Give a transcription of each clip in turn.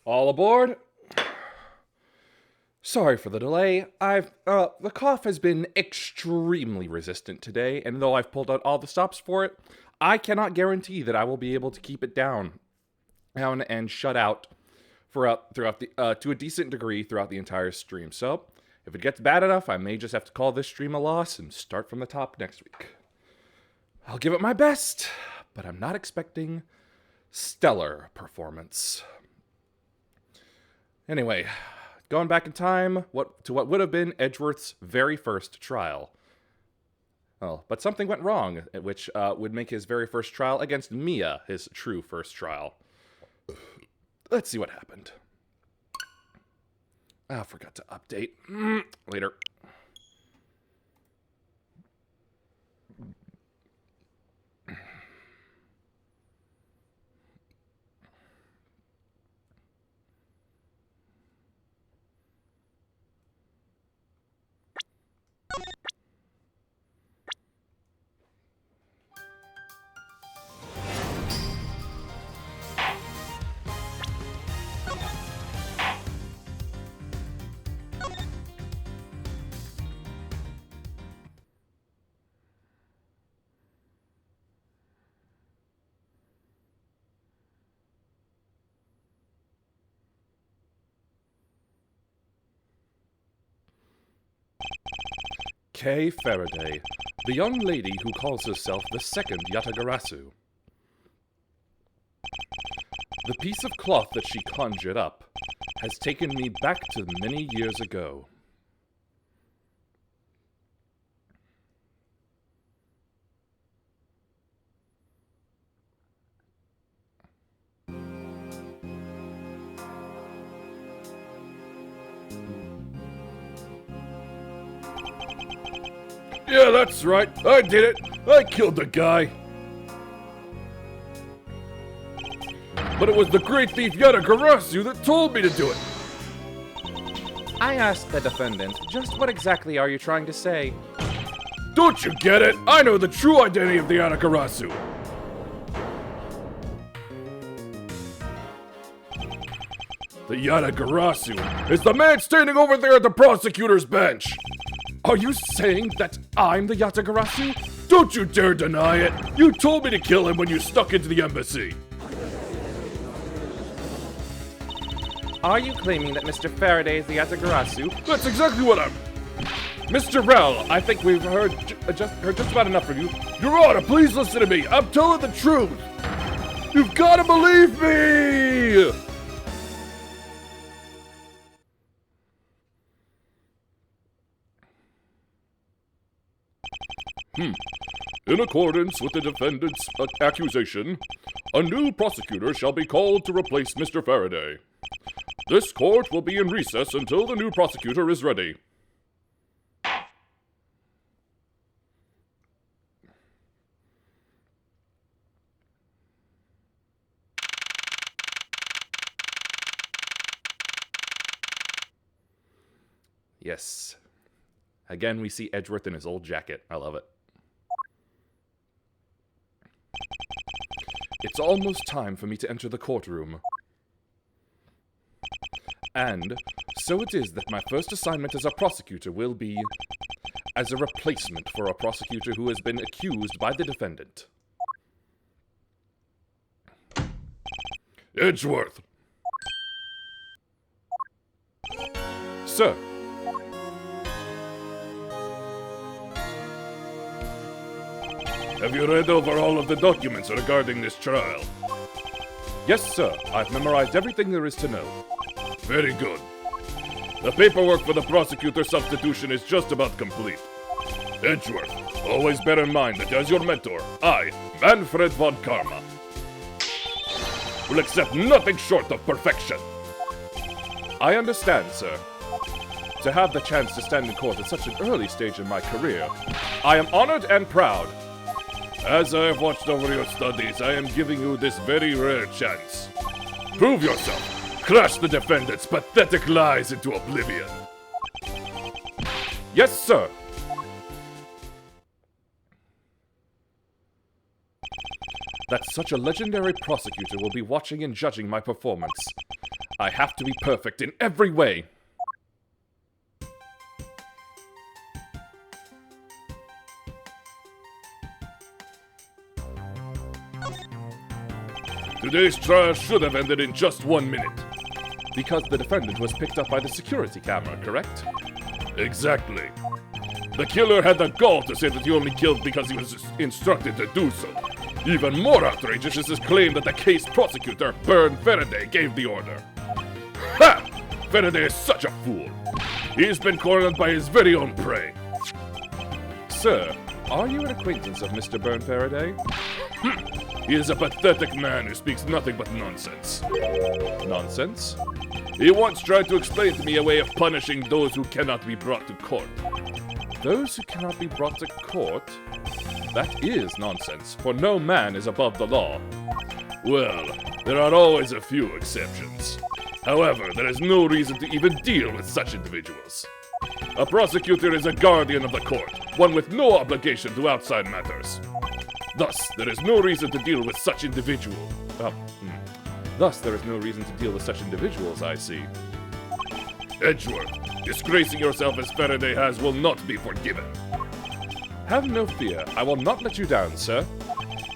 All aboard. Sorry for the delay. The cough has been extremely resistant today, and though I've pulled out all the stops for it, I cannot guarantee that I will be able to keep it down and shut out throughout the to a decent degree throughout the entire stream. So, if it gets bad enough, I may just have to call this stream a loss and start from the top next week. I'll give it my best, but I'm not expecting stellar performance. Anyway, going back in time, what would have been Edgeworth's very first trial. Well, but something went wrong, which would make his very first trial against Mia his true first trial. Let's see what happened. I forgot to update. Later. Kay Faraday, the young lady who calls herself the second Yatagarasu. The piece of cloth that she conjured up has taken me back to many years ago. Yeah, that's right. I did it. I killed the guy. But it was the great thief Yatagarasu that told me to do it. I asked the defendant, just what exactly are you trying to say? Don't you get it? I know the true identity of the Yatagarasu. The Yatagarasu is the man standing over there at the prosecutor's bench. Are you saying that I'm the Yatagarasu? Don't you dare deny it! You told me to kill him when you stuck into the embassy! Are you claiming that Mr. Faraday is the Yatagarasu? That's exactly what I'm... Mr. Rell, I think we've heard just about enough from you. Your Honor, please listen to me! I'm telling the truth! You've gotta believe me! In accordance with the defendant's accusation, a new prosecutor shall be called to replace Mr. Faraday. This court will be in recess until the new prosecutor is ready. Yes. Again, we see Edgeworth in his old jacket. I love it. It's almost time for me to enter the courtroom. And so it is that my first assignment as a prosecutor will be as a replacement for a prosecutor who has been accused by the defendant. Edgeworth. Sir. Have you read over all of the documents regarding this trial? Yes, sir. I've memorized everything there is to know. Very good. The paperwork for the prosecutor substitution is just about complete. Edgeworth, always bear in mind that as your mentor, I, Manfred von Karma, will accept nothing short of perfection. I understand, sir. To have the chance to stand in court at such an early stage in my career, I am honored and proud. As I have watched over your studies, I am giving you this very rare chance. Prove yourself. Crush the defendant's pathetic lies into oblivion. Yes, sir. That such a legendary prosecutor will be watching and judging my performance. I have to be perfect in every way. Today's trial should have ended in just 1 minute. Because the defendant was picked up by the security camera, correct? Exactly. The killer had the gall to say that he only killed because he was instructed to do so. Even more outrageous is his claim that the case prosecutor, Byrne Faraday, gave the order. Ha! Faraday is such a fool. He's been cornered by his very own prey. Sir, are you an acquaintance of Mr. Byrne Faraday? He is a pathetic man who speaks nothing but nonsense. Nonsense? He once tried to explain to me a way of punishing those who cannot be brought to court. Those who cannot be brought to court? That is nonsense, for no man is above the law. Well, there are always a few exceptions. However, there is no reason to even deal with such individuals. A prosecutor is a guardian of the court, one with no obligation to outside matters. Thus, there is no reason to deal with such individuals. I see. Edgeworth, disgracing yourself as Faraday has will not be forgiven. Have no fear, I will not let you down, sir.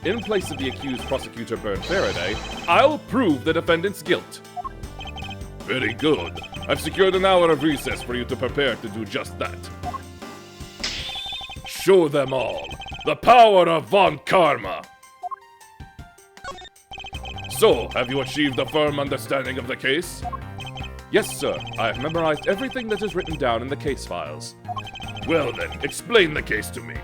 In place of the accused prosecutor Byrne Faraday, I'll prove the defendant's guilt. Very good. I've secured an hour of recess for you to prepare to do just that. Show them all the power of Von Karma! So, have you achieved a firm understanding of the case? Yes, sir. I have memorized everything that is written down in the case files. Well then, explain the case to me.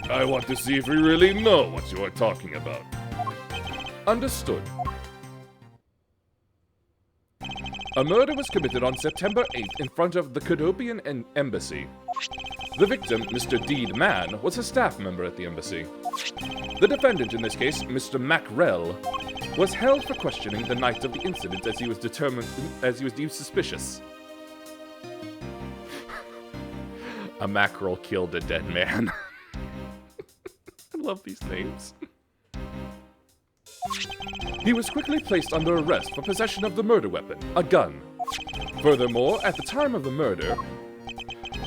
I want to see if you really know what you are talking about. Understood. A murder was committed on September 8th in front of the Cadopian Embassy. The victim, Mr. Deed Mann, was a staff member at the embassy. The defendant in this case, Mr. Macrell, was held for questioning the night of the incident as he was deemed suspicious. A mackerel killed a dead man. I love these names. He was quickly placed under arrest for possession of the murder weapon, a gun. Furthermore, at the time of the murder,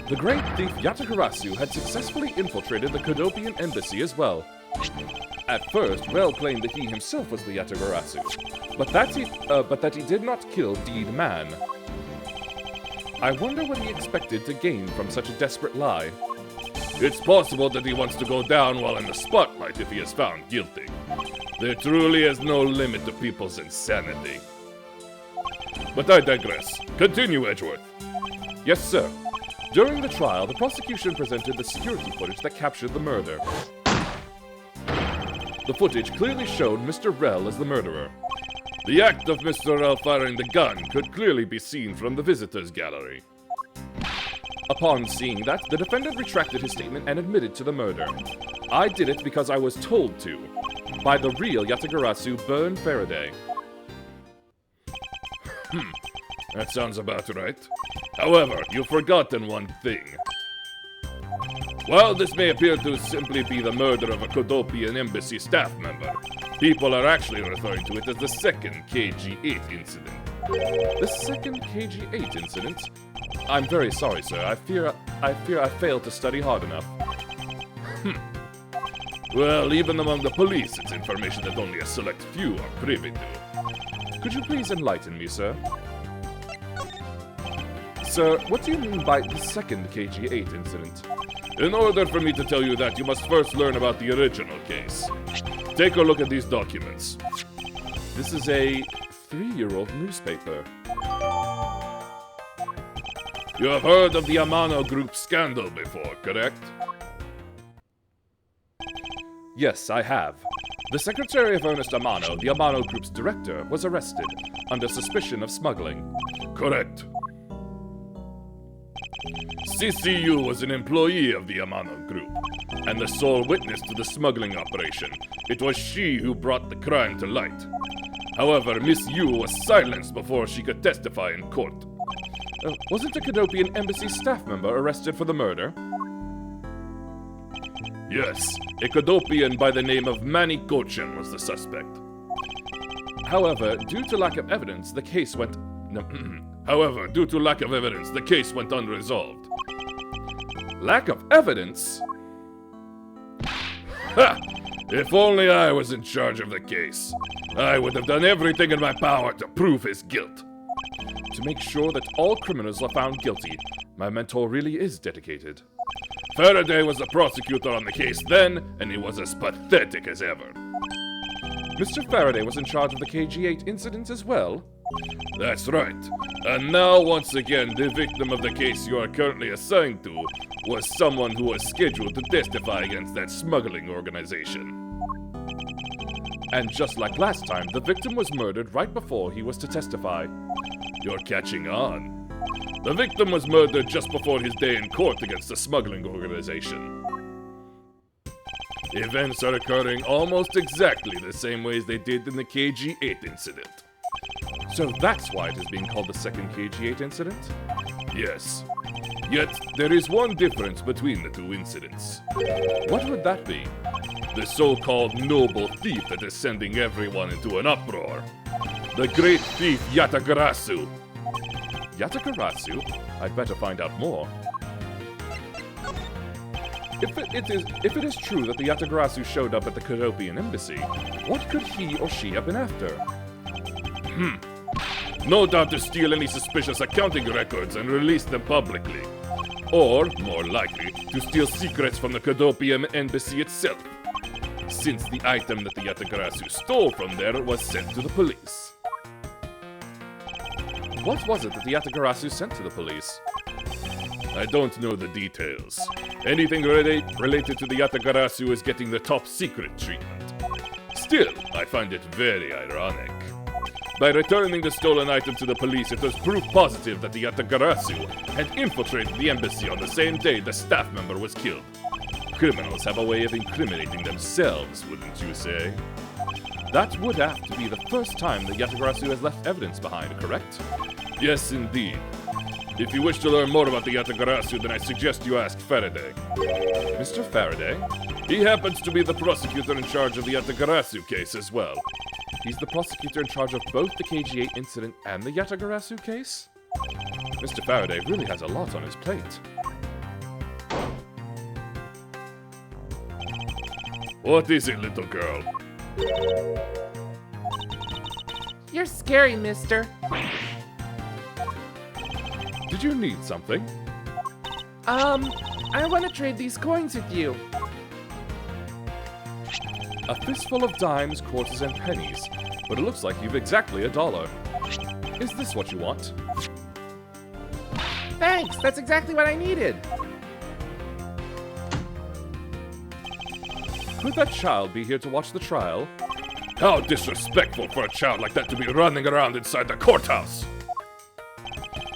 the great thief Yatagarasu had successfully infiltrated the Cadopian embassy as well. At first, Rel claimed that he himself was the Yatagarasu, but that he did not kill Deed Man. I wonder what he expected to gain from such a desperate lie. It's possible that he wants to go down while in the spotlight if he is found guilty. There truly is no limit to people's insanity. But I digress. Continue, Edgeworth. Yes, sir. During the trial, the prosecution presented the security footage that captured the murder. The footage clearly showed Mr. Rel as the murderer. The act of Mr. Rel firing the gun could clearly be seen from the visitors' gallery. Upon seeing that, the defendant retracted his statement and admitted to the murder. I did it because I was told to, by the real Yatagarasu Byrne Faraday. That sounds about right. However, you've forgotten one thing. While this may appear to simply be the murder of a Cadopian embassy staff member, people are actually referring to it as the second KG-8 incident. The second KG-8 incident? I'm very sorry, sir. I fear I failed to study hard enough. Well, even among the police, it's information that only a select few are privy to. Could you please enlighten me, sir? Sir, what do you mean by the second KG-8 incident? In order for me to tell you that, you must first learn about the original case. Take a look at these documents. This is a 3-year-old newspaper. You have heard of the Amano Group scandal before, correct? Yes, I have. The secretary of Ernest Amano, the Amano Group's director, was arrested under suspicion of smuggling. Correct. CCU was an employee of the Amano Group, and the sole witness to the smuggling operation. It was she who brought the crime to light. However, Miss Yu was silenced before she could testify in court. Wasn't a Cadopian embassy staff member arrested for the murder? Yes, a Cadopian by the name of Manny Cochin was the suspect. However, due to lack of evidence, the case went... However, due to lack of evidence, the case went unresolved. Lack of evidence? Ha! If only I was in charge of the case. I would have done everything in my power to prove his guilt. To make sure that all criminals are found guilty, my mentor really is dedicated. Faraday was the prosecutor on the case then, and he was as pathetic as ever. Mr. Faraday was in charge of the KG-8 incident as well? That's right. And now, once again, the victim of the case you are currently assigned to was someone who was scheduled to testify against that smuggling organization. And just like last time, the victim was murdered right before he was to testify. You're catching on. The victim was murdered just before his day in court against the smuggling organization. Events are occurring almost exactly the same ways they did in the KG-8 incident. So that's why it is being called the second KG-8 incident? Yes. Yet, there is one difference between the two incidents. What would that be? The so-called noble thief that is sending everyone into an uproar. The great thief Yatagarasu. Yatagarasu? I'd better find out more. If it is true that the Yatagarasu showed up at the Kadopian embassy, what could he or she have been after? No doubt to steal any suspicious accounting records and release them publicly. Or, more likely, to steal secrets from the Kadopian embassy itself, since the item that the Yatagarasu stole from there was sent to the police. What was it that the Yatagarasu sent to the police? I don't know the details. Anything related to the Yatagarasu is getting the top secret treatment. Still, I find it very ironic. By returning the stolen item to the police, it was proof positive that the Yatagarasu had infiltrated the embassy on the same day the staff member was killed. Criminals have a way of incriminating themselves, wouldn't you say? That would have to be the first time the Yatagarasu has left evidence behind, correct? Yes, indeed. If you wish to learn more about the Yatagarasu, then I suggest you ask Faraday. Mr. Faraday? He happens to be the prosecutor in charge of the Yatagarasu case as well. He's the prosecutor in charge of both the KG-8 incident and the Yatagarasu case? Mr. Faraday really has a lot on his plate. What is it, little girl? You're scary, mister. Did you need something? I want to trade these coins with you. A fistful of dimes, quarters, and pennies, but it looks like you've exactly $1. Is this what you want? Thanks, that's exactly what I needed. Could that child be here to watch the trial? How disrespectful for a child like that to be running around inside the courthouse!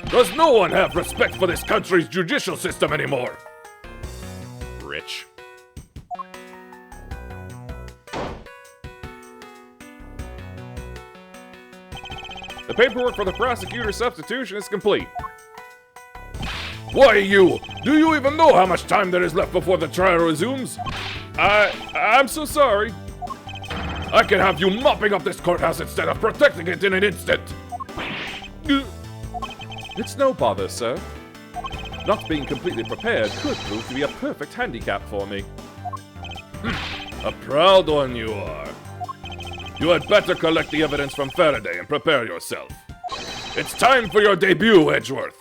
Does no one have respect for this country's judicial system anymore? Rich. The paperwork for the prosecutor's substitution is complete. Why, you! Do you even know how much time there is left before the trial resumes? I'm so sorry. I can have you mopping up this courthouse instead of protecting it in an instant. It's no bother, sir. Not being completely prepared could prove to be a perfect handicap for me. A proud one you are. You had better collect the evidence from Faraday and prepare yourself. It's time for your debut, Edgeworth.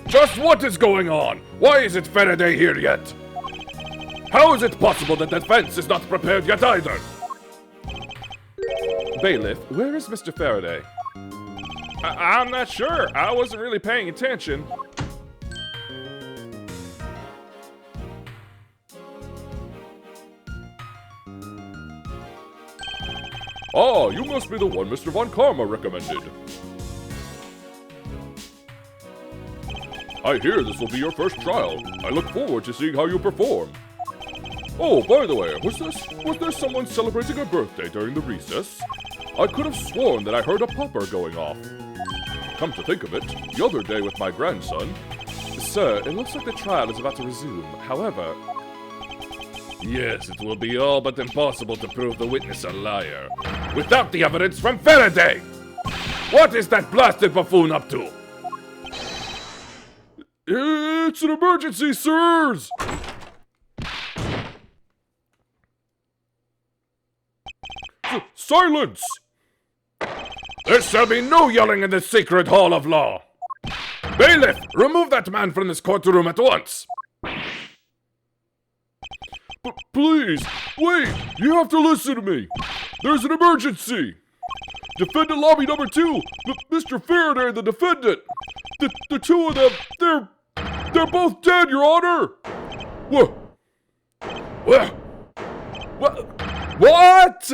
Just what is going on? Why isn't Faraday here yet? How is it possible that the defense is not prepared yet either? Bailiff, where is Mr. Faraday? I'm not sure. I wasn't really paying attention. Oh, you must be the one Mr. Von Karma recommended. I hear this will be your first trial. I look forward to seeing how you perform. Oh, by the way, was there someone celebrating a birthday during the recess? I could have sworn that I heard a popper going off. Come to think of it, the other day with my grandson... Sir, it looks like the trial is about to resume. However... Yes, it will be all but impossible to prove the witness a liar. Without the evidence from Faraday! What is that blasted buffoon up to? It's an emergency, sirs! Silence! There shall be no yelling in the sacred hall of law! Bailiff, remove that man from this courtroom at once! Please, wait! You have to listen to me! There's an emergency! Defendant lobby number 2! Mr. Faraday, the defendant! The two of them, they're both dead, Your Honor! What? What?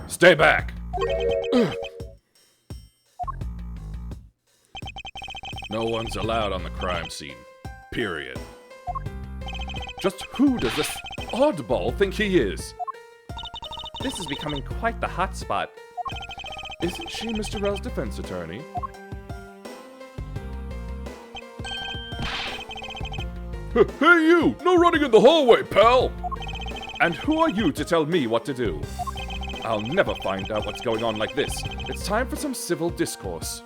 Stay back! No one's allowed on the crime scene. Period. Just who does this oddball think he is? This is becoming quite the hotspot. Isn't she Mr. Rell's defense attorney? Hey you! No running in the hallway, pal! And who are you to tell me what to do? I'll never find out what's going on like this. It's time for some civil discourse.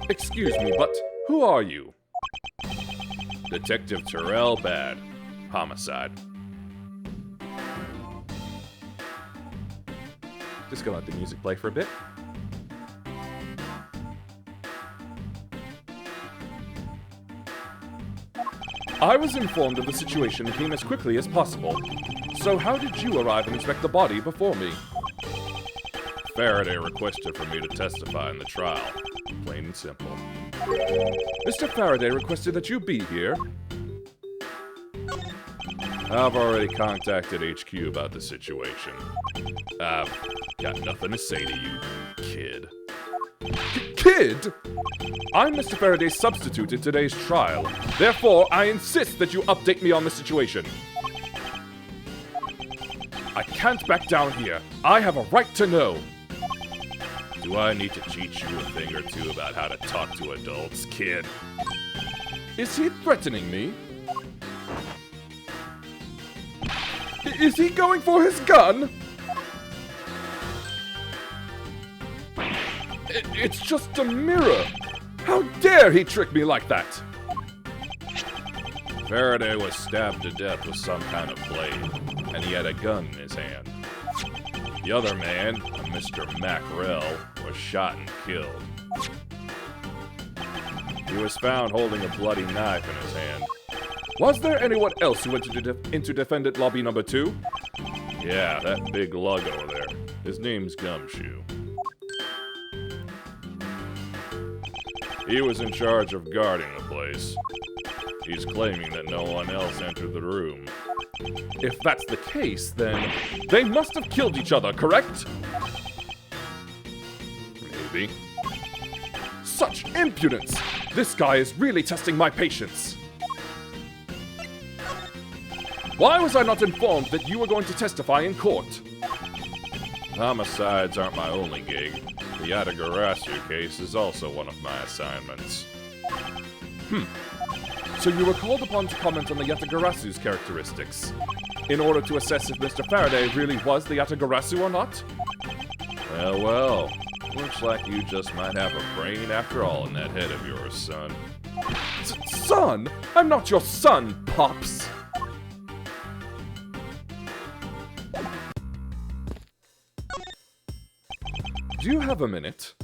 Excuse me, but who are you? Detective Terrell Bad. Homicide. Just gonna let the music play for a bit. I was informed of the situation and came as quickly as possible. So how did you arrive and inspect the body before me? Faraday requested for me to testify in the trial. Plain and simple. Mr. Faraday requested that you be here. I've already contacted HQ about the situation. I've got nothing to say to you, kid. Kid? I'm Mr. Faraday's substitute in today's trial. Therefore, I insist that you update me on the situation. I can't back down here. I have a right to know. Do I need to teach you a thing or two about how to talk to adults, kid? Is he threatening me? Is he going for his gun? It's just a mirror. How dare he trick me like that? Faraday was stabbed to death with some kind of blade, and he had a gun in his hand. The other man, a Mr. Macrell, was shot and killed. He was found holding a bloody knife in his hand. Was there anyone else who went into defendant lobby number 2? Yeah, that big lug over there. His name's Gumshoe. He was in charge of guarding the place. He's claiming that no one else entered the room. If that's the case, then they must have killed each other, correct? Maybe. Such impudence! This guy is really testing my patience. Why was I not informed that you were going to testify in court? Homicides aren't my only gig. The Yatagarasu case is also one of my assignments. So you were called upon to comment on the Yatagarasu's characteristics, in order to assess if Mr. Faraday really was the Yatagarasu or not? Well, looks like you just might have a brain after all in that head of yours, son. Son? I'm not your son, Pops! Do you have a minute?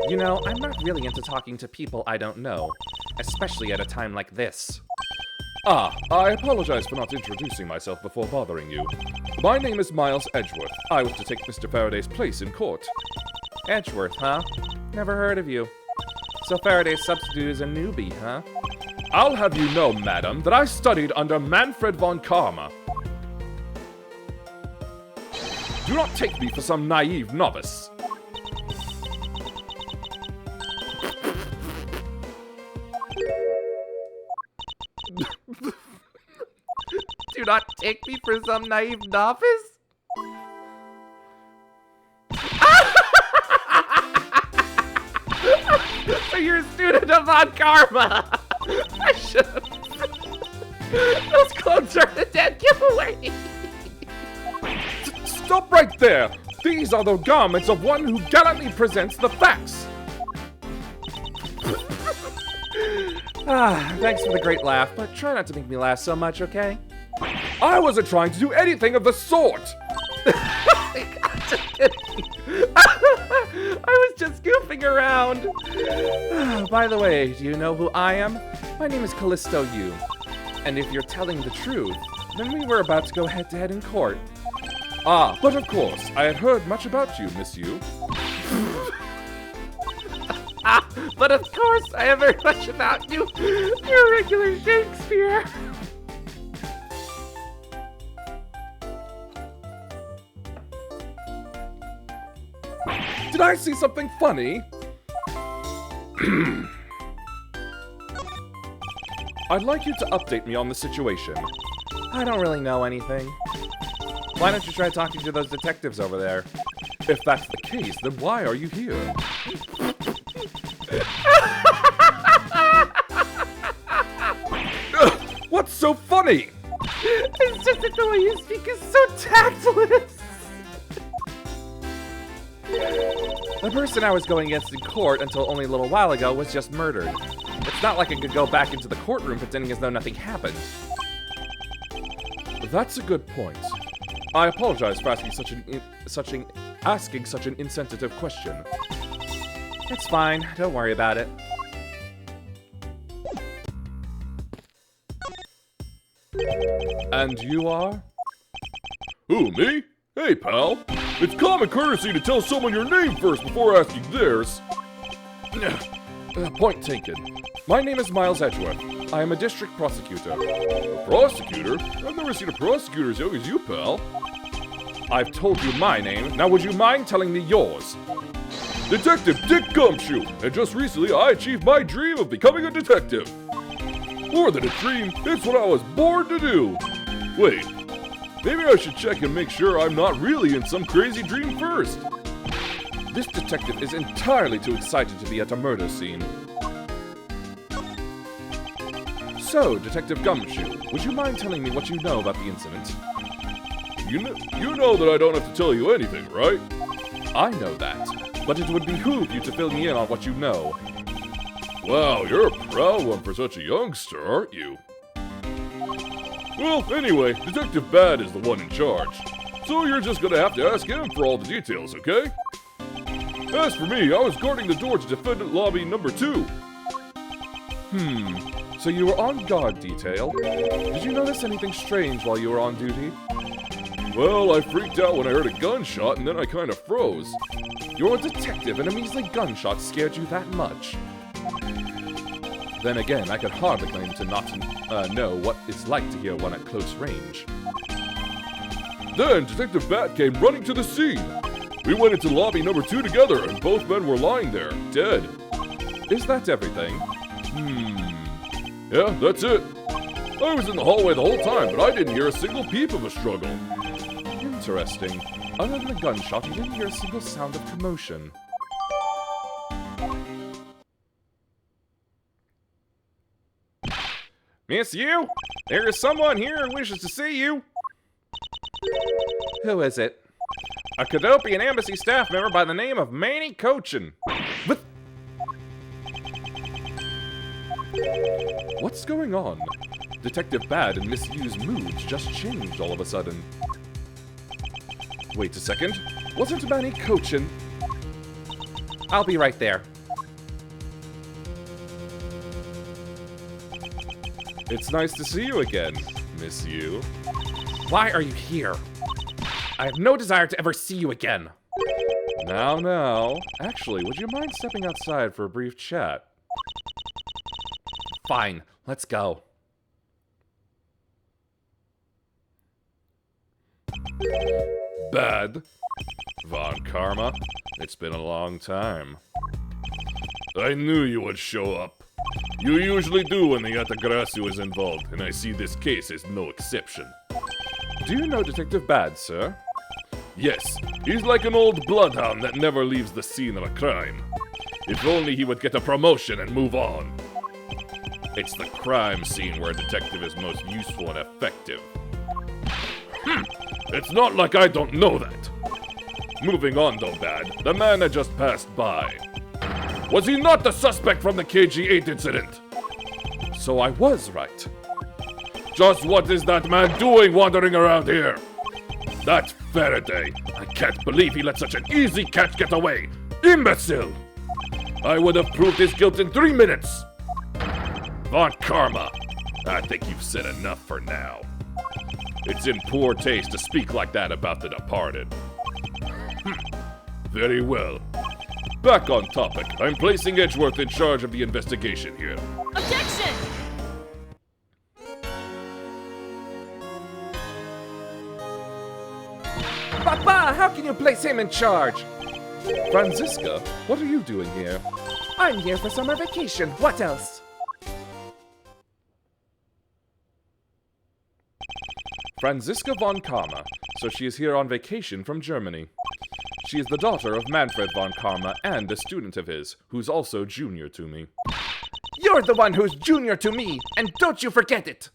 You know, I'm not really into talking to people I don't know, especially at a time like this. I apologize for not introducing myself before bothering you. My name is Miles Edgeworth. I was to take Mr. Faraday's place in court. Edgeworth, huh? Never heard of you. So Faraday's substitute is a newbie, huh? I'll have you know, madam, that I studied under Manfred von Karma. Do not take me for some naive novice. Do not take me for some naive novice? So you're a student of Von Karma! I should've. Those clothes are a dead giveaway! Stop right there! These are the garments of one who gallantly presents the facts! Thanks for the great laugh, but try not to make me laugh so much, okay? I wasn't trying to do anything of the sort! I was just goofing around. By the way, do you know who I am? My name is Callisto Yu. And if you're telling the truth, then we were about to go head-to-head in court. But of course, I had heard much about you, Miss Yu. But of course, I have heard much about you. You're a regular Shakespeare. Did I see something funny? I'd like you to update me on the situation. I don't really know anything. Why don't you try talking to those detectives over there? If that's the case, then why are you here? What's so funny? It's just that the way you speak is so tactless. The person I was going against in court until only a little while ago was just murdered. It's not like I could go back into the courtroom pretending as though nothing happened. That's a good point. I apologize for asking such an insensitive question. It's fine. Don't worry about it. And you are? Who, me? Hey, pal. It's common courtesy to tell someone your name first before asking theirs. Point taken. My name is Miles Edgeworth. I am a district prosecutor. A prosecutor? I've never seen a prosecutor as young as you, pal. I've told you my name. Now would you mind telling me yours? Detective Dick Gumshoe. And just recently I achieved my dream of becoming a detective. More than a dream, it's what I was born to do. Wait. Maybe I should check and make sure I'm not really in some crazy dream first. This detective is entirely too excited to be at a murder scene. So, Detective Gumshoe, would you mind telling me what you know about the incident? You know that I don't have to tell you anything, right? I know that, but it would behoove you to fill me in on what you know. Wow, you're a proud one for such a youngster, aren't you? Well, anyway, Detective Bad is the one in charge. So you're just gonna have to ask him for all the details, okay? As for me, I was guarding the door to defendant lobby number 2. So you were on guard detail. Did you notice anything strange while you were on duty? Well, I freaked out when I heard a gunshot and then I kind of froze. You're a detective and a measly gunshot scared you that much. Then again, I could hardly claim to not know what it's like to hear one at close range. Then Detective Bat came running to the scene. We went into lobby number 2 together and both men were lying there, dead. Is that everything? Yeah, that's it. I was in the hallway the whole time, but I didn't hear a single peep of a struggle. Interesting. Other than the gunshot, you didn't hear a single sound of commotion. Miss Yu, there is someone here who wishes to see you. Who is it? A Cadopian embassy staff member by the name of Manny Cochin. What's going on? Detective Bad and Miss Yu's moods just changed all of a sudden. Wait a second. Wasn't Manny Cochin? I'll be right there. It's nice to see you again, Miss You. Why are you here? I have no desire to ever see you again. Now. Actually, would you mind stepping outside for a brief chat? Fine, let's go. Bad. Von Karma, it's been a long time. I knew you would show up. You usually do when the Yatagrasu is involved, and I see this case is no exception. Do you know Detective Bad, sir? Yes, he's like an old bloodhound that never leaves the scene of a crime. If only he would get a promotion and move on. It's the crime scene where a detective is most useful and effective. It's not like I don't know that. Moving on though, Bad, the man I just passed by. Was he not the suspect from the KG-8 incident? So I was right. Just what is that man doing wandering around here? That Faraday. I can't believe he let such an easy catch get away. Imbecile! I would have proved his guilt in 3 minutes. Von Karma, I think you've said enough for now. It's in poor taste to speak like that about the departed. Very well. Back on topic. I'm placing Edgeworth in charge of the investigation here. Objection! Papa, how can you place him in charge? Franziska, what are you doing here? I'm here for summer vacation. What else? Franziska von Karma, so she is here on vacation from Germany. She is the daughter of Manfred von Karma and a student of his, who's also junior to me. You're the one who's junior to me, and don't you forget it!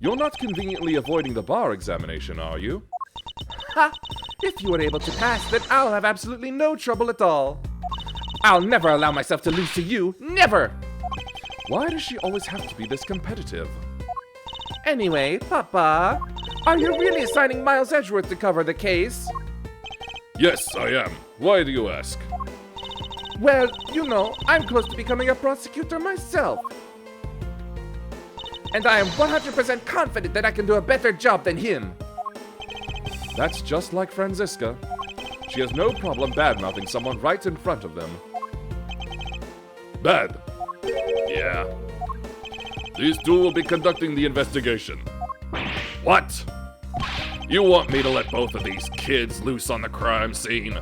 You're not conveniently avoiding the bar examination, are you? Ha! If you were able to pass, then I'll have absolutely no trouble at all. I'll never allow myself to lose to you. Never! Why does she always have to be this competitive? Anyway, Papa, are you really assigning Miles Edgeworth to cover the case? Yes, I am. Why do you ask? Well, you know, I'm close to becoming a prosecutor myself. And I am 100% confident that I can do a better job than him. That's just like Franziska. She has no problem bad-mouthing someone right in front of them. Bad. Yeah. These two will be conducting the investigation. What? You want me to let both of these kids loose on the crime scene?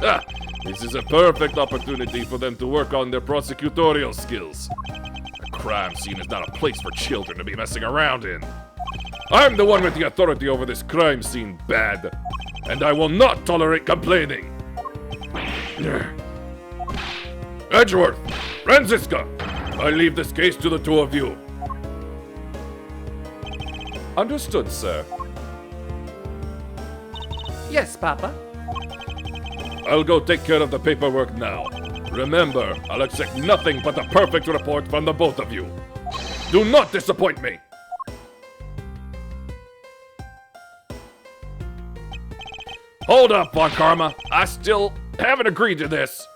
Ah, this is a perfect opportunity for them to work on their prosecutorial skills. A crime scene is not a place for children to be messing around in. I'm the one with the authority over this crime scene, Bad, and I will not tolerate complaining. Edgeworth, Franziska, I leave this case to the two of you. Understood, sir. Yes, Papa. I'll go take care of the paperwork now. Remember, I'll accept nothing but a perfect report from the both of you. Do not disappoint me! Hold up, Von Karma. I still haven't agreed to this.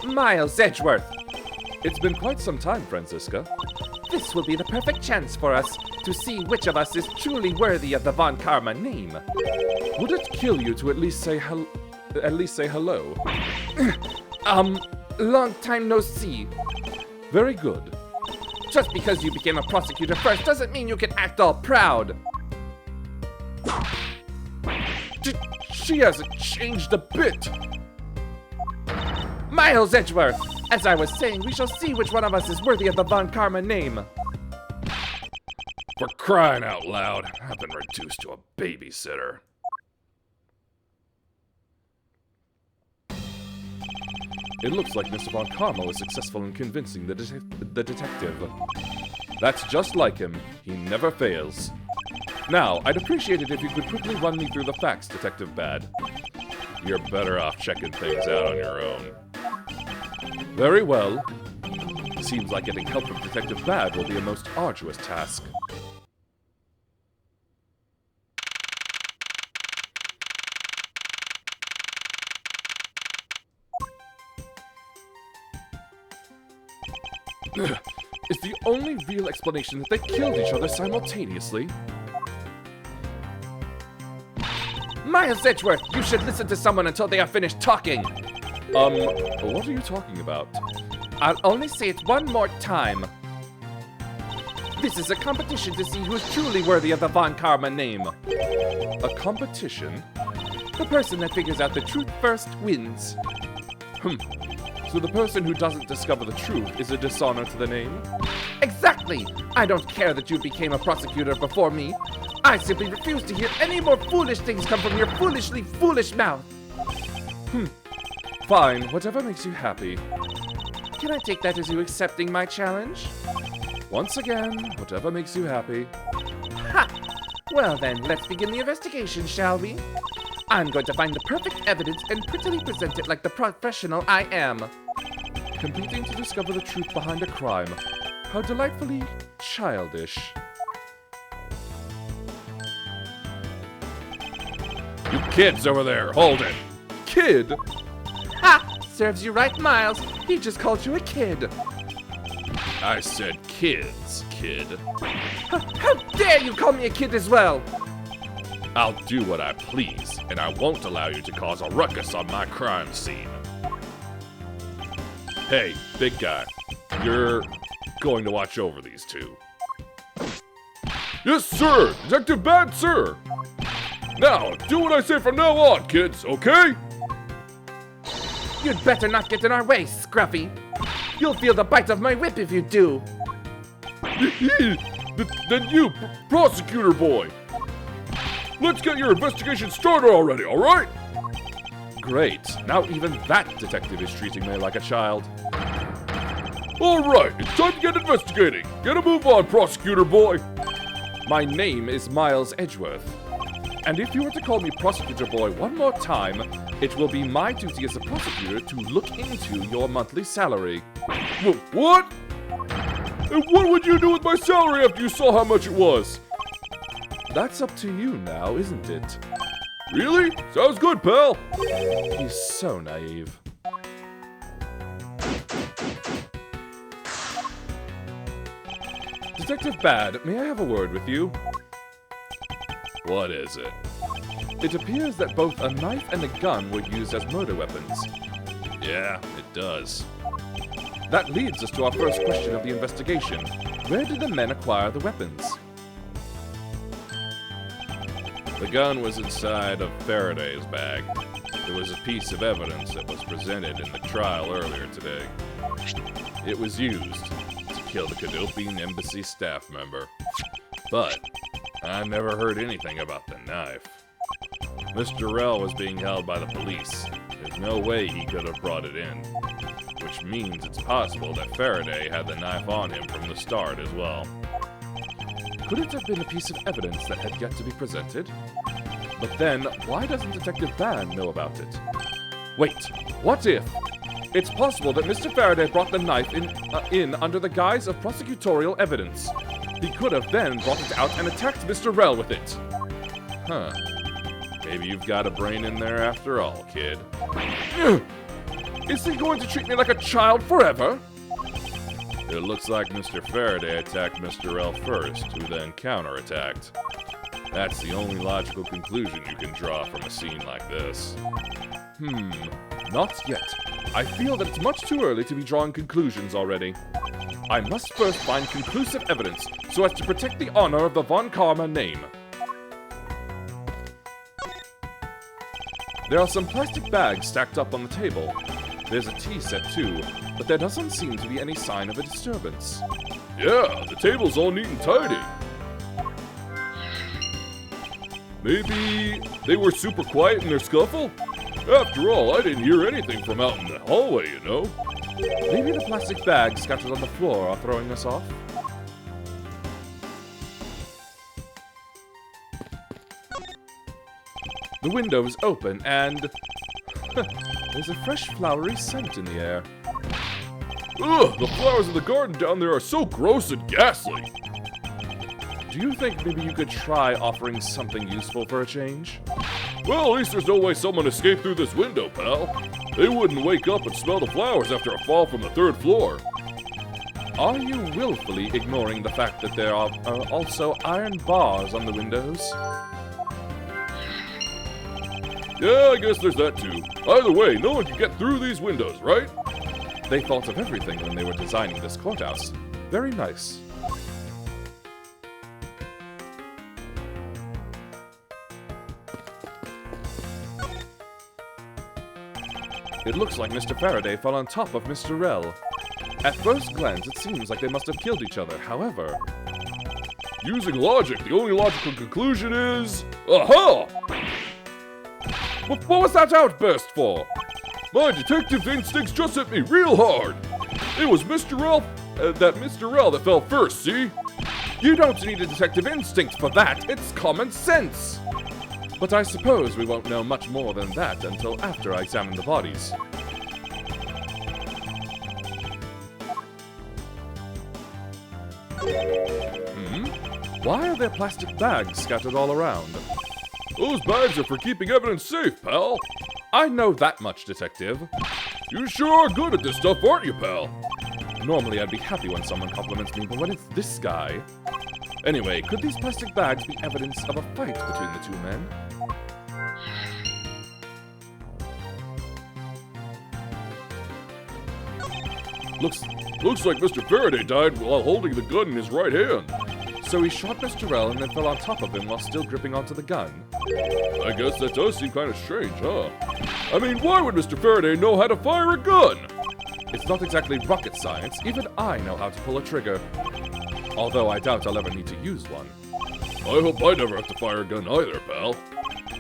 Miles Edgeworth. It's been quite some time, Franziska. This will be the perfect chance for us to see which of us is truly worthy of the Von Karma name. Would it kill you to at least say hello? Long time no see. Very good. Just because you became a prosecutor first doesn't mean you can act all proud. She hasn't changed a bit. Miles Edgeworth! As I was saying, we shall see which one of us is worthy of the Von Karma name. For crying out loud, I've been reduced to a babysitter. It looks like Mr. Von Karma was successful in convincing the detective. That's just like him. He never fails. Now, I'd appreciate it if you could quickly run me through the facts, Detective Bad. You're better off checking things out on your own. Very well. Seems like getting help from Detective Bad will be a most arduous task. is the only real explanation that they killed each other simultaneously. Miles Edgeworth, you should listen to someone until they are finished talking. What are you talking about? I'll only say it one more time. This is a competition to see who is truly worthy of the Von Karma name. A competition? The person that figures out the truth first wins. So the person who doesn't discover the truth is a dishonor to the name? Exactly! I don't care that you became a prosecutor before me. I simply refuse to hear any more foolish things come from your foolishly foolish mouth. Fine, whatever makes you happy. Can I take that as you accepting my challenge? Once again, whatever makes you happy. Ha! Well then, let's begin the investigation, shall we? I'm going to find the perfect evidence and prettily present it like the professional I am. Competing to discover the truth behind a crime. How delightfully childish. You kids over there, hold it! Kid? Ha! Serves you right, Miles. He just called you a kid. I said kids, kid. How dare you call me a kid as well? I'll do what I please, and I won't allow you to cause a ruckus on my crime scene. Hey, big guy, you're going to watch over these two. Yes, sir! Detective Bad, sir! Now, do what I say from now on, kids, okay? You'd better not get in our way, Scruffy. You'll feel the bite of my whip if you do. Then you, prosecutor boy! Let's get your investigation started already, alright? Great. Now even that detective is treating me like a child. Alright, it's time to get investigating. Get a move on, prosecutor boy. My name is Miles Edgeworth. And if you were to call me prosecutor boy one more time, it will be my duty as a prosecutor to look into your monthly salary. What? And what would you do with my salary after you saw how much it was? That's up to you now, isn't it? Really? Sounds good, pal. He's so naive. Detective Bad, may I have a word with you? What is it? It appears that both a knife and a gun were used as murder weapons. Yeah, it does. That leads us to our first question of the investigation. Where did the men acquire the weapons? The gun was inside of Faraday's bag. It was a piece of evidence that was presented in the trial earlier today. It was used to kill the Cadopian Embassy staff member. But I never heard anything about the knife. Mr. Rell was being held by the police. There's no way he could have brought it in. Which means it's possible that Faraday had the knife on him from the start as well. Could it have been a piece of evidence that had yet to be presented? But then, why doesn't Detective Ban know about it? Wait, what if? It's possible that Mr. Faraday brought the knife in under the guise of prosecutorial evidence. He could have then brought it out and attacked Mr. Rell with it. Huh. Maybe you've got a brain in there after all, kid. Is he going to treat me like a child forever? It looks like Mr. Faraday attacked Mr. Rell first, who then counterattacked. That's the only logical conclusion you can draw from a scene like this. Not yet. I feel that it's much too early to be drawing conclusions already. I must first find conclusive evidence so as to protect the honor of the Von Karma name. There are some plastic bags stacked up on the table. There's a tea set too, but there doesn't seem to be any sign of a disturbance. Yeah, the table's all neat and tidy. Maybe they were super quiet in their scuffle? After all, I didn't hear anything from out in the hallway, you know? Maybe the plastic bags scattered on the floor are throwing us off? The window is open and... there's a fresh flowery scent in the air. Ugh, the flowers in the garden down there are so gross and ghastly. Do you think maybe you could try offering something useful for a change? Well, at least there's no way someone escaped through this window, pal. They wouldn't wake up and smell the flowers after a fall from the 3rd floor. Are you willfully ignoring the fact that there are also iron bars on the windows? Yeah, I guess there's that too. Either way, no one can get through these windows, right? They thought of everything when they were designing this courthouse. Very nice. It looks like Mr. Faraday fell on top of Mr. Rell. At first glance, it seems like they must have killed each other. However, using logic, the only logical conclusion is... Aha! what was that outburst for? My detective instincts just hit me real hard. It was Mr. Rell that fell first, see? You don't need a detective instinct for that. It's common sense. But I suppose we won't know much more than that until after I examine the bodies. Why are there plastic bags scattered all around? Those bags are for keeping evidence safe, pal. I know that much, Detective. You sure are good at this stuff, aren't you, pal? Normally I'd be happy when someone compliments me, but when it's this guy... Anyway, could these plastic bags be evidence of a fight between the two men? Looks like Mr. Faraday died while holding the gun in his right hand. So he shot Mr. Rell and then fell on top of him while still gripping onto the gun. I guess that does seem kind of strange, huh? I mean, why would Mr. Faraday know how to fire a gun? It's not exactly rocket science. Even I know how to pull a trigger. Although I doubt I'll ever need to use one. I hope I never have to fire a gun either, pal.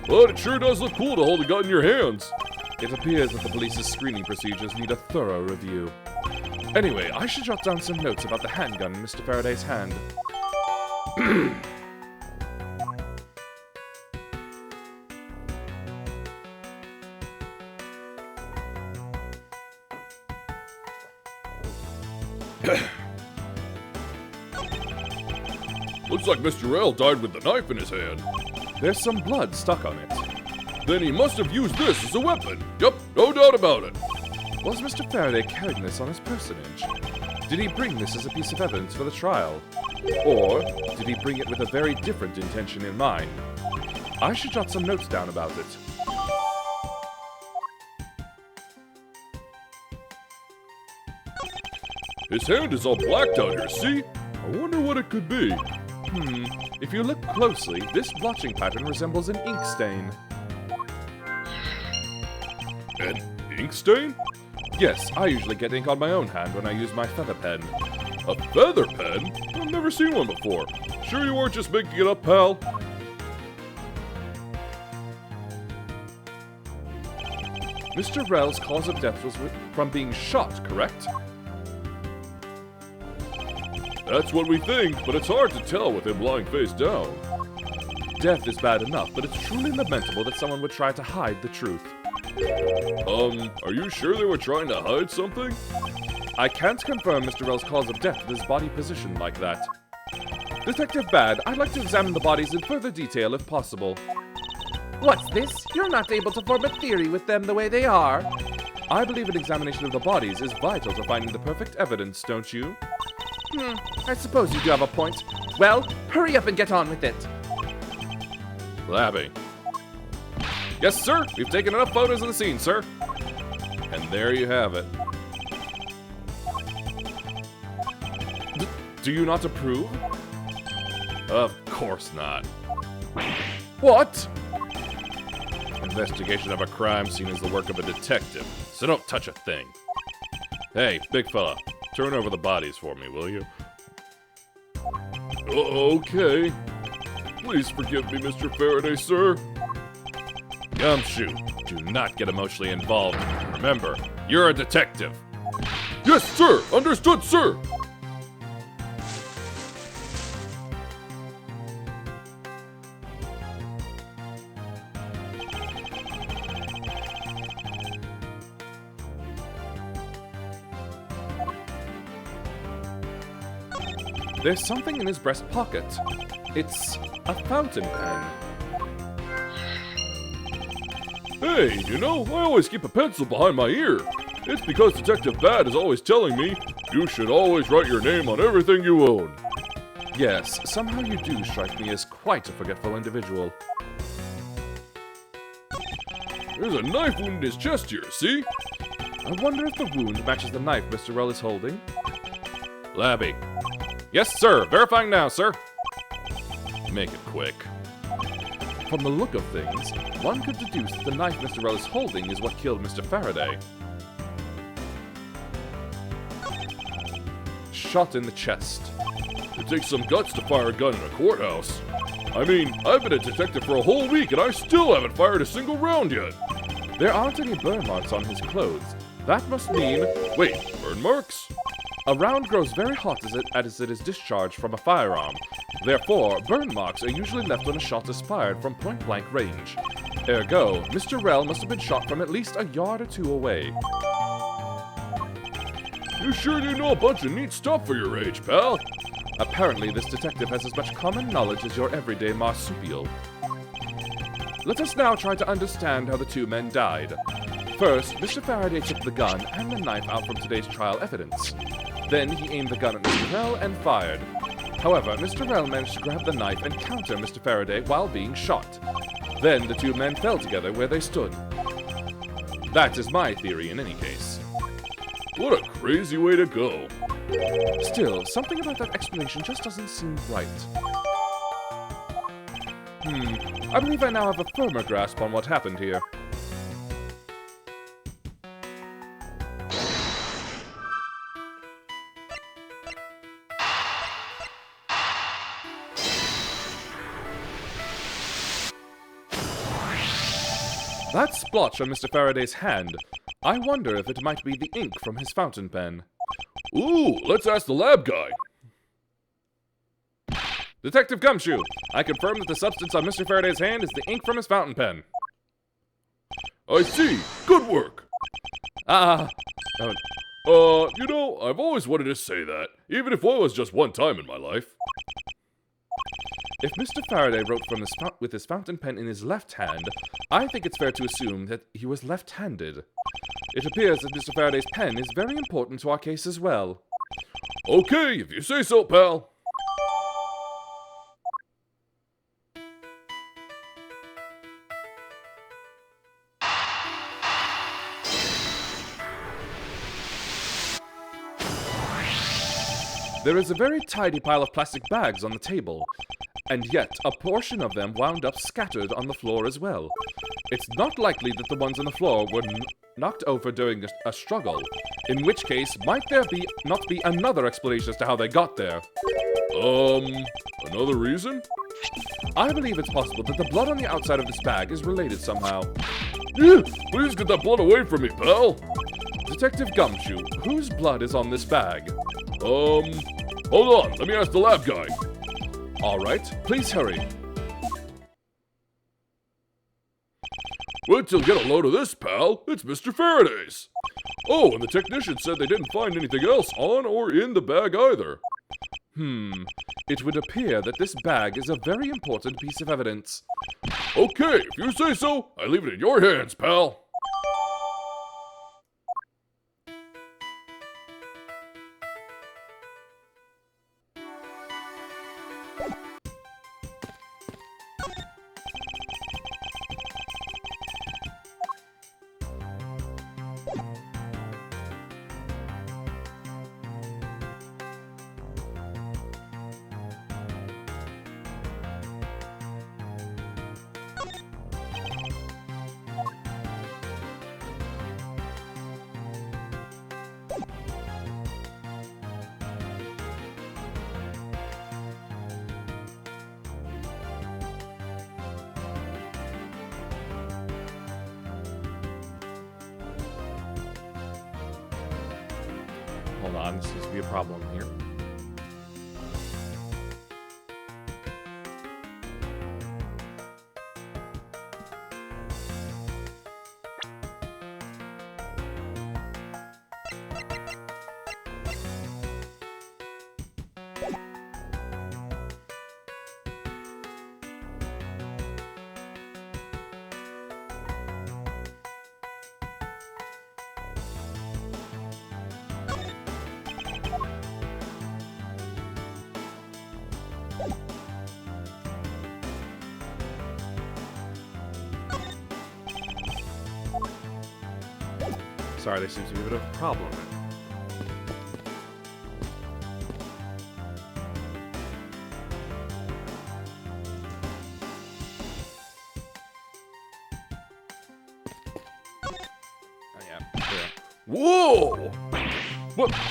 But it sure does look cool to hold a gun in your hands. It appears that the police's screening procedures need a thorough review. Anyway, I should jot down some notes about the handgun in Mr. Faraday's hand. Looks like Mr. Rell died with the knife in his hand. There's some blood stuck on it. Then he must have used this as a weapon. Yep, no doubt about it. Was Mr. Faraday carrying this on his personage? Did he bring this as a piece of evidence for the trial? Or did he bring it with a very different intention in mind? I should jot some notes down about it. His hand is all blacked out here, see? I wonder what it could be. If you look closely, this blotching pattern resembles an ink stain. An ink stain? Yes, I usually get ink on my own hand when I use my feather pen. A feather pen? I've never seen one before. Sure you weren't just making it up, pal? Mr. Rell's cause of death was from being shot, correct? That's what we think, but it's hard to tell with him lying face down. Death is bad enough, but it's truly lamentable that someone would try to hide the truth. Are you sure they were trying to hide something? I can't confirm Mr. Rell's cause of death with his body positioned like that. Detective Bad, I'd like to examine the bodies in further detail if possible. What's this? You're not able to form a theory with them the way they are. I believe an examination of the bodies is vital to finding the perfect evidence, don't you? I suppose you do have a point. Well, hurry up and get on with it. Blabbing. Yes, sir. We've taken enough photos of the scene, sir. And there you have it. Do you not approve? Of course not. What? Investigation of a crime scene is the work of a detective, so don't touch a thing. Hey, big fella, turn over the bodies for me, will you? Okay. Please forgive me, Mr. Faraday, sir. Gumshoe, do not get emotionally involved. Remember, you're a detective. Yes, sir! Understood, sir! There's something in his breast pocket. It's a fountain pen. Hey, you know, I always keep a pencil behind my ear. It's because Detective Bad is always telling me you should always write your name on everything you own. Yes, somehow you do strike me as quite a forgetful individual. There's a knife wound in his chest here, see? I wonder if the wound matches the knife Mr. Rel is holding. Labby. Yes, sir. Verifying now, sir. Make it quick. From the look of things, one could deduce that the knife Mr. Rel is holding is what killed Mr. Faraday. Shot in the chest. It takes some guts to fire a gun in a courthouse. I mean, I've been a detective for a whole week and I still haven't fired a single round yet. There aren't any burn marks on his clothes. That must mean... Wait, burn marks? A round grows very hot as it is discharged from a firearm. Therefore, burn marks are usually left when a shot is fired from point-blank range. Ergo, Mr. Rel must have been shot from at least a yard or two away. You sure do know a bunch of neat stuff for your age, pal. Apparently, this detective has as much common knowledge as your everyday marsupial. Let us now try to understand how the two men died. First, Mr. Faraday took the gun and the knife out from today's trial evidence. Then he aimed the gun at Mr. Rel and fired. However, Mr. Rel managed to grab the knife and counter Mr. Faraday while being shot. Then the two men fell together where they stood. That is my theory in any case. What a crazy way to go. Still, something about that explanation just doesn't seem right. I believe I now have a firmer grasp on what happened here. That splotch on Mr. Faraday's hand, I wonder if it might be the ink from his fountain pen. Ooh, let's ask the lab guy. Detective Gumshoe, I confirm that the substance on Mr. Faraday's hand is the ink from his fountain pen. I see. Good work. You know, I've always wanted to say that, even if it was just one time in my life. If Mr. Faraday wrote with his fountain pen in his left hand, I think it's fair to assume that he was left-handed. It appears that Mr. Faraday's pen is very important to our case as well. Okay, if you say so, pal. There is a very tidy pile of plastic bags on the table, and yet a portion of them wound up scattered on the floor as well. It's not likely that the ones on the floor were knocked over during a struggle, in which case might there not be another explanation as to how they got there. Another reason? I believe it's possible that the blood on the outside of this bag is related somehow. Please get that blood away from me, pal. Detective Gumshoe, whose blood is on this bag? Hold on, let me ask the lab guy. Alright, please hurry. Wait till you get a load of this, pal. It's Mr. Faraday's. Oh, and the technician said they didn't find anything else on or in the bag either. It would appear that this bag is a very important piece of evidence. Okay, if you say so, I leave it in your hands, pal. Hold on, this seems to be a problem here. Sorry, there seems to be a bit of a problem. Oh, yeah. Whoa!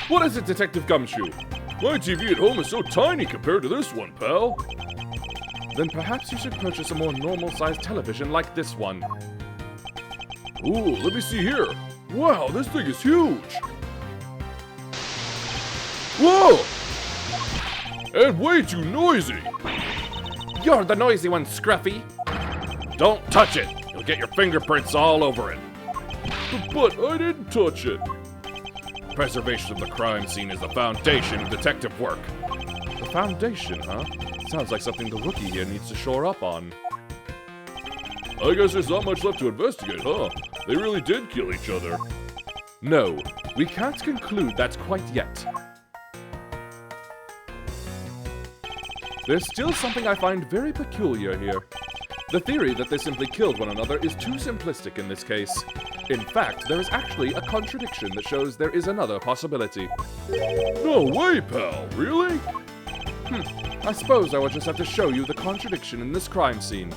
What is it, Detective Gumshoe? My TV at home is so tiny compared to this one, pal. Then perhaps you should purchase a more normal-sized television like this one. Ooh, let me see here. Wow, this thing is huge. Whoa! And way too noisy. You're the noisy one, Scruffy. Don't touch it. You'll get your fingerprints all over it. But I didn't touch it. Preservation of the crime scene is the foundation of detective work. The foundation, huh? Sounds like something the rookie here needs to shore up on. I guess there's not much left to investigate, huh? They really did kill each other. No, we can't conclude that quite yet. There's still something I find very peculiar here. The theory that they simply killed one another is too simplistic in this case. In fact, there is actually a contradiction that shows there is another possibility. No way, pal. Really? I suppose I will just have to show you the contradiction in this crime scene.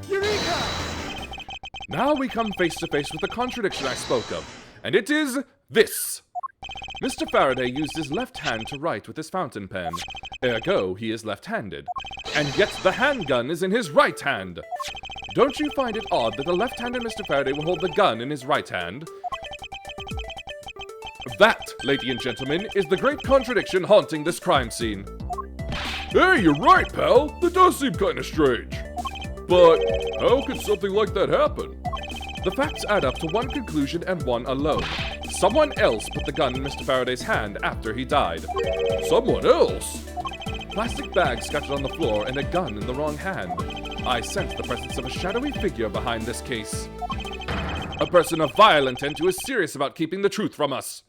Eureka! Now we come face to face with the contradiction I spoke of, and it is this. Mr. Faraday used his left hand to write with his fountain pen. Ergo, he is left-handed. And yet the handgun is in his right hand. Don't you find it odd that the left-handed Mr. Faraday will hold the gun in his right hand? That, ladies and gentlemen, is the great contradiction haunting this crime scene. Hey, you're right, pal. That does seem kinda strange. But how could something like that happen? The facts add up to one conclusion and one alone. Someone else put the gun in Mr. Faraday's hand after he died. Someone else? Plastic bags scattered on the floor and a gun in the wrong hand. I sense the presence of a shadowy figure behind this case. A person of vile intent who is serious about keeping the truth from us.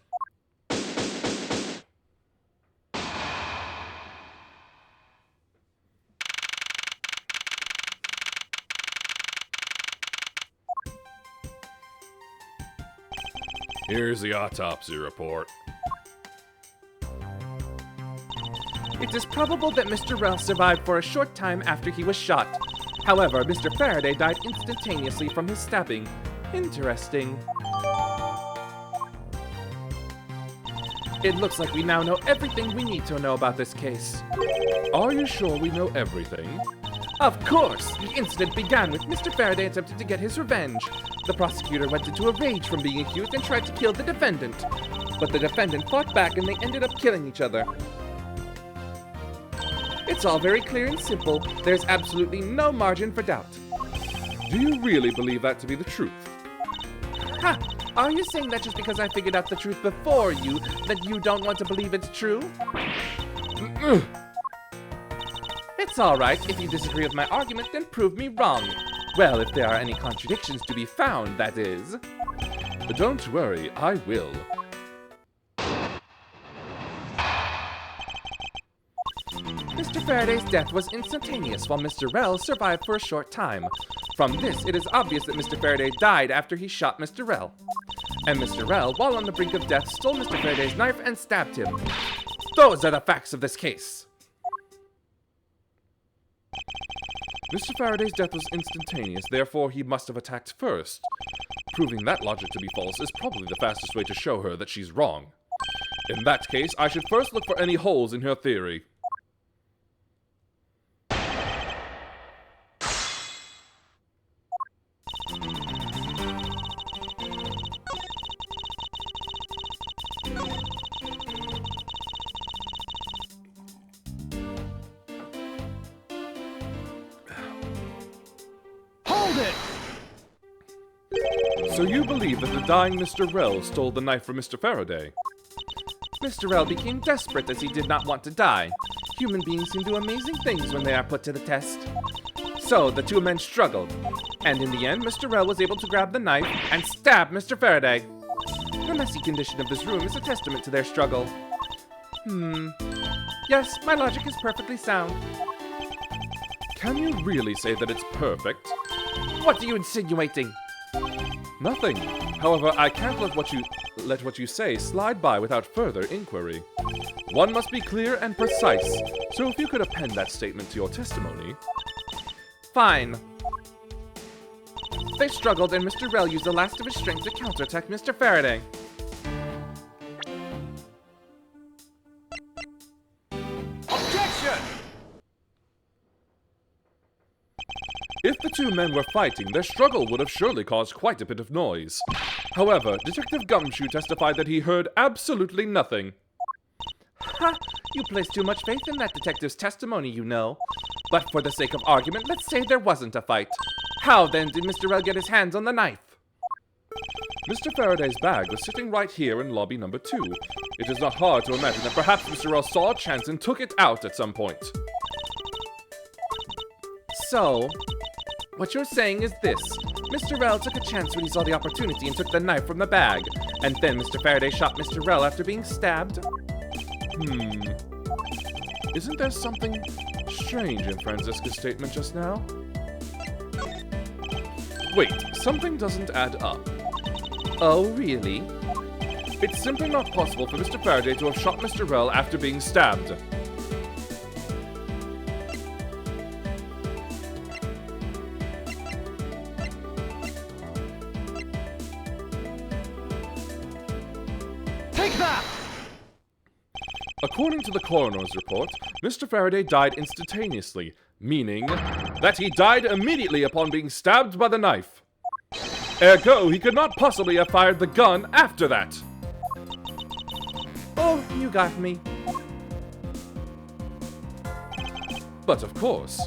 Here's the autopsy report. It is probable that Mr. Rell survived for a short time after he was shot. However, Mr. Faraday died instantaneously from his stabbing. Interesting. It looks like we now know everything we need to know about this case. Are you sure we know everything? Of course! The incident began with Mr. Faraday attempting to get his revenge. The prosecutor went into a rage from being accused and tried to kill the defendant. But the defendant fought back and they ended up killing each other. It's all very clear and simple. There's absolutely no margin for doubt. Do you really believe that to be the truth? Ha! Are you saying that just because I figured out the truth before you, that you don't want to believe it's true? It's alright. If you disagree with my argument, then prove me wrong. Well, if there are any contradictions to be found, that is. Don't worry, I will. Mr. Faraday's death was instantaneous, while Mr. Rell survived for a short time. From this, it is obvious that Mr. Faraday died after he shot Mr. Rell. And Mr. Rell, while on the brink of death, stole Mr. Faraday's knife and stabbed him. Those are the facts of this case. Mr. Faraday's death was instantaneous, therefore he must have attacked first. Proving that logic to be false is probably the fastest way to show her that she's wrong. In that case, I should first look for any holes in her theory. So you believe that the dying Mr. Rell stole the knife from Mr. Faraday? Mr. Rell became desperate as he did not want to die. Human beings can do amazing things when they are put to the test. So the two men struggled, and in the end, Mr. Rell was able to grab the knife and stab Mr. Faraday. The messy condition of this room is a testament to their struggle. Yes, my logic is perfectly sound. Can you really say that it's perfect? What are you insinuating? Nothing. However, I can't let what you say slide by without further inquiry. One must be clear and precise, so if you could append that statement to your testimony. Fine. They struggled and Mr. Rel used the last of his strength to counterattack Mr. Faraday. Objection! If the two men were fighting, their struggle would have surely caused quite a bit of noise. However, Detective Gumshoe testified that he heard absolutely nothing. Ha! You place too much faith in that detective's testimony, you know. But for the sake of argument, let's say there wasn't a fight. How then did Mr. Rel get his hands on the knife? Mr. Faraday's bag was sitting right here in lobby number 2. It is not hard to imagine that perhaps Mr. Rel saw a chance and took it out at some point. So, what you're saying is this. Mr. Rel took a chance when he saw the opportunity and took the knife from the bag. And then Mr. Faraday shot Mr. Rel after being stabbed? Isn't there something strange in Franziska's statement just now? Wait, something doesn't add up. Oh, really? It's simply not possible for Mr. Faraday to have shot Mr. Rel after being stabbed. Take that! According to the coroner's report, Mr. Faraday died instantaneously, meaning that he died immediately upon being stabbed by the knife. Ergo, he could not possibly have fired the gun after that. Oh, you got me. But of course.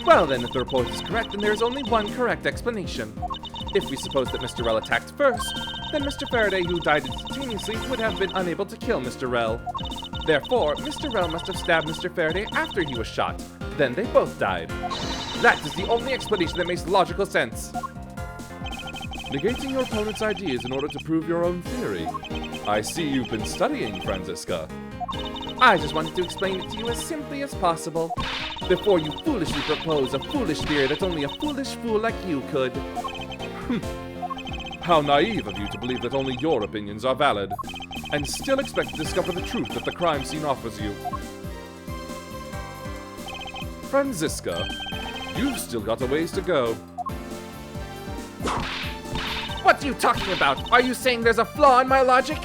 Well then, if the report is correct, then there is only one correct explanation. If we suppose that Mr. Rel attacked first, then Mr. Faraday, who died instantaneously, would have been unable to kill Mr. Rel. Therefore, Mr. Rel must have stabbed Mr. Faraday after he was shot. Then they both died. That is the only explanation that makes logical sense. Negating your opponent's ideas in order to prove your own theory. I see you've been studying, Franziska. I just wanted to explain it to you as simply as possible, before you foolishly propose a foolish theory that only a foolish fool like you could. How naive of you to believe that only your opinions are valid, and still expect to discover the truth that the crime scene offers you. Franziska, you've still got a ways to go. What are you talking about? Are you saying there's a flaw in my logic?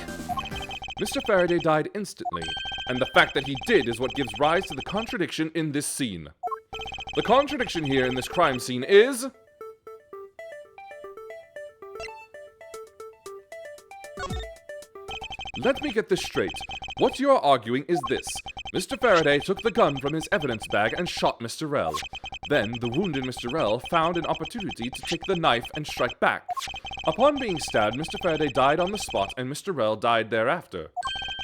Mr. Faraday died instantly, and the fact that he did is what gives rise to the contradiction in this scene. The contradiction here in this crime scene is... Let me get this straight. What you're arguing is this. Mr. Faraday took the gun from his evidence bag and shot Mr. Rel. Then, the wounded Mr. Rel found an opportunity to take the knife and strike back. Upon being stabbed, Mr. Faraday died on the spot and Mr. Rel died thereafter.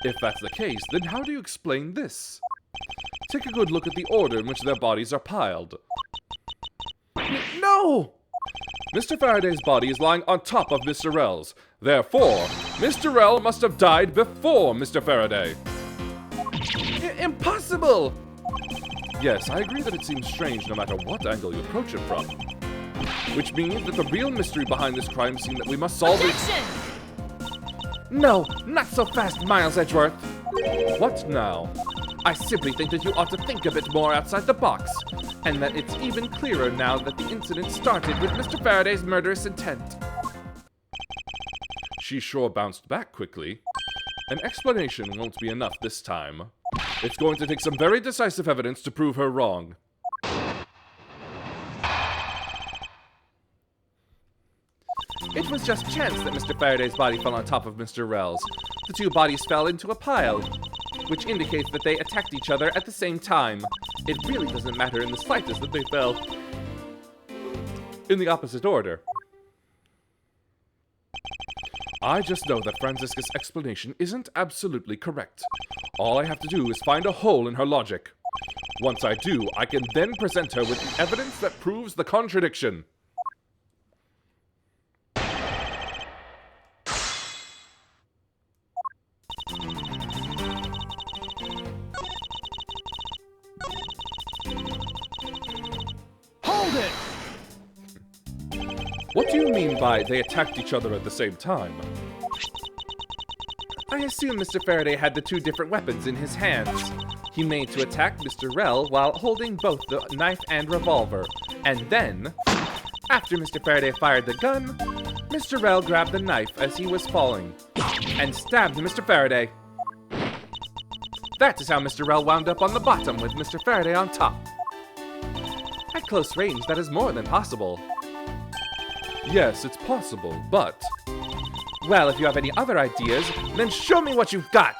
If that's the case, then how do you explain this? Take a good look at the order in which their bodies are piled. No! Mr. Faraday's body is lying on top of Mr. Rel's. Therefore, Mr. Rel must have died before Mr. Faraday. Impossible! Yes, I agree that it seems strange no matter what angle you approach it from. Which means that the real mystery behind this crime scene that we must solve is... No, not so fast, Miles Edgeworth. What now? I simply think that you ought to think a bit more outside the box, and that it's even clearer now that the incident started with Mr. Faraday's murderous intent. She sure bounced back quickly. An explanation won't be enough this time. It's going to take some very decisive evidence to prove her wrong. It was just chance that Mr. Faraday's body fell on top of Mr. Rel's. The two bodies fell into a pile, which indicates that they attacked each other at the same time. It really doesn't matter in the slightest that they fell in the opposite order. I just know that Franziska's explanation isn't absolutely correct. All I have to do is find a hole in her logic. Once I do, I can then present her with the evidence that proves the contradiction. it! What do you mean by they attacked each other at the same time? I assume Mr. Faraday had the two different weapons in his hands. He made to attack Mr. Rel while holding both the knife and revolver. And then, after Mr. Faraday fired the gun, Mr. Rel grabbed the knife as he was falling and stabbed Mr. Faraday. That is how Mr. Rel wound up on the bottom with Mr. Faraday on top. At close range, that is more than possible. Yes, it's possible, but... Well, if you have any other ideas, then show me what you've got!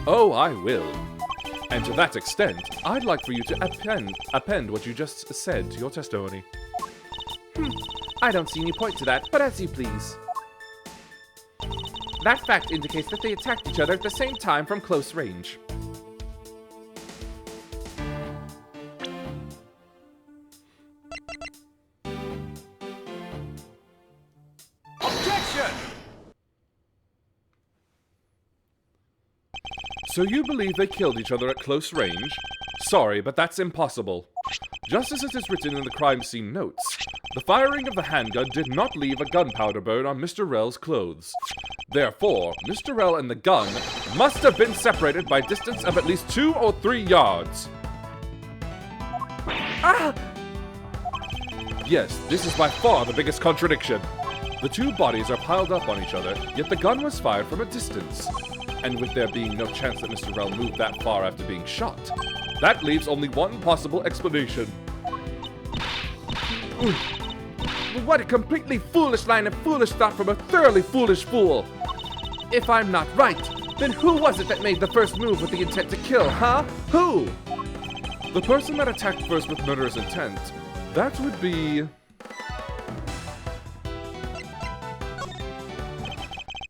Oh, I will. And to that extent, I'd like for you to append what you just said to your testimony. I don't see any point to that, but as you please. That fact indicates that they attacked each other at the same time from close range. Objection! So you believe they killed each other at close range? Sorry, but that's impossible. Just as it is written in the crime scene notes, the firing of the handgun did not leave a gunpowder burn on Mr. Rel's clothes. Therefore, Mr. Rel and the gun must have been separated by a distance of at least 2 or 3 yards. Ah! Yes, this is by far the biggest contradiction. The two bodies are piled up on each other, yet the gun was fired from a distance. And with there being no chance that Mr. Rel moved that far after being shot, that leaves only one possible explanation. What a completely foolish line of foolish thought from a thoroughly foolish fool! If I'm not right, then who was it that made the first move with the intent to kill, huh? Who? The person that attacked first with murderous intent, that would be...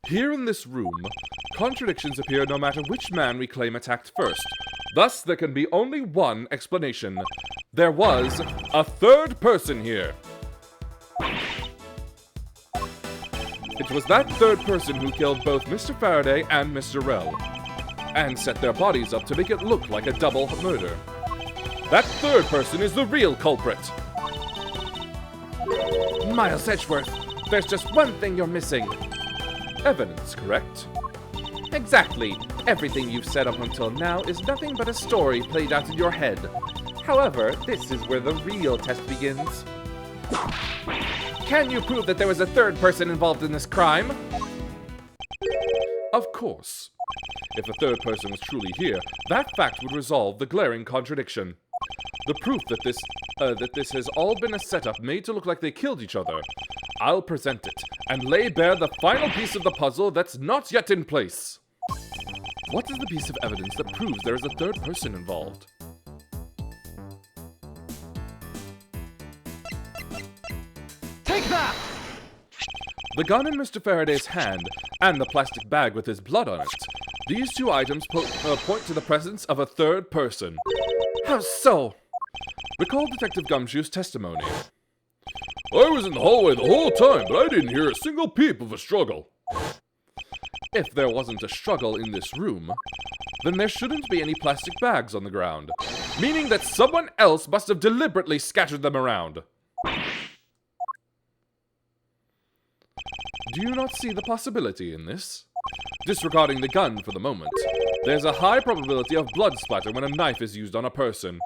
Here in this room, contradictions appear no matter which man we claim attacked first. Thus, there can be only one explanation. There was a third person here. It was that third person who killed both Mr. Faraday and Mr. Rel, and set their bodies up to make it look like a double murder. That third person is the real culprit. Miles Edgeworth, there's just one thing you're missing. Evidence, correct? Exactly. Everything you've said up until now is nothing but a story played out in your head. However, this is where the real test begins. Can you prove that there was a third person involved in this crime? Of course. If a third person was truly here, that fact would resolve the glaring contradiction. The proof that this has all been a setup made to look like they killed each other. I'll present it, and lay bare the final piece of the puzzle that's not yet in place. What is the piece of evidence that proves there is a third person involved? Take that! The gun in Mr. Faraday's hand, and the plastic bag with his blood on it. These two items point to the presence of a third person. How so? Recall Detective Gumshoe's testimony. I was in the hallway the whole time, but I didn't hear a single peep of a struggle. If there wasn't a struggle in this room, then there shouldn't be any plastic bags on the ground, meaning that someone else must have deliberately scattered them around. Do you not see the possibility in this? Disregarding the gun for the moment, there's a high probability of blood splatter when a knife is used on a person.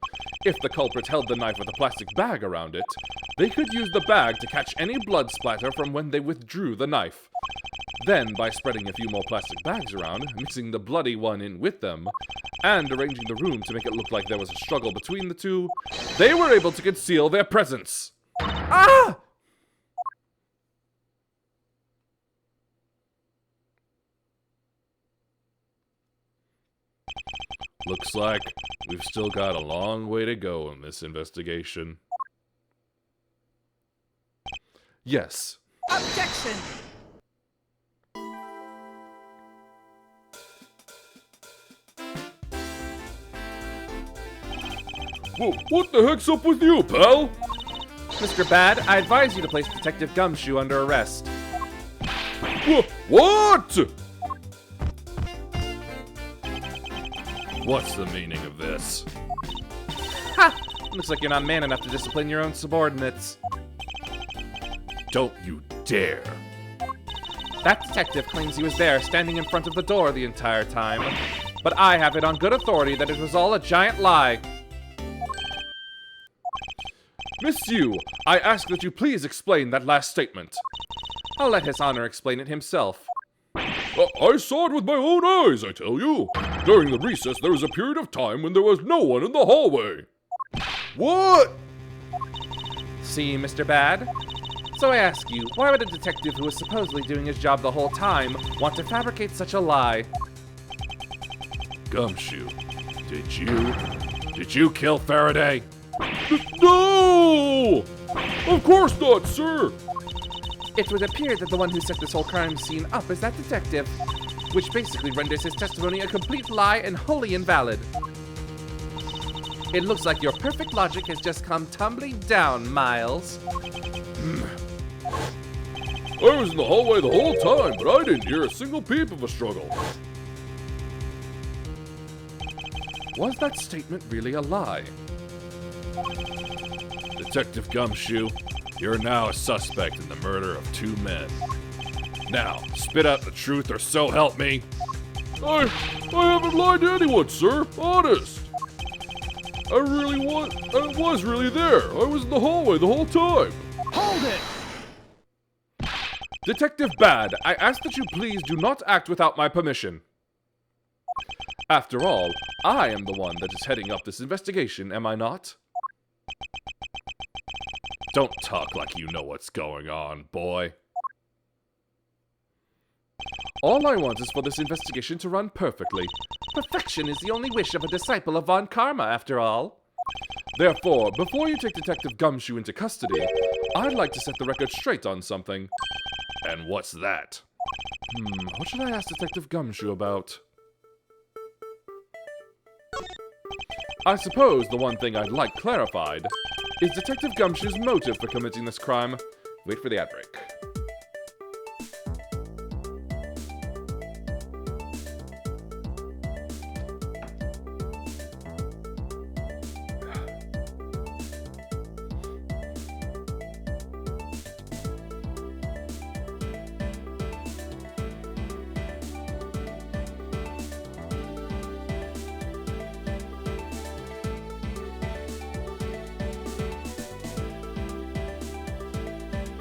If the culprit held the knife with a plastic bag around it, they could use the bag to catch any blood splatter from when they withdrew the knife. Then, by spreading a few more plastic bags around, mixing the bloody one in with them, and arranging the room to make it look like there was a struggle between the two, they were able to conceal their presence. Ah! Looks like we've still got a long way to go in this investigation. Yes. Objection! Whoa, what the heck's up with you, pal? Mr. Bad, I advise you to place Detective Gumshoe under arrest. What? What's the meaning of this? Ha! Looks like you're not man enough to discipline your own subordinates. Don't you dare. That detective claims he was there, standing in front of the door the entire time. But I have it on good authority that it was all a giant lie. Miss Yu, I ask that you please explain that last statement. I'll let His Honor explain it himself. I saw it with my own eyes, I tell you. During the recess, there was a period of time when there was no one in the hallway. What? See, Mr. Bad? So I ask you, why would a detective who was supposedly doing his job the whole time want to fabricate such a lie? Gumshoe, did you kill Faraday? No! Of course not, sir! It would appear that the one who set this whole crime scene up is that detective, which basically renders his testimony a complete lie and wholly invalid. It looks like your perfect logic has just come tumbling down, Miles. I was in the hallway the whole time, but I didn't hear a single peep of a struggle. Was that statement really a lie? Detective Gumshoe, you're now a suspect in the murder of 2 men. Now, spit out the truth or so help me. I haven't lied to anyone, sir. Honest. I was really there. I was in the hallway the whole time. Hold it! Detective Bad, I ask that you please do not act without my permission. After all, I am the one that is heading up this investigation, am I not? Don't talk like you know what's going on, boy. All I want is for this investigation to run perfectly. Perfection is the only wish of a disciple of Von Karma, after all. Therefore, before you take Detective Gumshoe into custody, I'd like to set the record straight on something. And what's that? What should I ask Detective Gumshoe about? I suppose the one thing I'd like clarified is Detective Gumshoe's motive for committing this crime. Wait for the ad break.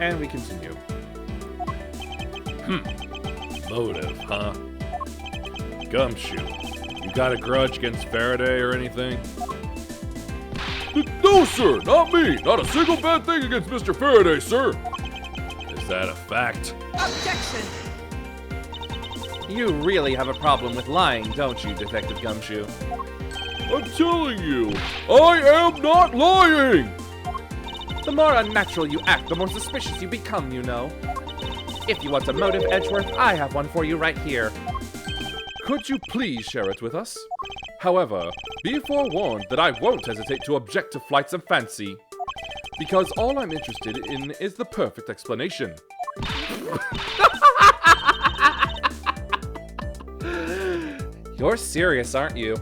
And we continue. Motive, huh? Gumshoe, you got a grudge against Faraday or anything? No, sir, not me. Not a single bad thing against Mr. Faraday, sir. Is that a fact? Objection! You really have a problem with lying, don't you, Detective Gumshoe? I'm telling you, I am not lying! The more unnatural you act, the more suspicious you become, you know. If you want a motive, Edgeworth, I have one for you right here. Could you please share it with us? However, be forewarned that I won't hesitate to object to flights of fancy. Because all I'm interested in is the perfect explanation. You're serious, aren't you?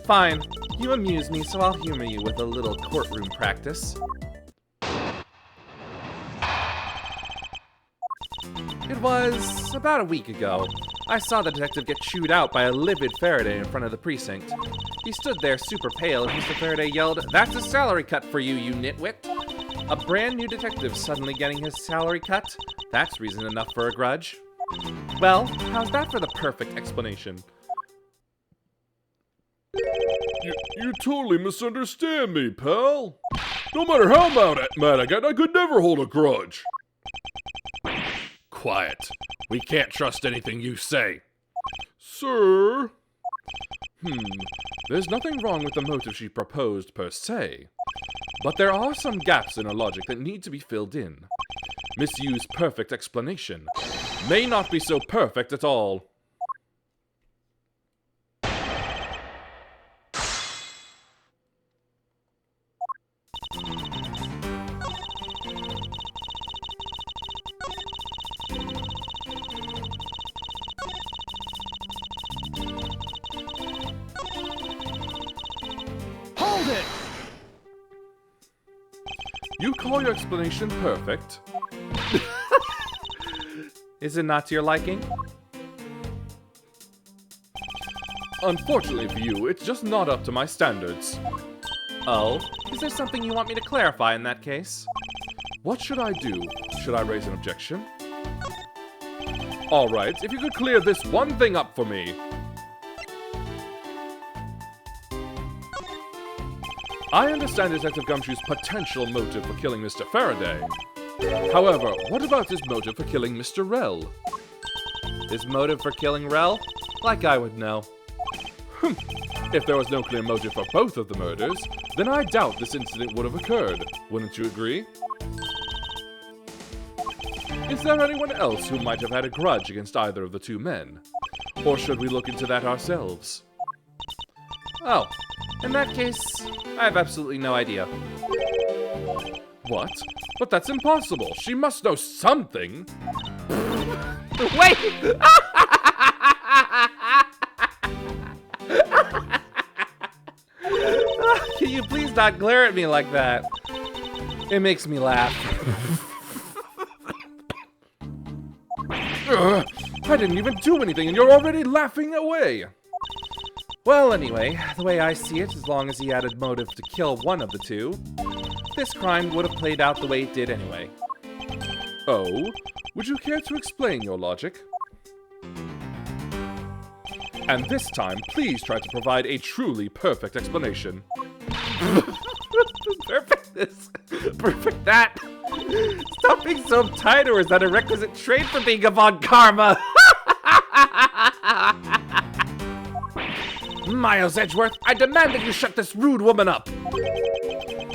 Fine. You amuse me, so I'll humor you with a little courtroom practice. It was about a week ago. I saw the detective get chewed out by a livid Faraday in front of the precinct. He stood there super pale, and Mr. Faraday yelled, "That's a salary cut for you, you nitwit!" A brand new detective suddenly getting his salary cut? That's reason enough for a grudge. Well, how's that for the perfect explanation? You totally misunderstand me, pal. No matter how mad I get, I could never hold a grudge. Quiet. We can't trust anything you say. Sir? There's nothing wrong with the motive she proposed per se. But there are some gaps in her logic that need to be filled in. Miss Yu's perfect explanation may not be so perfect at all. Hold it! You call your explanation perfect? Is it not to your liking? Unfortunately for you, it's just not up to my standards. Oh? Is there something you want me to clarify in that case? What should I do? Should I raise an objection? Alright, if you could clear this one thing up for me. I understand Detective Gumshoe's potential motive for killing Mr. Faraday. However, what about his motive for killing Mr. Rel? His motive for killing Rel? Like I would know. If there was no clear motive for both of the murders, then I doubt this incident would have occurred. Wouldn't you agree? Is there anyone else who might have had a grudge against either of the two men? Or should we look into that ourselves? Oh, in that case, I have absolutely no idea. What? But that's impossible. She must know something. Wait! Can you please not glare at me like that? It makes me laugh. I didn't even do anything and you're already laughing away. Well, anyway, the way I see it, as long as he had a motive to kill one of the two, this crime would have played out the way it did anyway. Oh? Would you care to explain your logic? And this time, please try to provide a truly perfect explanation. Perfectness! Perfect that! Stop being so uptight, or is that a requisite trait for being avant karma? Miles Edgeworth, I demand that you shut this rude woman up!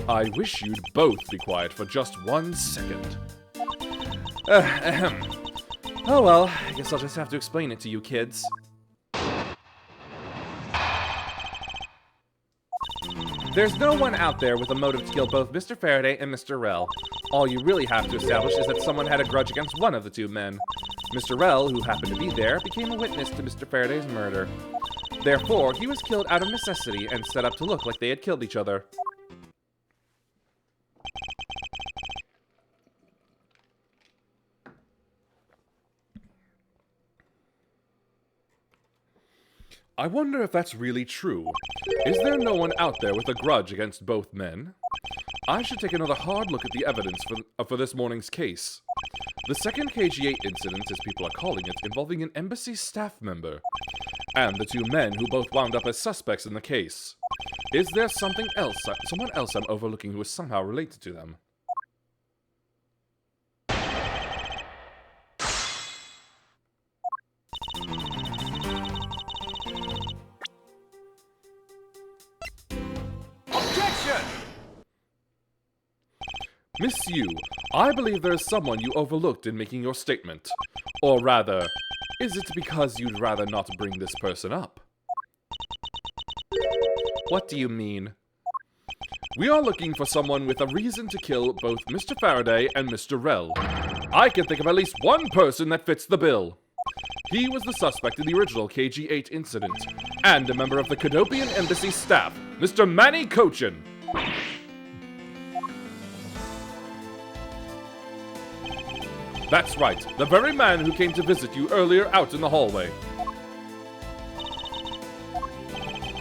I wish you'd both be quiet for just 1 second. Oh well, I guess I'll just have to explain it to you kids. There's no one out there with a motive to kill both Mr. Faraday and Mr. Rel. All you really have to establish is that someone had a grudge against one of the two men. Mr. Rel, who happened to be there, became a witness to Mr. Faraday's murder. Therefore, he was killed out of necessity and set up to look like they had killed each other. I wonder if that's really true. Is there no one out there with a grudge against both men? I should take another hard look at the evidence for this morning's case. The second KG-8 incident, as people are calling it, involving an embassy staff member, and the two men who both wound up as suspects in the case. Is there someone else I'm overlooking who is somehow related to them? Miss Yu, I believe there is someone you overlooked in making your statement. Or rather, is it because you'd rather not bring this person up? What do you mean? We are looking for someone with a reason to kill both Mr. Faraday and Mr. Rel. I can think of at least one person that fits the bill. He was the suspect in the original KG-8 incident, and a member of the Cadopian Embassy staff, Mr. Manny Cochin. That's right, the very man who came to visit you earlier out in the hallway.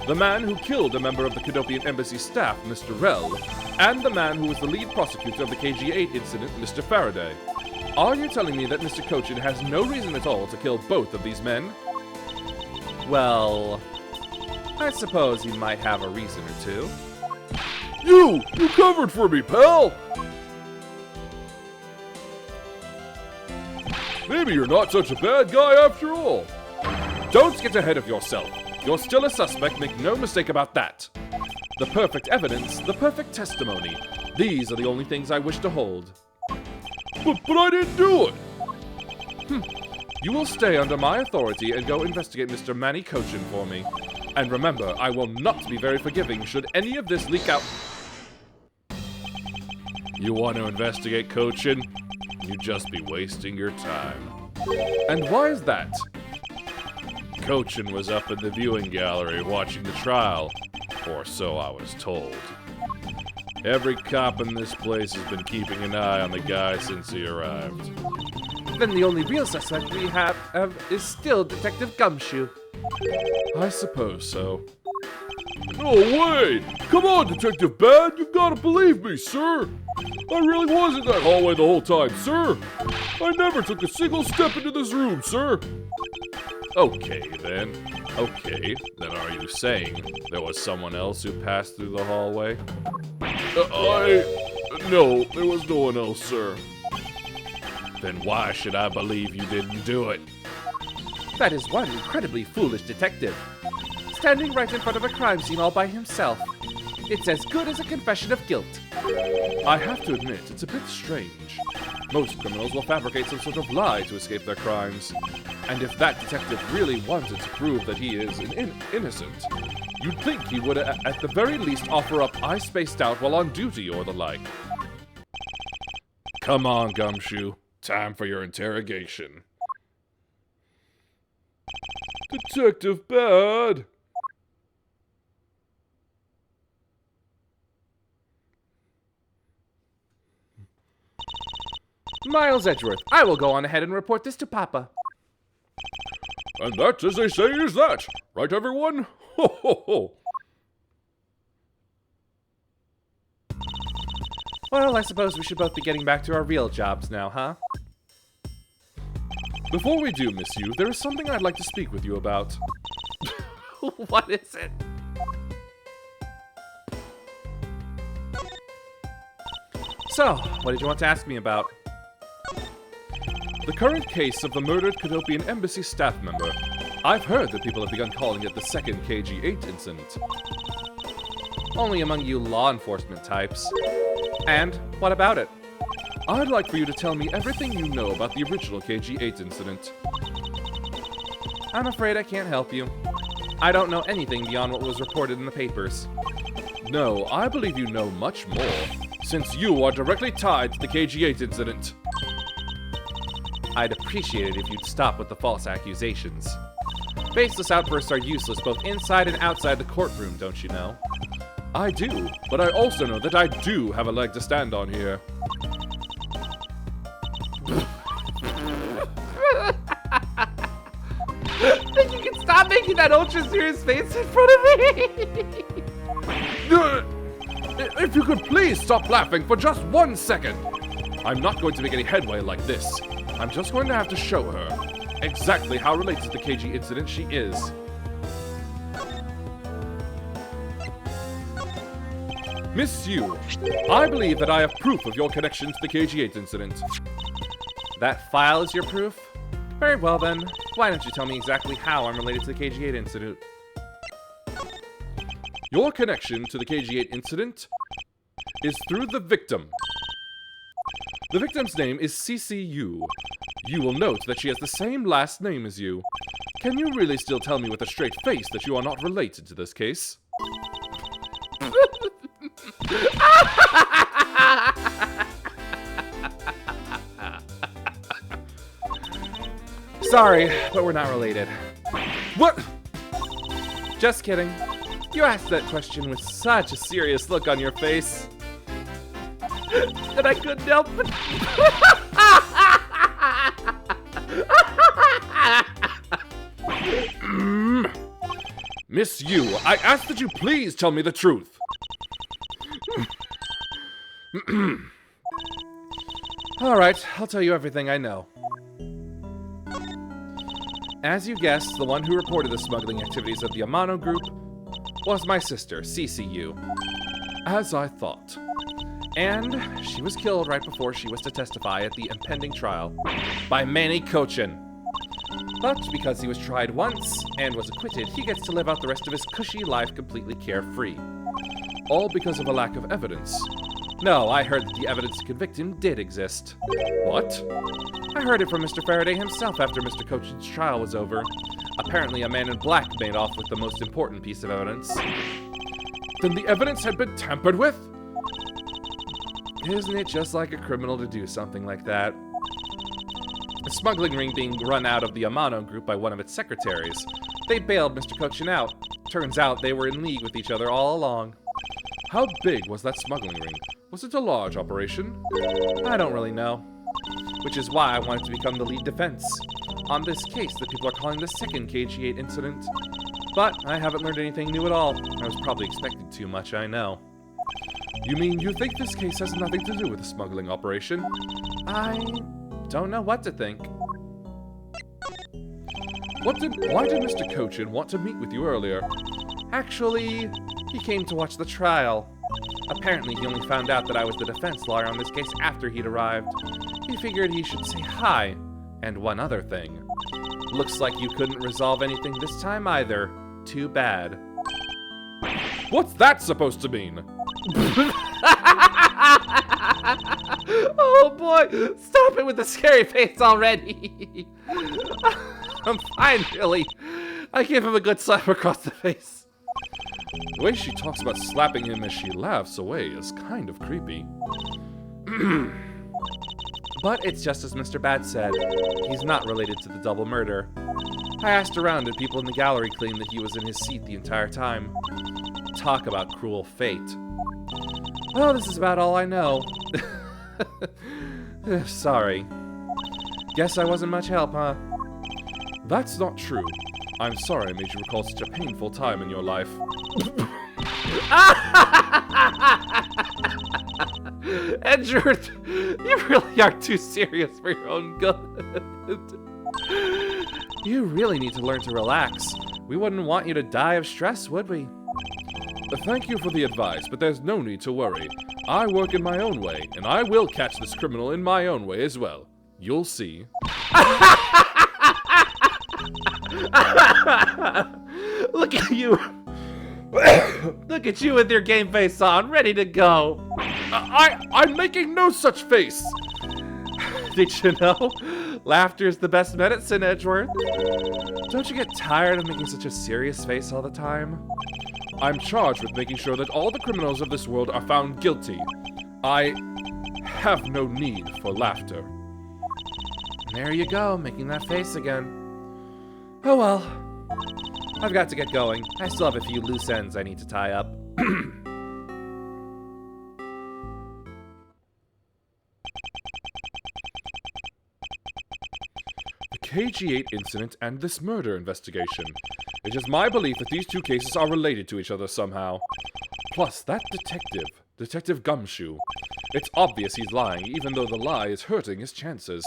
The man who killed a member of the Cadopian Embassy staff, Mr. Rel, and the man who was the lead prosecutor of the KG-8 incident, Mr. Faraday. Are you telling me that Mr. Cochin has no reason at all to kill both of these men? Well, I suppose he might have a reason or two. You covered for me, pal! Maybe you're not such a bad guy after all. Don't get ahead of yourself. You're still a suspect, make no mistake about that. The perfect evidence, the perfect testimony. These are the only things I wish to hold. But I didn't do it! You will stay under my authority and go investigate Mr. Manny Cochin for me. And remember, I will not be very forgiving should any of this leak out. You want to investigate Cochin? You'd just be wasting your time. And why is that? Cochin was up in the viewing gallery watching the trial, or so I was told. Every cop in this place has been keeping an eye on the guy since he arrived. Then the only real suspect we have is still Detective Gumshoe. I suppose so. No way! Come on, Detective Bad! You've got to believe me, sir! I really was in that hallway the whole time, sir! I never took a single step into this room, sir! Okay, then. Are you saying there was someone else who passed through the hallway? No, there was no one else, sir. Then why should I believe you didn't do it? That is one incredibly foolish detective. Standing right in front of a crime scene all by himself. It's as good as a confession of guilt. I have to admit, it's a bit strange. Most criminals will fabricate some sort of lie to escape their crimes. And if that detective really wanted to prove that he is innocent, you'd think he would at the very least offer up "I spaced out while on duty" or the like. Come on, Gumshoe. Time for your interrogation. Detective Bad! Miles Edgeworth, I will go on ahead and report this to Papa. And that, as they say, is that. Right, everyone? Ho, ho, ho. Well, I suppose we should both be getting back to our real jobs now, huh? Before we do, Miss Yu, there is something I'd like to speak with you about. What is it? So, what did you want to ask me about? The current case of the murdered Cadopian Embassy staff member. I've heard that people have begun calling it the second KG-8 incident. Only among you law enforcement types. And what about it? I'd like for you to tell me everything you know about the original KG-8 incident. I'm afraid I can't help you. I don't know anything beyond what was reported in the papers. No, I believe you know much more, since you are directly tied to the KG-8 incident. I'd appreciate it if you'd stop with the false accusations. Baseless outbursts are useless both inside and outside the courtroom, don't you know? I do, but I also know that I do have a leg to stand on here. Think you can stop making that ultra-serious face in front of me? If you could please stop laughing for just 1 second. I'm not going to make any headway like this. I'm just going to have to show her exactly how related to the KG incident she is. Miss Yu, I believe that I have proof of your connection to the KG-8 incident. That file is your proof? Very well then, why don't you tell me exactly how I'm related to the KG-8 incident? Your connection to the KG-8 incident is through the victim. The victim's name is CCU. You will note that she has the same last name as you. Can you really still tell me with a straight face that you are not related to this case? Sorry, but we're not related. What? Just kidding. You asked that question with such a serious look on your face that I couldn't help but... Miss Yu, I ask that you please tell me the truth. Alright, I'll tell you everything I know. As you guessed, the one who reported the smuggling activities of the Amano group was my sister, CCU. As I thought. And she was killed right before she was to testify at the impending trial by Manny Cochin. But because he was tried once and was acquitted, he gets to live out the rest of his cushy life completely carefree. All because of a lack of evidence. No, I heard that the evidence to convict him did exist. What? I heard it from Mr. Faraday himself after Mr. Cochin's trial was over. Apparently a man in black made off with the most important piece of evidence. Then the evidence had been tampered with? Isn't it just like a criminal to do something like that? A smuggling ring being run out of the Amano group by one of its secretaries. They bailed Mr. Cochin out. Turns out they were in league with each other all along. How big was that smuggling ring? Was it a large operation? I don't really know. Which is why I wanted to become the lead defense on this case that people are calling the second KG-8 incident. But I haven't learned anything new at all. I was probably expecting too much, I know. You mean you think this case has nothing to do with the smuggling operation? I don't know what to think. Why did Mr. Cochin want to meet with you earlier? Actually, he came to watch the trial. Apparently, he only found out that I was the defense lawyer on this case after he'd arrived. He figured he should say hi, and one other thing. Looks like you couldn't resolve anything this time either. Too bad. What's that supposed to mean? Oh boy, stop it with the scary face already. I'm fine, really. I gave him a good slap across the face. The way she talks about slapping him as she laughs away is kind of creepy. But it's just as Mr. Bad said. He's not related to the double murder. I asked around and people in the gallery claimed that he was in his seat the entire time. Talk about cruel fate. Well, this is about all I know. Sorry. Guess I wasn't much help, huh? That's not true. I'm sorry I made you recall such a painful time in your life. Edgeworth, you really are too serious for your own good. You really need to learn to relax. We wouldn't want you to die of stress, would we? Thank you for the advice, but there's no need to worry. I work in my own way, and I will catch this criminal in my own way as well. You'll see. Look at you. Look at you with your game face on, ready to go. I'm making no such face. Did you know? Laughter's the best medicine, Edgeworth. Don't you get tired of making such a serious face all the time? I'm charged with making sure that all the criminals of this world are found guilty. I have no need for laughter. There you go, making that face again. Oh well. I've got to get going. I still have a few loose ends I need to tie up. The KG-8 incident and this murder investigation. It is my belief that these two cases are related to each other somehow. Plus, that Detective Gumshoe. It's obvious he's lying, even though the lie is hurting his chances.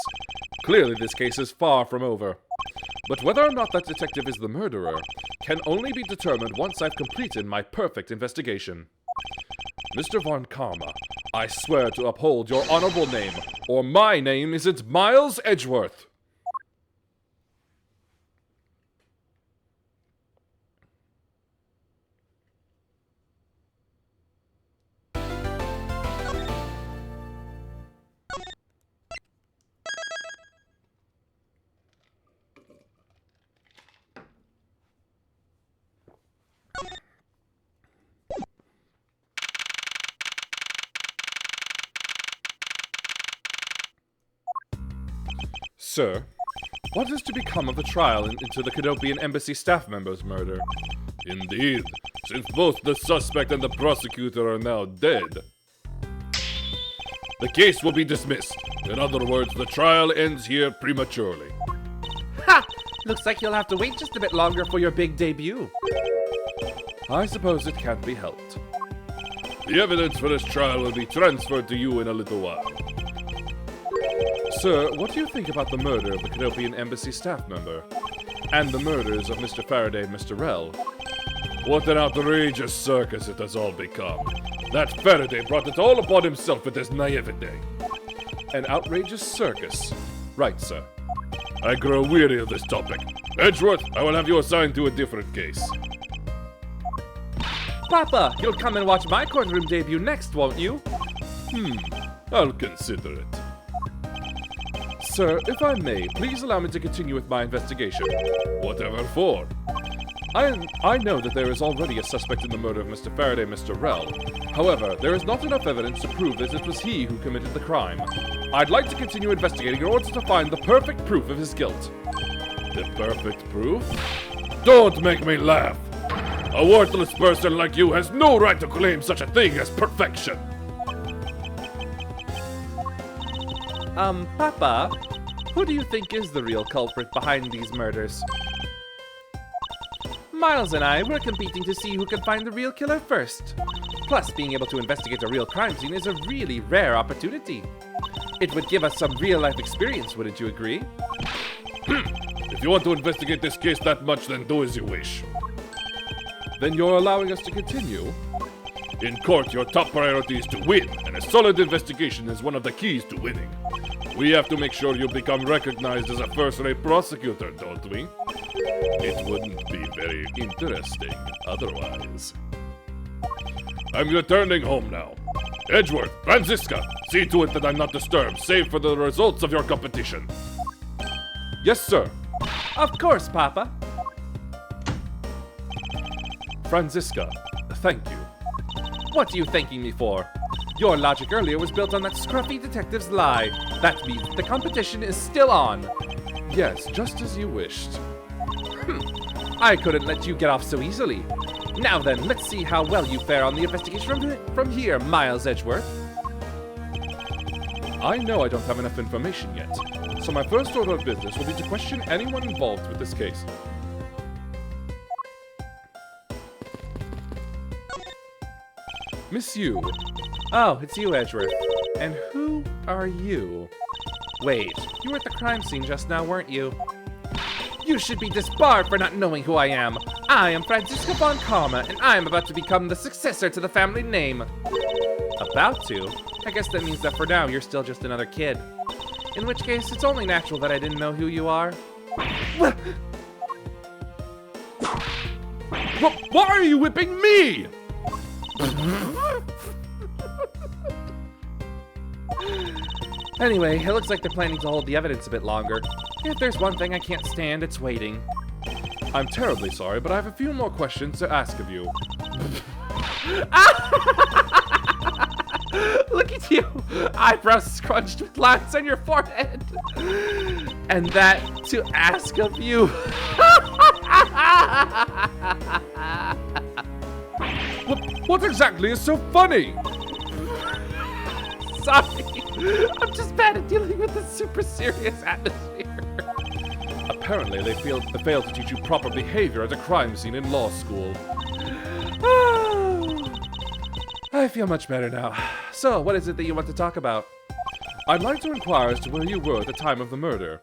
Clearly, this case is far from over. But whether or not that detective is the murderer can only be determined once I've completed my perfect investigation. Mr. Von Karma, I swear to uphold your honorable name, or my name isn't Miles Edgeworth. Sir, what is to become of the trial into the Cadopian Embassy staff member's murder? Indeed, since both the suspect and the prosecutor are now dead. The case will be dismissed. In other words, the trial ends here prematurely. Ha! Looks like you'll have to wait just a bit longer for your big debut. I suppose it can't be helped. The evidence for this trial will be transferred to you in a little while. Sir, what do you think about the murder of the Cadopian Embassy staff member? And the murders of Mr. Faraday and Mr. Rell? What an outrageous circus it has all become. That Faraday brought it all upon himself with his naivete. An outrageous circus? Right, sir. I grow weary of this topic. Edgeworth, I will have you assigned to a different case. Papa, you'll come and watch my courtroom debut next, won't you? I'll consider it. Sir, if I may, please allow me to continue with my investigation. Whatever for. I know that there is already a suspect in the murder of Mr. Faraday and Mr. Rell. However, there is not enough evidence to prove that it was he who committed the crime. I'd like to continue investigating in order to find the perfect proof of his guilt. The perfect proof? Don't make me laugh! A worthless person like you has no right to claim such a thing as perfection. Papa, who do you think is the real culprit behind these murders? Miles and I were competing to see who can find the real killer first. Plus, being able to investigate a real crime scene is a really rare opportunity. It would give us some real-life experience, wouldn't you agree? If you want to investigate this case that much, then do as you wish. Then you're allowing us to continue? In court, your top priority is to win, and a solid investigation is one of the keys to winning. We have to make sure you become recognized as a first-rate prosecutor, don't we? It wouldn't be very interesting otherwise. I'm returning home now. Edgeworth, Franziska, see to it that I'm not disturbed, save for the results of your competition. Yes, sir. Of course, Papa. Franziska, thank you. What are you thanking me for? Your logic earlier was built on that scruffy detective's lie. That means the competition is still on. Yes, just as you wished. I couldn't let you get off so easily. Now then, let's see how well you fare on the investigation from here, Miles Edgeworth. I know I don't have enough information yet, so my first order of business will be to question anyone involved with this case. Miss Yu. Oh, it's you, Edgeworth. And who are you? Wait, you were at the crime scene just now, weren't you? You should be disbarred for not knowing who I am. I am Franziska von Karma, and I am about to become the successor to the family name. About to? I guess that means that for now, you're still just another kid. In which case, it's only natural that I didn't know who you are. Why are you whipping me? Anyway, it looks like they're planning to hold the evidence a bit longer. If there's one thing I can't stand, it's waiting. I'm terribly sorry, but I have a few more questions to ask of you. Look at you! Eyebrows scrunched with lines on your forehead. And that to ask of you. What exactly is so funny? Sorry. I'm just bad at dealing with the super serious atmosphere. Apparently, they failed to teach you proper behavior at a crime scene in law school. I feel much better now. So, what is it that you want to talk about? I'd like to inquire as to where you were at the time of the murder.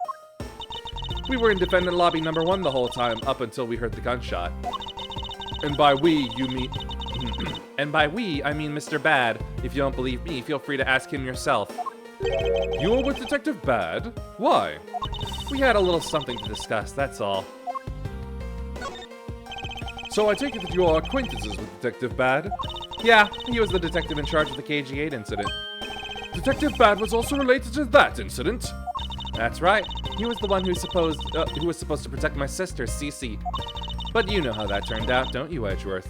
We were in defendant lobby number 1 the whole time, up until we heard the gunshot. And by we, you mean... And by we, I mean Mr. Bad. If you don't believe me, feel free to ask him yourself. You were with Detective Bad? Why? We had a little something to discuss, that's all. So I take it that you are acquaintances with Detective Bad? Yeah, he was the detective in charge of the KG-8 incident. Detective Bad was also related to that incident? That's right. He was the one who was supposed to protect my sister, Cece. But you know how that turned out, don't you, Edgeworth?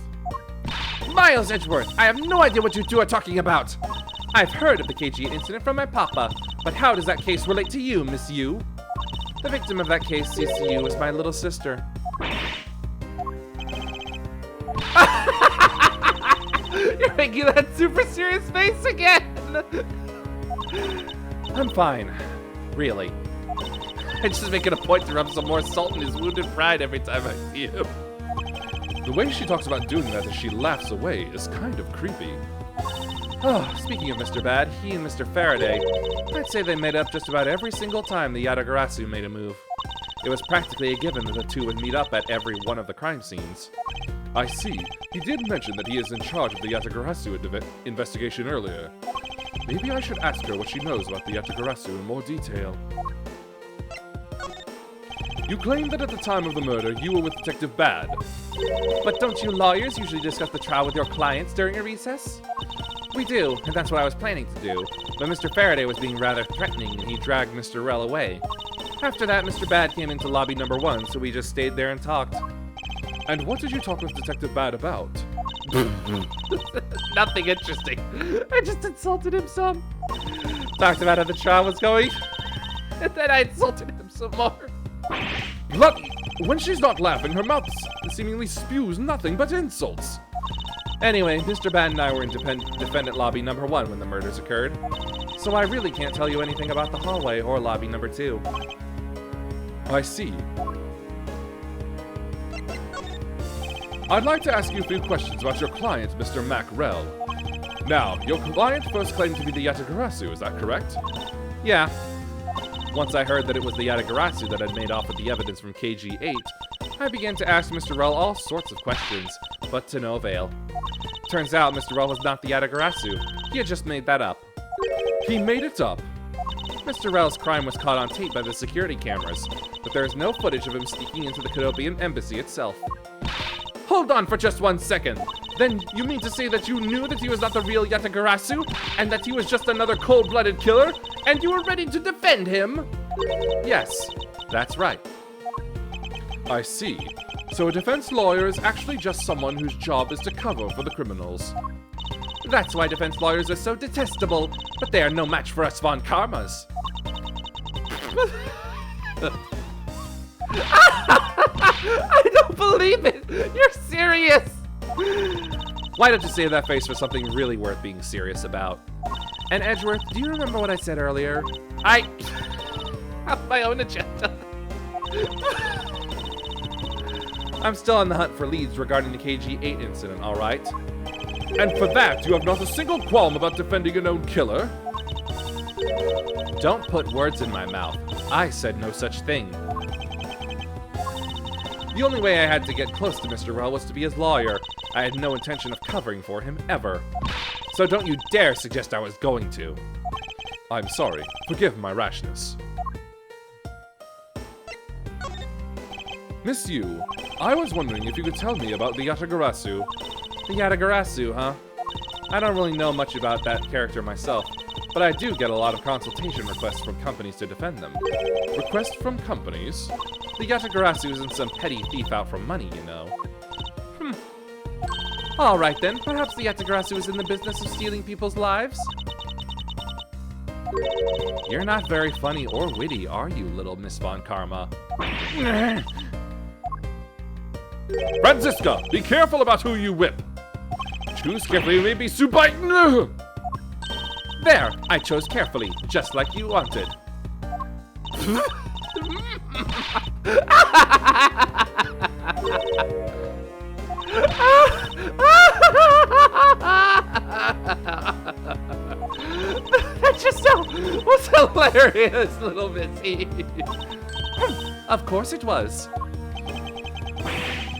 Miles Edgeworth, I have no idea what you two are talking about. I've heard of the KG-8 incident from my papa, but how does that case relate to you, Miss Yu? The victim of that case, CCU, was my little sister. You're making that super serious face again! I'm fine. Really. I just make it a point to rub some more salt in his wounded pride every time I see him. The way she talks about doing that as she laughs away is kind of creepy. Oh, speaking of Mr. Bad, he and Mr. Faraday, I'd say they made up just about every single time the Yatagarasu made a move. It was practically a given that the two would meet up at every one of the crime scenes. I see. He did mention that he is in charge of the Yatagarasu investigation earlier. Maybe I should ask her what she knows about the Yatagarasu in more detail. You claim that at the time of the murder, you were with Detective Bad. But don't you lawyers usually discuss the trial with your clients during a recess? We do, and that's what I was planning to do. But Mr. Faraday was being rather threatening, and he dragged Mr. Rell away. After that, Mr. Bad came into lobby number 1, so we just stayed there and talked. And what did you talk with Detective Bad about? Nothing interesting. I just insulted him some. Talked about how the trial was going, and then I insulted him some more. When she's not laughing, her mouth seemingly spews nothing but insults. Anyway, Mr. Bat and I were in defendant lobby number 1 when the murders occurred, so I really can't tell you anything about the hallway or lobby number 2. I see. I'd like to ask you a few questions about your client, Mr. Macrel. Now, your client first claimed to be the Yatagarasu, is that correct? Yeah. Once I heard that it was the Yatagarasu that had made off with the evidence from KG-8, I began to ask Mr. Rel all sorts of questions, but to no avail. Turns out Mr. Rel was not the Yatagarasu. He had just made that up. He made it up? Mr. Rel's crime was caught on tape by the security cameras, but there is no footage of him sneaking into the Kodobian embassy itself. Hold on for just 1 second. Then you mean to say that you knew that he was not the real Yatagarasu, and that he was just another cold-blooded killer, and you were ready to defend him? Yes, that's right. I see. So a defense lawyer is actually just someone whose job is to cover for the criminals. That's why defense lawyers are so detestable, but they are no match for us Von Karmas. I don't believe it! You're serious! Why don't you save that face for something really worth being serious about? And Edgeworth, do you remember what I said earlier? I have my own agenda. I'm still on the hunt for leads regarding the KG-8 incident, alright? And for that, you have not a single qualm about defending a known killer? Don't put words in my mouth. I said no such thing. The only way I had to get close to Mr. Rel was to be his lawyer. I had no intention of covering for him, ever. So don't you dare suggest I was going to. I'm sorry. Forgive my rashness. Miss Yu, I was wondering if you could tell me about the Yatagarasu. The Yatagarasu, huh? I don't really know much about that character myself, but I do get a lot of consultation requests from companies to defend them. Requests from companies? The Yatagarasu isn't some petty thief out for money, you know. Alright then, perhaps the Yatagarasu is in the business of stealing people's lives? You're not very funny or witty, are you, little Miss Von Karma? Franziska, be careful about who you whip. Choose carefully, you may be subiting. There, I chose carefully, just like you wanted. That just was hilarious, little Missy. Of course it was.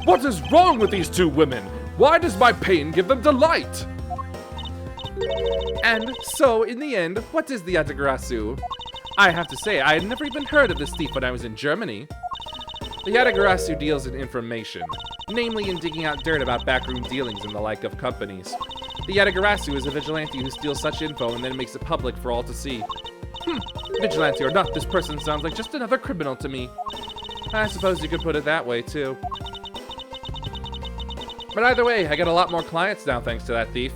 What is wrong with these two women? Why does my pain give them delight? And so, in the end, what is the Yatagarasu? I have to say, I had never even heard of this thief when I was in Germany. The Yatagarasu deals in information, namely in digging out dirt about backroom dealings and the like of companies. The Yatagarasu is a vigilante who steals such info and then makes it public for all to see. Vigilante or not, this person sounds like just another criminal to me. I suppose you could put it that way, too. But either way, I get a lot more clients now thanks to that thief.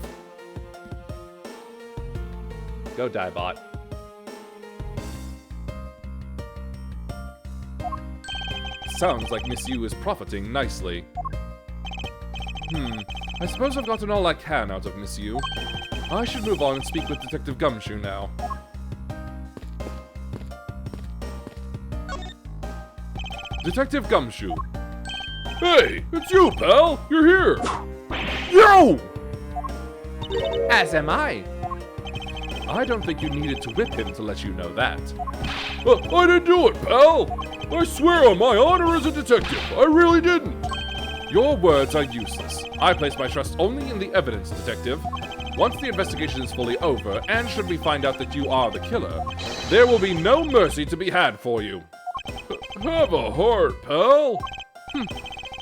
Go die, bot. Sounds like Miss Yu is profiting nicely. I suppose I've gotten all I can out of Miss Yu. I should move on and speak with Detective Gumshoe now. Detective Gumshoe. Hey, it's you, pal! You're here! Yo! As am I. I don't think you needed to whip him to let you know that. I didn't do it, pal! I swear on my honor as a detective, I really didn't! Your words are useless. I place my trust only in the evidence, detective. Once the investigation is fully over, and should we find out that you are the killer, there will be no mercy to be had for you. Have a heart, pal!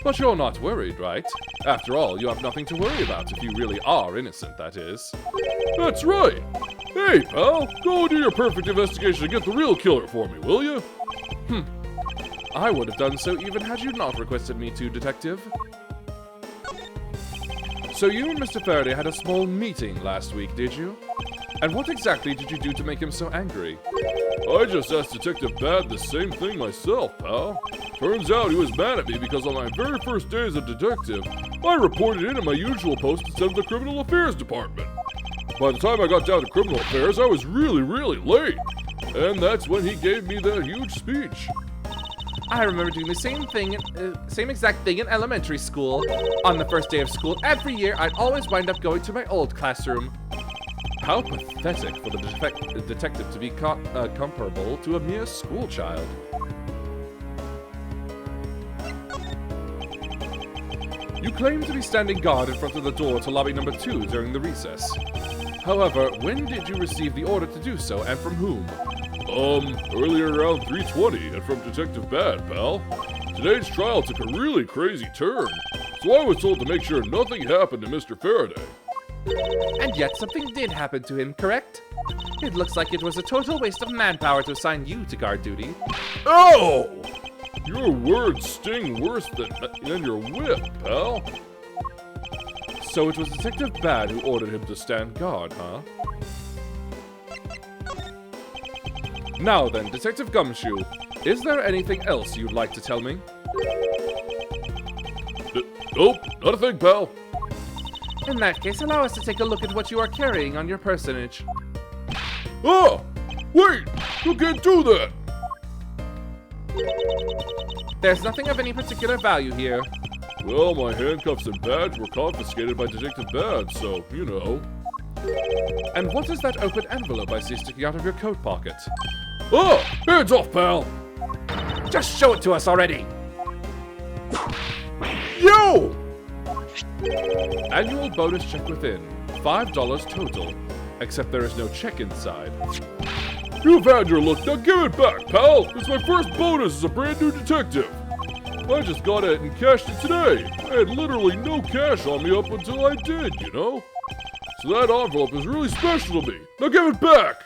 But you're not worried, right? After all, you have nothing to worry about if you really are innocent, that is. That's right! Hey, pal, go do your perfect investigation and get the real killer for me, will you? I would have done so even had you not requested me to, detective. So you and Mr. Faraday had a small meeting last week, did you? And what exactly did you do to make him so angry? I just asked Detective Bad the same thing myself, pal. Turns out he was mad at me because on my very first day as a detective, I reported in at my usual post instead of the Criminal Affairs Department. By the time I got down to Criminal Affairs, I was really late. And that's when he gave me that huge speech. I remember doing the same exact thing in elementary school. On the first day of school, every year, I'd always wind up going to my old classroom. How pathetic for the detective to be comparable to a mere schoolchild. You claim to be standing guard in front of the door to lobby number 2 during the recess. However, when did you receive the order to do so, and from whom? Earlier around 3:20, and from Detective Bad, pal. Today's trial took a really crazy turn, so I was told to make sure nothing happened to Mr. Faraday. And yet something did happen to him, correct? It looks like it was a total waste of manpower to assign you to guard duty. Oh! Your words sting worse than your whip, pal. So it was Detective Bad who ordered him to stand guard, huh? Now then, Detective Gumshoe, is there anything else you'd like to tell me? Nope, not a thing, pal. In that case, allow us to take a look at what you are carrying on your personage. Ah! Wait! You can't do that! There's nothing of any particular value here. Well, my handcuffs and badge were confiscated by Detective Bad, so, you know. And what is that open envelope I see sticking out of your coat pocket? Ah! Hands off, pal! Just show it to us already! Yo! Annual bonus check within. $5 total. Except there is no check inside. You've had your look, now give it back, pal! It's my first bonus as a brand new detective! I just got it and cashed it today. I had literally no cash on me up until I did, you know? So that envelope is really special to me. Now give it back!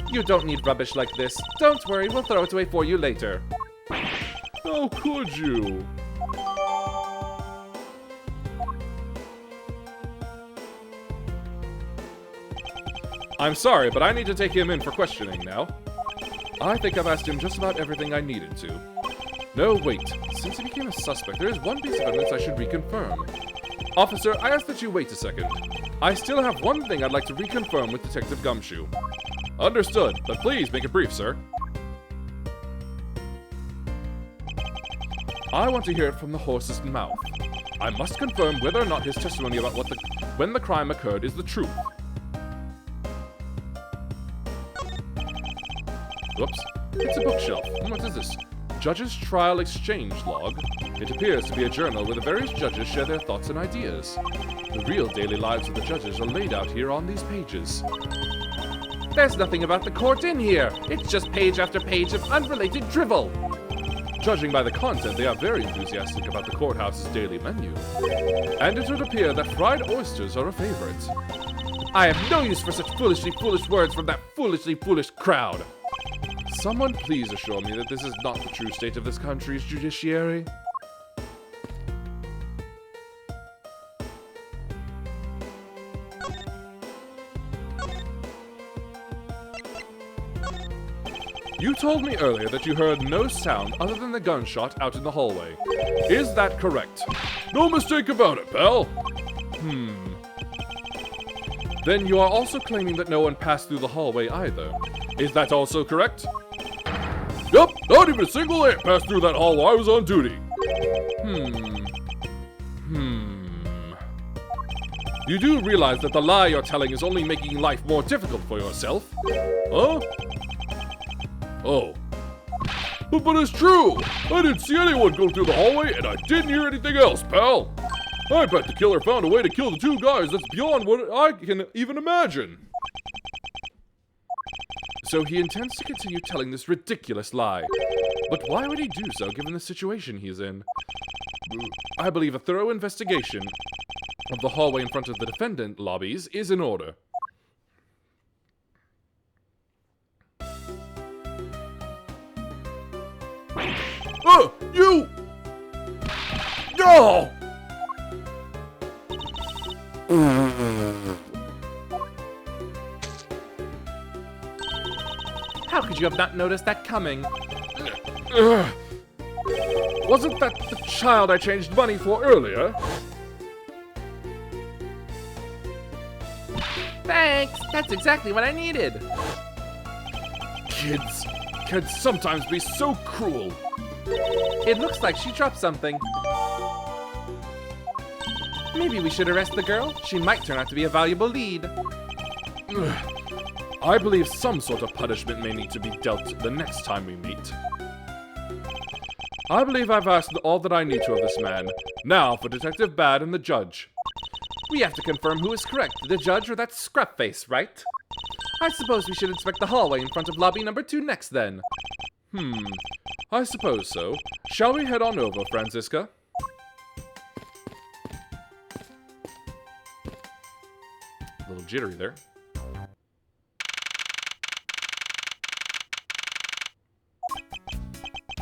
You don't need rubbish like this. Don't worry, we'll throw it away for you later. How could you? I'm sorry, but I need to take him in for questioning now. I think I've asked him just about everything I needed to. No, wait. Since he became a suspect, there is one piece of evidence I should reconfirm. Officer, I ask that you wait a second. I still have one thing I'd like to reconfirm with Detective Gumshoe. Understood, but please make it brief, sir. I want to hear it from the horse's mouth. I must confirm whether or not his testimony about when the crime occurred is the truth. Whoops. It's a bookshelf. What is this? Judges' Trial Exchange Log. It appears to be a journal where the various judges share their thoughts and ideas. The real daily lives of the judges are laid out here on these pages. There's nothing about the court in here. It's just page after page of unrelated drivel. Judging by the content, they are very enthusiastic about the courthouse's daily menu. And it would appear that fried oysters are a favorite. I have no use for such foolishly foolish words from that foolishly foolish crowd. Someone please assure me that this is not the true state of this country's judiciary. You told me earlier that you heard no sound other than the gunshot out in the hallway. Is that correct? No mistake about it, pal! Then you are also claiming that no one passed through the hallway either. Is that also correct? Yep, not even a single ant passed through that hall while I was on duty. You do realize that the lie you're telling is only making life more difficult for yourself? Huh? Oh. But it's true! I didn't see anyone go through the hallway, and I didn't hear anything else, pal! I bet the killer found a way to kill the two guys that's beyond what I can even imagine. So he intends to continue telling this ridiculous lie. But why would he do so given the situation he's in? I believe a thorough investigation of the hallway in front of the defendant lobbies is in order. You! No! you have not noticed that coming? Wasn't that the child I changed money for earlier? Thanks! That's exactly what I needed! Kids can sometimes be so cruel. It looks like she dropped something. Maybe we should arrest the girl? She might turn out to be a valuable lead. I believe some sort of punishment may need to be dealt the next time we meet. I believe I've asked all that I need to of this man. Now for Detective Bad and the judge. We have to confirm who is correct, the judge or that scrap face, right? I suppose we should inspect the hallway in front of lobby number 2 next then. I suppose so. Shall we head on over, Franziska? A little jittery there.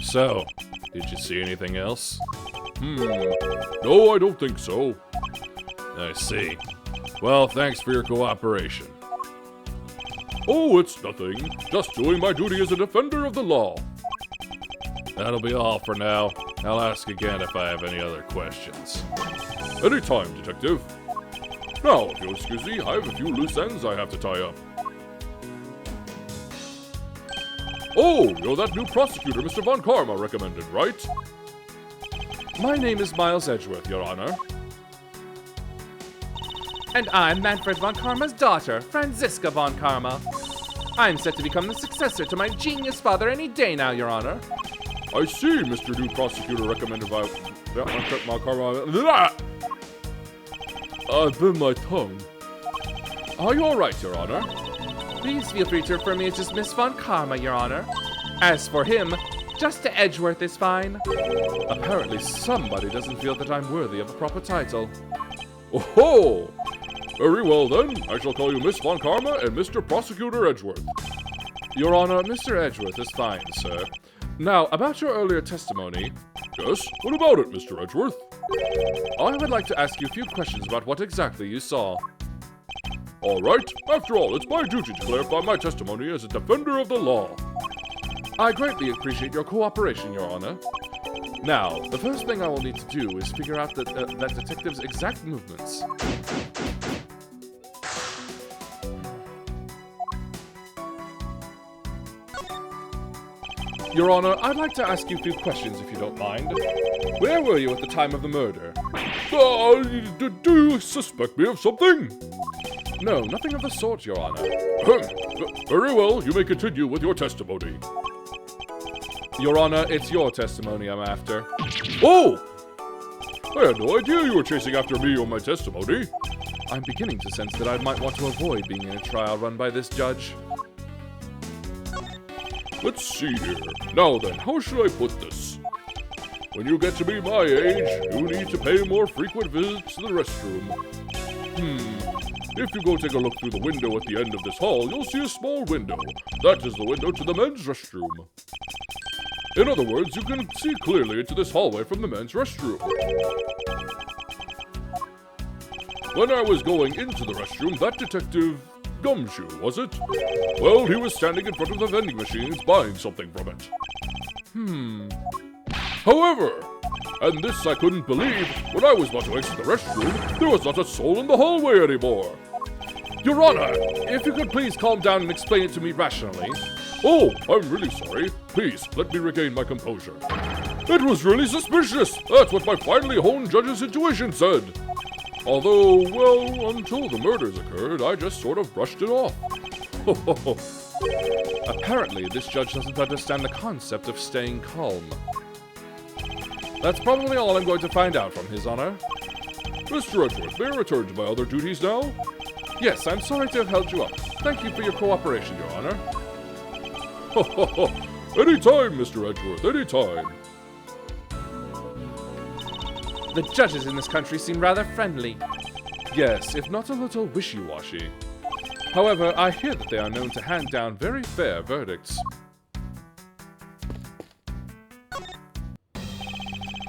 So, did you see anything else? No, I don't think so. I see. Well, thanks for your cooperation. Oh, it's nothing. Just doing my duty as a defender of the law. That'll be all for now. I'll ask again if I have any other questions. Anytime, Detective. Now, if you'll excuse me, I have a few loose ends I have to tie up. Oh, you're that new prosecutor Mr. Von Karma recommended, right? My name is Miles Edgeworth, Your Honor. And I'm Manfred Von Karma's daughter, Franziska Von Karma. I'm set to become the successor to my genius father any day now, Your Honor. I see, Mr. New Prosecutor recommended by Von Karma. I bit my tongue. Are you alright, Your Honor? Please feel free to refer me as just Miss Von Karma, Your Honor. As for him, just to Edgeworth is fine. Apparently somebody doesn't feel that I'm worthy of a proper title. Oh-ho! Very well then, I shall call you Miss Von Karma and Mr. Prosecutor Edgeworth. Your Honor, Mr. Edgeworth is fine, sir. Now, about your earlier testimony... Yes, what about it, Mr. Edgeworth? I would like to ask you a few questions about what exactly you saw. All right. After all, it's my duty to clarify my testimony as a defender of the law. I greatly appreciate your cooperation, Your Honor. Now, the first thing I will need to do is figure out that detective's exact movements. Your Honor, I'd like to ask you a few questions if you don't mind. Where were you at the time of the murder? Do you suspect me of something? No, nothing of the sort, Your Honor. Very well, you may continue with your testimony. Your Honor, it's your testimony I'm after. Oh! I had no idea you were chasing after me or my testimony. I'm beginning to sense that I might want to avoid being in a trial run by this judge. Let's see here. Now then, how should I put this? When you get to be my age, you need to pay more frequent visits to the restroom. If you go take a look through the window at the end of this hall, you'll see a small window. That is the window to the men's restroom. In other words, you can see clearly into this hallway from the men's restroom. When I was going into the restroom, that detective... Gumshoe, was it? Well, he was standing in front of the vending machines buying something from it. However, and this I couldn't believe, when I was about to exit the restroom, there was not a soul in the hallway anymore. Your Honor, if you could please calm down and explain it to me rationally. Oh, I'm really sorry. Please, let me regain my composure. It was really suspicious. That's what my finely honed judge's intuition said. Although, well, until the murders occurred, I just sort of brushed it off. Apparently, this judge doesn't understand the concept of staying calm. That's probably all I'm going to find out from His Honor. Mr. Edgeworth, may I return to my other duties now? Yes, I'm sorry to have held you up. Thank you for your cooperation, Your Honor. Anytime, Mr. Edgeworth, anytime. The judges in this country seem rather friendly. Yes, if not a little wishy-washy. However, I hear that they are known to hand down very fair verdicts.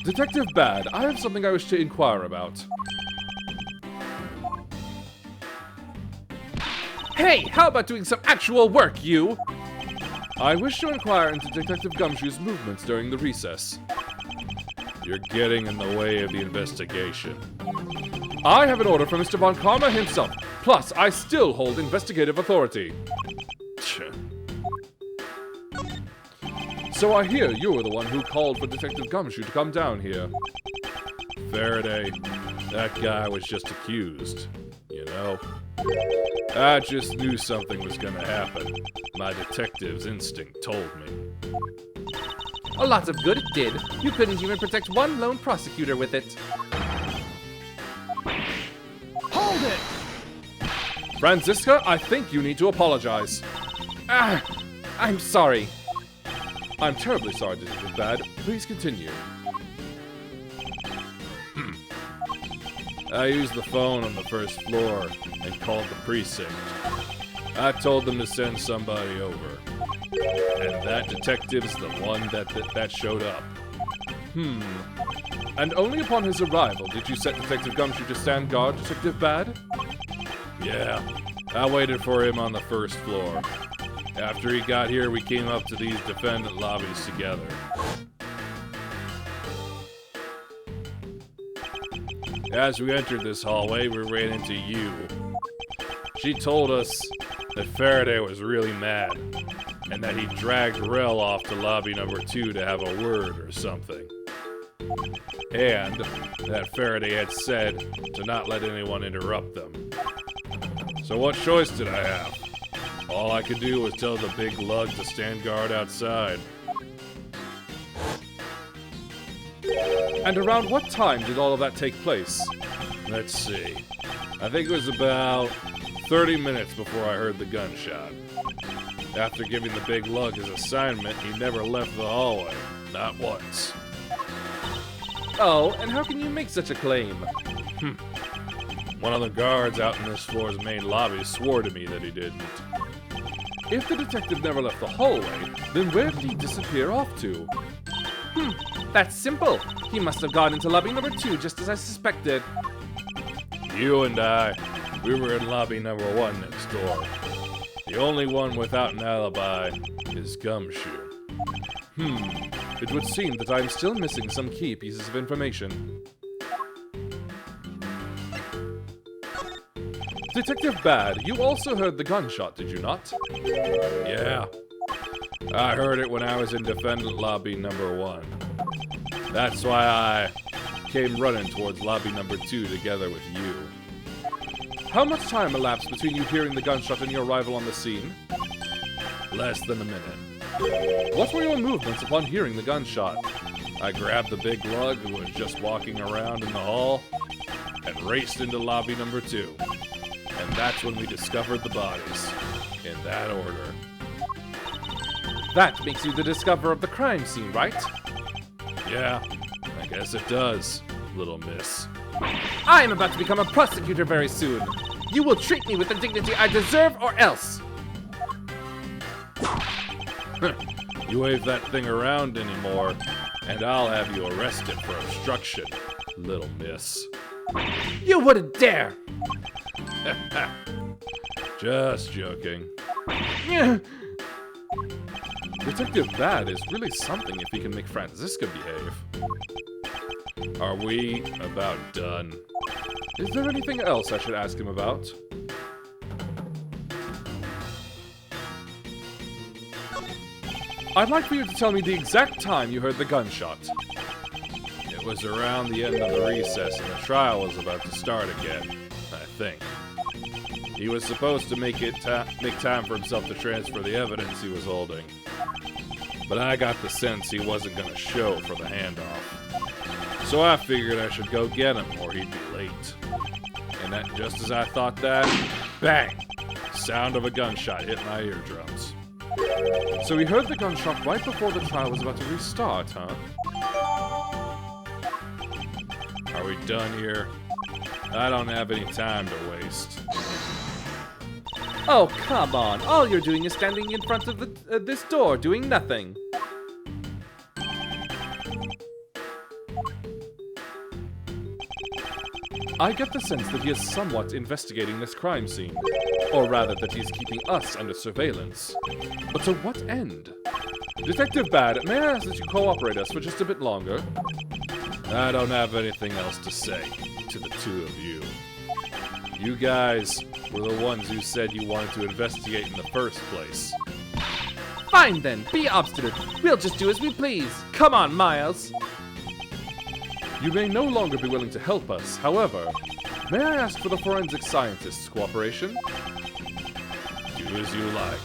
Detective Bad, I have something I wish to inquire about. Hey, how about doing some actual work, you? I wish to inquire into Detective Gumshoe's movements during the recess. You're getting in the way of the investigation. I have an order from Mr. Von Karma himself. Plus, I still hold investigative authority. So I hear you were the one who called for Detective Gumshoe to come down here. Faraday, that guy was just accused, you know? I just knew something was gonna happen. My detective's instinct told me. A lot of good it did. You couldn't even protect one lone prosecutor with it. Hold it! Franziska, I think you need to apologize. I'm sorry. I'm terribly sorry this was bad. Please continue. I used the phone on the first floor and called the precinct. I told them to send somebody over. And that detective's the one that showed up. And only upon his arrival did you set Detective Gumshoe to stand guard, Detective Bad? Yeah, I waited for him on the first floor. After he got here, we came up to these defendant lobbies together. As we entered this hallway, we ran into you. She told us that Faraday was really mad, and that he dragged Rel off to lobby number 2 to have a word or something. And that Faraday had said to not let anyone interrupt them. So what choice did I have? All I could do was tell the big lug to stand guard outside. And around what time did all of that take place? Let's see. I think it was about 30 minutes before I heard the gunshot. After giving the big lug his assignment, he never left the hallway. Not once. Oh, and how can you make such a claim? One of the guards out in this floor's main lobby swore to me that he didn't. If the detective never left the hallway, then where did he disappear off to? That's simple. He must have gone into lobby number 2 just as I suspected. You and I, we were in lobby number 1 next door. The only one without an alibi is Gumshoe. It would seem that I'm still missing some key pieces of information. Detective Bad, you also heard the gunshot, did you not? Yeah. I heard it when I was in defendant lobby number 1. That's why I came running towards lobby number 2 together with you. How much time elapsed between you hearing the gunshot and your arrival on the scene? Less than a minute. What were your movements upon hearing the gunshot? I grabbed the big lug who was just walking around in the hall and raced into lobby number 2. And that's when we discovered the bodies. In that order. That makes you the discoverer of the crime scene, right? Yeah, I guess it does, little miss. I am about to become a prosecutor very soon. You will treat me with the dignity I deserve or else. You wave that thing around anymore, and I'll have you arrested for obstruction, little miss. You wouldn't dare! Just joking. Detective Bad is really something if he can make Franziska behave. Are we about done? Is there anything else I should ask him about? I'd like for you to tell me the exact time you heard the gunshot. It was around the end of the recess and the trial was about to start again, I think. He was supposed to make time for himself to transfer the evidence he was holding. But I got the sense he wasn't going to show for the handoff. So I figured I should go get him or he'd be late. And that, just as I thought that, bang! Sound of a gunshot hit my eardrums. So he heard the gunshot right before the trial was about to restart, huh? Are we done here? I don't have any time to waste. Oh, come on. All you're doing is standing in front of this door, doing nothing. I get the sense that he is somewhat investigating this crime scene. Or rather, that he's keeping us under surveillance. But to what end? Detective Bad, may I ask that you cooperate us for just a bit longer? I don't have anything else to say to the two of you. You guys were the ones who said you wanted to investigate in the first place. Fine then, be obstinate. We'll just do as we please. Come on, Miles. You may no longer be willing to help us. However, may I ask for the forensic scientist's cooperation? Do as you like.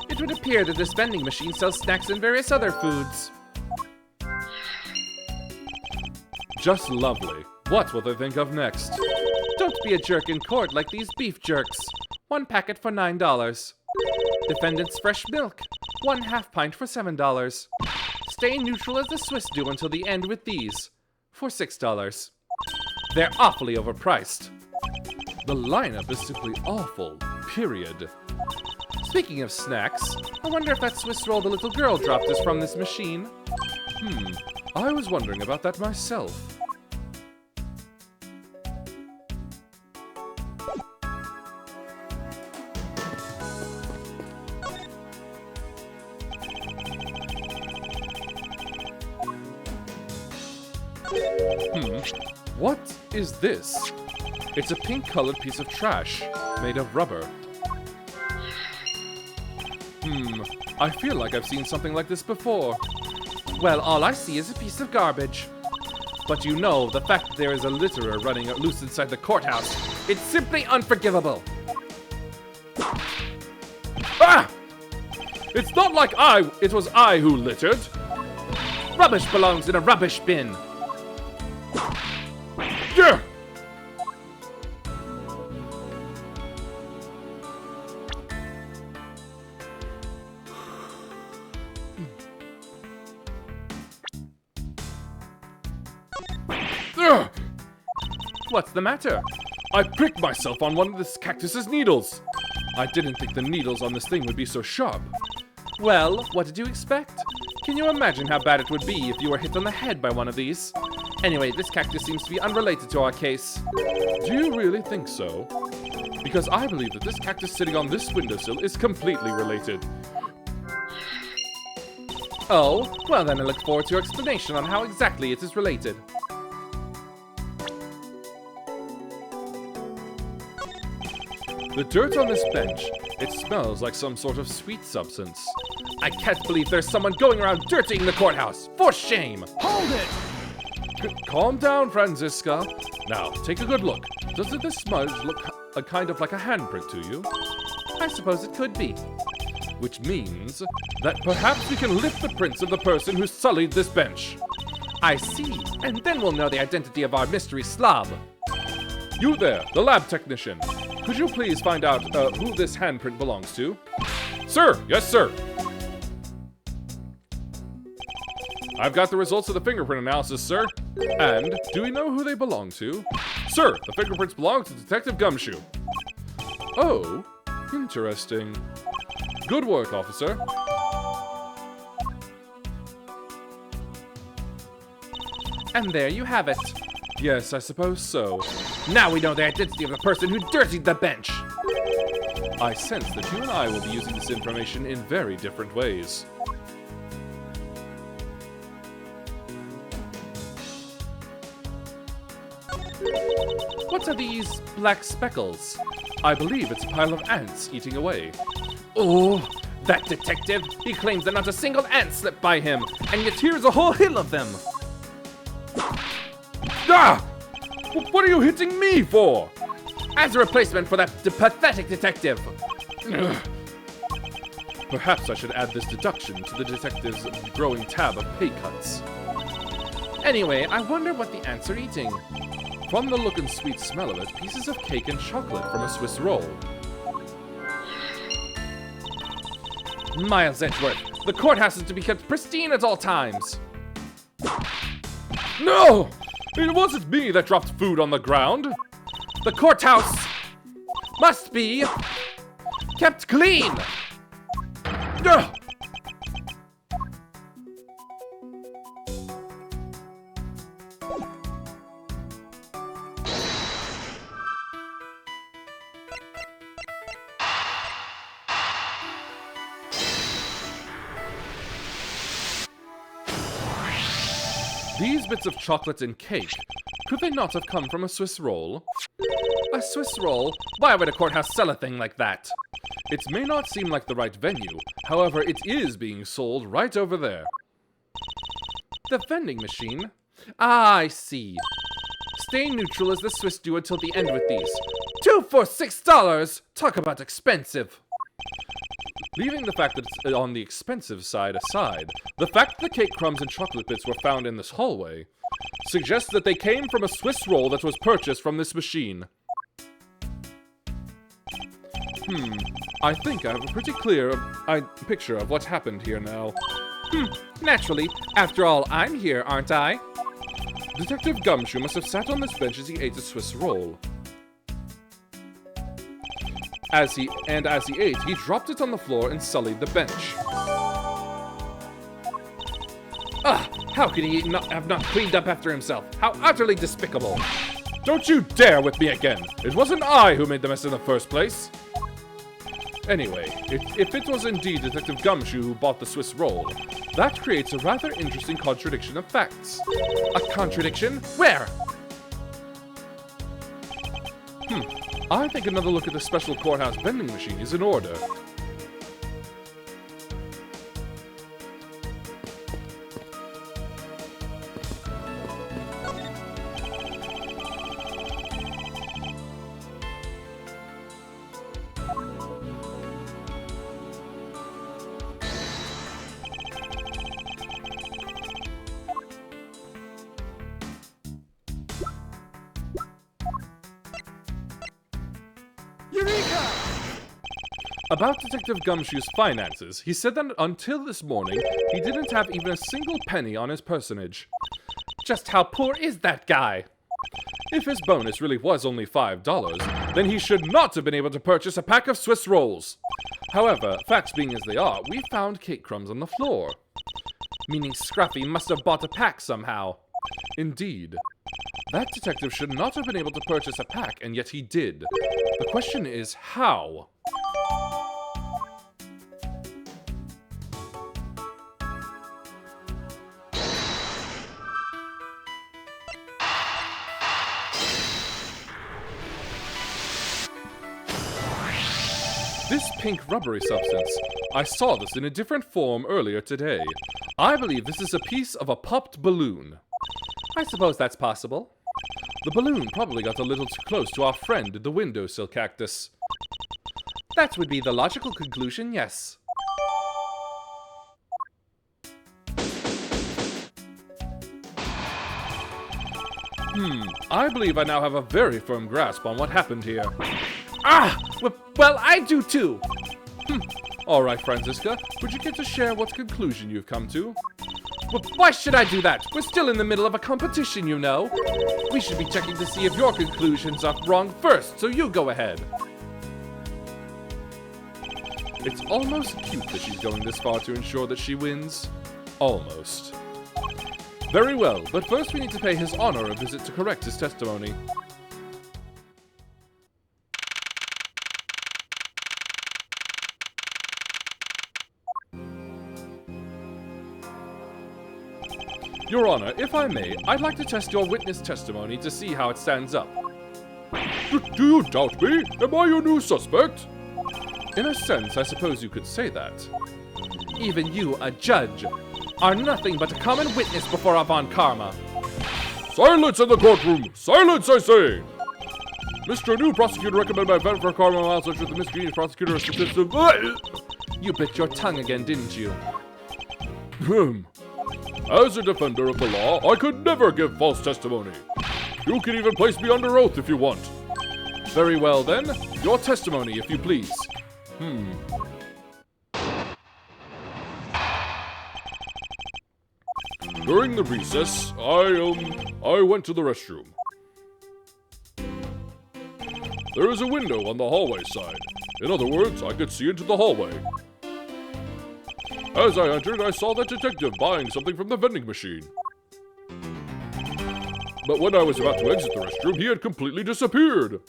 It would appear that this vending machine sells snacks and various other foods. Just lovely. What will they think of next? Don't be a jerk in court like these beef jerks. 1 packet for $9. Defendant's fresh milk. 1/2 pint for $7. Stay neutral as the Swiss do until the end with these. For $6. They're awfully overpriced. The lineup is simply awful. Period. Speaking of snacks, I wonder if that Swiss roll the little girl dropped is from this machine. I was wondering about that myself. What is this? It's a pink-colored piece of trash, made of rubber. I feel like I've seen something like this before. Well, all I see is a piece of garbage. But you know, the fact that there is a litterer running loose inside the courthouse, It's simply unforgivable. ah! It's not like it was I who littered. Rubbish belongs in a rubbish bin. Yeah! Ugh! What's the matter? I pricked myself on one of this cactus's needles. I didn't think the needles on this thing would be so sharp. Well, what did you expect? Can you imagine how bad it would be if you were hit on the head by one of these? Anyway, this cactus seems to be unrelated to our case. Do you really think so? Because I believe that this cactus sitting on this windowsill is completely related. Oh, well then I look forward to your explanation on how exactly it is related. The dirt on this bench, it smells like some sort of sweet substance. I can't believe there's someone going around dirtying the courthouse. For shame! Hold it! Calm down, Franziska. Now, take a good look. Doesn't this smudge look kind of like a handprint to you? I suppose it could be. Which means that perhaps we can lift the prints of the person who sullied this bench. I see, and then we'll know the identity of our mystery slob. You there, the lab technician. Could you please find out who this handprint belongs to? Sir! Yes, sir! I've got the results of the fingerprint analysis, sir. And do we know who they belong to? Sir, the fingerprints belong to Detective Gumshoe. Oh, interesting. Good work, officer. And there you have it. Yes, I suppose so. Now we know the identity of the person who dirtied the bench. I sense that you and I will be using this information in very different ways. What are these black speckles? I believe it's a pile of ants eating away. Oh, that detective! He claims that not a single ant slipped by him, and yet here's a whole hill of them! Ah! What are you hitting me for? As a replacement for that pathetic detective! Perhaps I should add this deduction to the detective's growing tab of pay cuts. Anyway, I wonder what the ants are eating. From the look and sweet smell of it, pieces of cake and chocolate from a Swiss roll. Miles Edgeworth, the courthouse is to be kept pristine at all times. No! It wasn't me that dropped food on the ground. The courthouse must be kept clean. Ugh! These bits of chocolate and cake, could they not have come from a Swiss roll? A Swiss roll? Why would a courthouse sell a thing like that? It may not seem like the right venue, however, it is being sold right over there. The vending machine? Ah, I see. Stay neutral as the Swiss do until the end with these. 2 for $6! Talk about expensive! Leaving the fact that it's on the expensive side aside, the fact that the cake crumbs and chocolate bits were found in this hallway suggests that they came from a Swiss roll that was purchased from this machine. I think I have a pretty clear picture of what happened here now. Naturally. After all, I'm here, aren't I? Detective Gumshoe must have sat on this bench as he ate a Swiss roll. As he ate, he dropped it on the floor and sullied the bench. How could he have not cleaned up after himself? How utterly despicable! Don't you dare with me again! It wasn't I who made the mess in the first place! Anyway, if it was indeed Detective Gumshoe who bought the Swiss roll, that creates a rather interesting contradiction of facts. A contradiction? Where? I think another look at the special courthouse vending machine is in order. Eureka! About Detective Gumshoe's finances, he said that until this morning, he didn't have even a single penny on his personage. Just how poor is that guy? If his bonus really was only $5, then he should not have been able to purchase a pack of Swiss rolls. However, facts being as they are, we found cake crumbs on the floor. Meaning Scruffy must have bought a pack somehow. Indeed. That detective should not have been able to purchase a pack, and yet he did. The question is, how? This pink rubbery substance, I saw this in a different form earlier today. I believe this is a piece of a popped balloon. I suppose that's possible. The balloon probably got a little too close to our friend, the windowsill cactus. That would be the logical conclusion, yes. I believe I now have a very firm grasp on what happened here. Well, I do too. All right, Franziska, would you care to share what conclusion you've come to? Why should I do that? We're still in the middle of a competition, you know. We should be checking to see if your conclusions are wrong first, so you go ahead. It's almost cute that she's going this far to ensure that she wins. Almost. Very well, but first we need to pay His Honor a visit to correct his testimony. Your Honor, if I may, I'd like to test your witness testimony to see how it stands up. Do you doubt me? Am I your new suspect? In a sense, I suppose you could say that. Even you, a judge, are nothing but a common witness before Avant Karma. Silence in the courtroom! Silence, I say! Mr. New Prosecutor, recommend my vet for Karma while such as the misdemeanor prosecutor assistant. You bit your tongue again, didn't you? As a defender of the law, I could never give false testimony. You can even place me under oath if you want. Very well then, your testimony, if you please. During the recess, I went to the restroom. There is a window on the hallway side. In other words, I could see into the hallway. As I entered, I saw that detective buying something from the vending machine. But when I was about to exit the restroom, he had completely disappeared.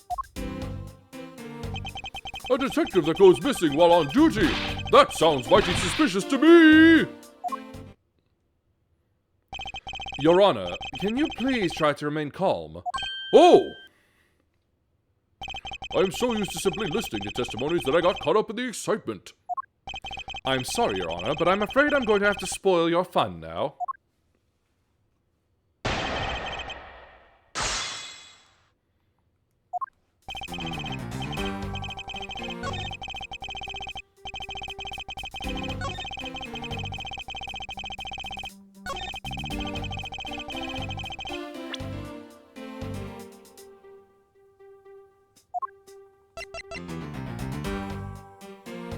A detective that goes missing while on duty. That sounds mighty suspicious to me. Your Honor, can you please try to remain calm? Oh! I'm so used to simply listening to testimonies that I got caught up in the excitement. I'm sorry, Your Honor, but I'm afraid I'm going to have to spoil your fun now.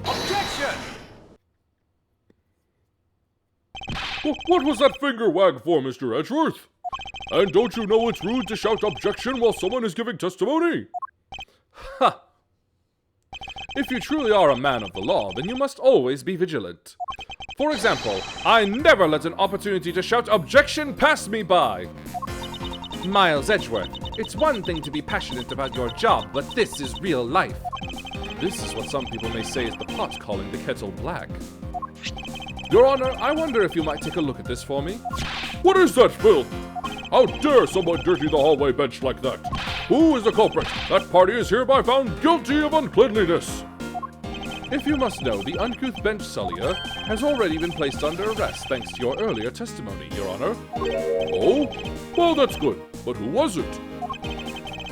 Objection! What was that finger wag for, Mr. Edgeworth? And don't you know it's rude to shout objection while someone is giving testimony? Ha! If you truly are a man of the law, then you must always be vigilant. For example, I never let an opportunity to shout objection pass me by. Miles Edgeworth, it's one thing to be passionate about your job, but this is real life. This is what some people may say is the pot calling the kettle black. Your Honor, I wonder if you might take a look at this for me? What is that filth? How dare someone dirty the hallway bench like that? Who is the culprit? That party is hereby found guilty of uncleanliness. If you must know, the uncouth bench sullier has already been placed under arrest thanks to your earlier testimony, Your Honor. Oh? Well, that's good. But who was it?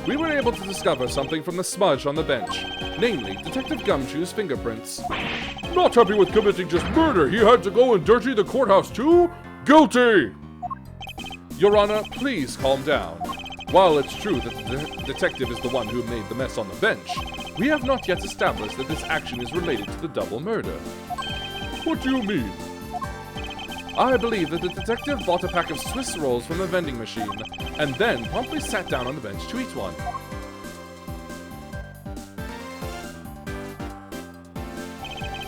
We were able to discover something from the smudge on the bench, namely Detective Gumshoe's fingerprints. Not happy with committing just murder, he had to go and dirty the courthouse too? Guilty! Your Honor, please calm down. While it's true that the detective is the one who made the mess on the bench, we have not yet established that this action is related to the double murder. What do you mean? I believe that the detective bought a pack of Swiss rolls from the vending machine, and then promptly sat down on the bench to eat one.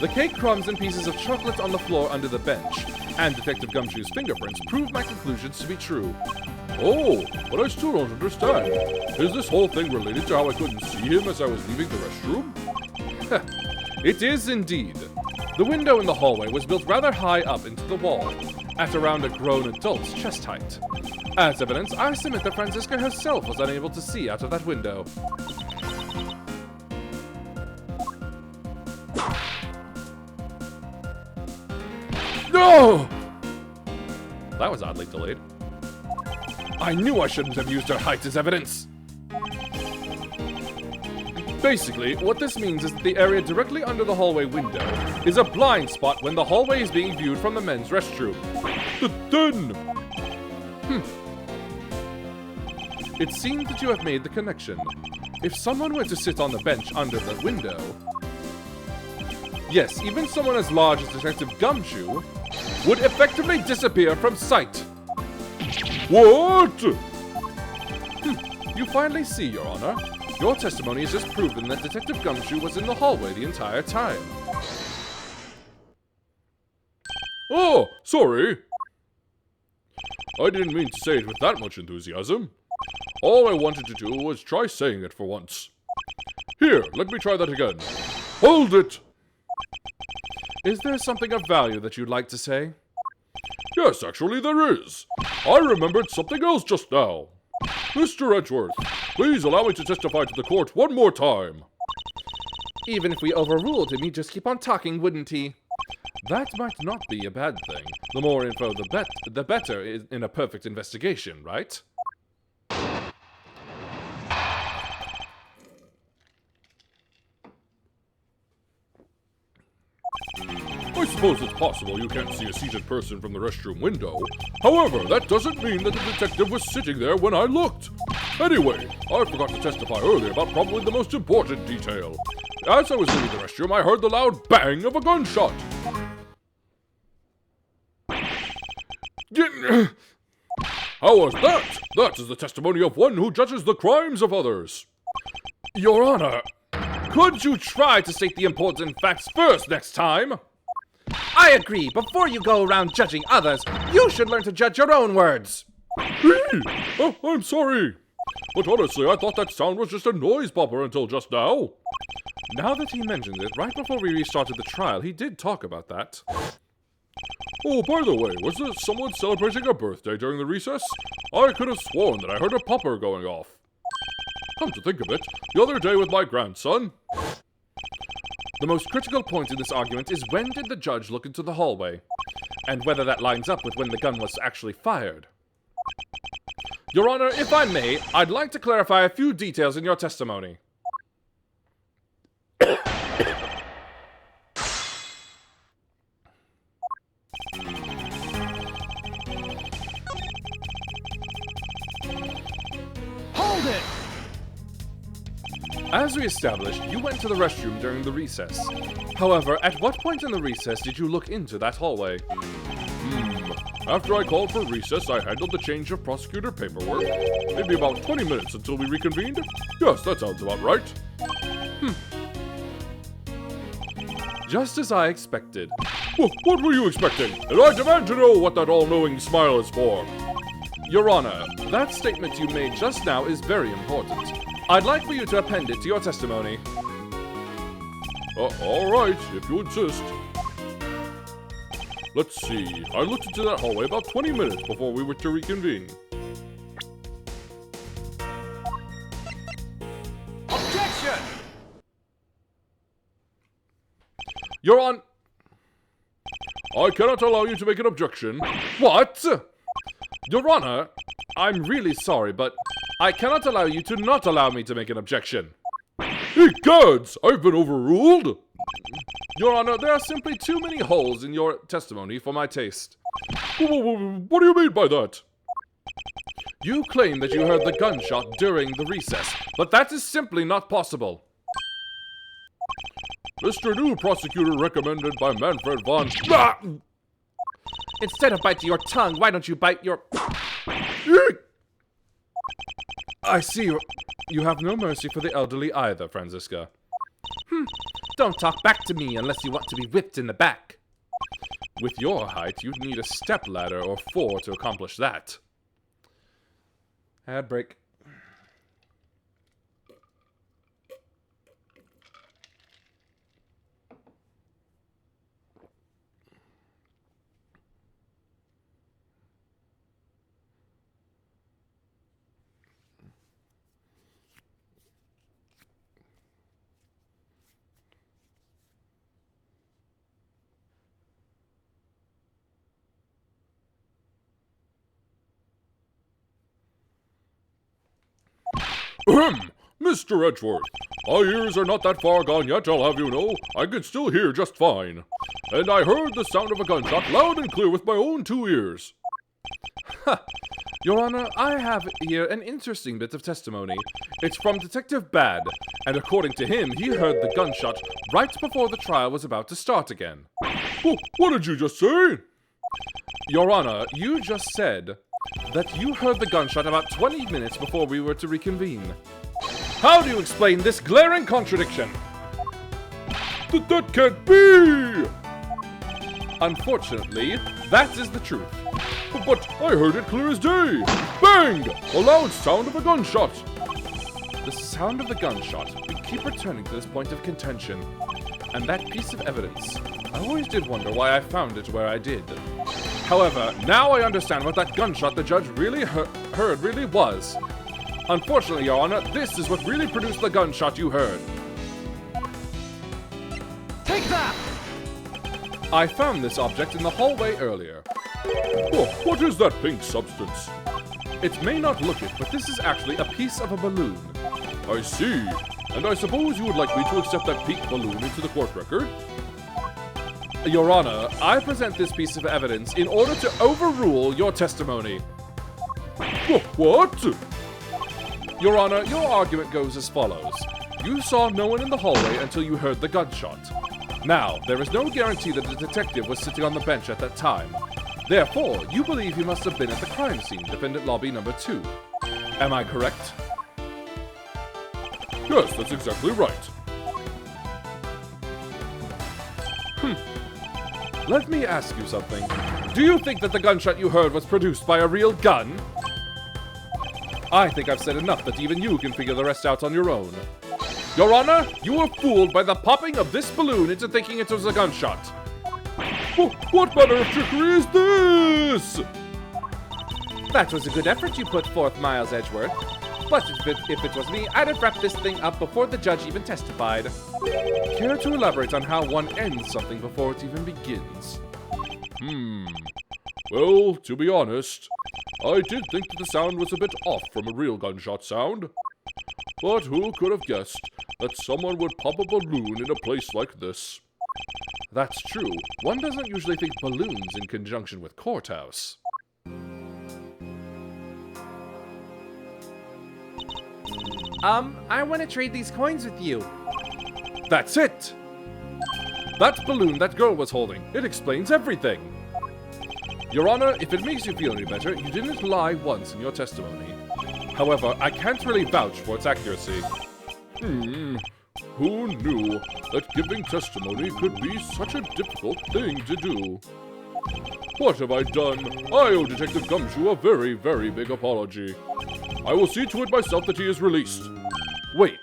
The cake crumbs and pieces of chocolate on the floor under the bench, and Detective Gumshoe's fingerprints prove my conclusions to be true. Oh, but I still don't understand. Is this whole thing related to how I couldn't see him as I was leaving the restroom? It is indeed. The window in the hallway was built rather high up into the wall, at around a grown adult's chest height. As evidence, I submit that Franziska herself was unable to see out of that window. No! That was oddly delayed. I knew I shouldn't have used her height as evidence! Basically, what this means is that the area directly under the hallway window is a blind spot when the hallway is being viewed from the men's restroom. Then... It seems that you have made the connection. If someone were to sit on the bench under the window... Yes, even someone as large as Detective Gumshoe would effectively disappear from sight. What? You finally see, Your Honor. Your testimony has just proven that Detective Gumshoe was in the hallway the entire time. Oh, sorry. I didn't mean to say it with that much enthusiasm. All I wanted to do was try saying it for once. Here, let me try that again. Hold it! Is there something of value that you'd like to say? Yes, actually there is. I remembered something else just now. Mr. Edgeworth, please allow me to testify to the court one more time. Even if we overruled him, he'd just keep on talking, wouldn't he? That might not be a bad thing. The more info, the better in a perfect investigation, right? I suppose it's possible you can't see a seated person from the restroom window. However, that doesn't mean that the detective was sitting there when I looked. Anyway, I forgot to testify earlier about probably the most important detail. As I was leaving the restroom, I heard the loud bang of a gunshot. How was that? That is the testimony of one who judges the crimes of others. Your Honor, could you try to state the important facts first next time? I agree. Before you go around judging others, you should learn to judge your own words. Hey! Oh, I'm sorry. But honestly, I thought that sound was just a noise bumper until just now. Now that he mentions it, right before we restarted the trial, he did talk about that. Oh, by the way, was there someone celebrating a birthday during the recess? I could have sworn that I heard a popper going off. Come to think of it, the other day with my grandson. The most critical point in this argument is when did the judge look into the hallway? And whether that lines up with when the gun was actually fired. Your Honor, if I may, I'd like to clarify a few details in your testimony. Hold it! As we established, you went to the restroom during the recess. However, at what point in the recess did you look into that hallway? After I called for recess, I handled the change of prosecutor paperwork. Maybe about 20 minutes until we reconvened. Yes, that sounds about right. Just as I expected. What were you expecting? And I demand to know what that all-knowing smile is for. Your Honor, that statement you made just now is very important. I'd like for you to append it to your testimony. All right, if you insist. Let's see. I looked into that hallway about 20 minutes before we were to reconvene. Objection! Your Honor... I cannot allow you to make an objection. What? Your Honor, I'm really sorry, but I cannot allow you to not allow me to make an objection. Egads! I've been overruled! Your Honor, there are simply too many holes in your testimony for my taste. What do you mean by that? You claim that you heard the gunshot during the recess, but that is simply not possible. Mr. New Prosecutor recommended by Manfred von... Instead of biting your tongue, why don't you bite your... I see you have no mercy for the elderly either, Franziska. Don't talk back to me unless you want to be whipped in the back. With your height, you'd need a stepladder or 4 to accomplish that. Ad break. Mr. Edgeworth, my ears are not that far gone yet, I'll have you know. I can still hear just fine. And I heard the sound of a gunshot loud and clear with my own 2 ears. Your Honor, I have here an interesting bit of testimony. It's from Detective Bad, and according to him, he heard the gunshot right before the trial was about to start again. What did you just say? Your Honor, you just said that you heard the gunshot about 20 minutes before we were to reconvene. How do you explain this glaring contradiction? That can't be! Unfortunately, that is the truth. But I heard it clear as day! Bang! A loud sound of a gunshot! The sound of the gunshot. We keep returning to this point of contention. And that piece of evidence. I always did wonder why I found it where I did. However, now I understand what that gunshot the judge really heard really was. Unfortunately, Your Honor, this is what really produced the gunshot you heard. Take that! I found this object in the hallway earlier. Oh, what is that pink substance? It may not look it, but this is actually a piece of a balloon. I see. And I suppose you would like me to accept that pink balloon into the court record? Your Honor, I present this piece of evidence in order to overrule your testimony. What? Your Honor, your argument goes as follows. You saw no one in the hallway until you heard the gunshot. Now, there is no guarantee that the detective was sitting on the bench at that time. Therefore, you believe he must have been at the crime scene, defendant lobby number 2. Am I correct? Yes, that's exactly right. Let me ask you something. Do you think that the gunshot you heard was produced by a real gun? I think I've said enough that even you can figure the rest out on your own. Your Honor, you were fooled by the popping of this balloon into thinking it was a gunshot. What manner of trickery is this? That was a good effort you put forth, Miles Edgeworth. But if it was me, I'd have wrapped this thing up before the judge even testified. Care to elaborate on how one ends something before it even begins? Well, to be honest, I did think that the sound was a bit off from a real gunshot sound. But who could have guessed that someone would pop a balloon in a place like this? That's true. One doesn't usually think balloons in conjunction with courthouse. I want to trade these coins with you. That's it! That balloon that girl was holding, it explains everything. Your Honor, if it makes you feel any better, you didn't lie once in your testimony. However, I can't really vouch for its accuracy. Who knew that giving testimony could be such a difficult thing to do? What have I done? I owe Detective Gumshoe a very, very big apology. I will see to it myself that he is released. Wait.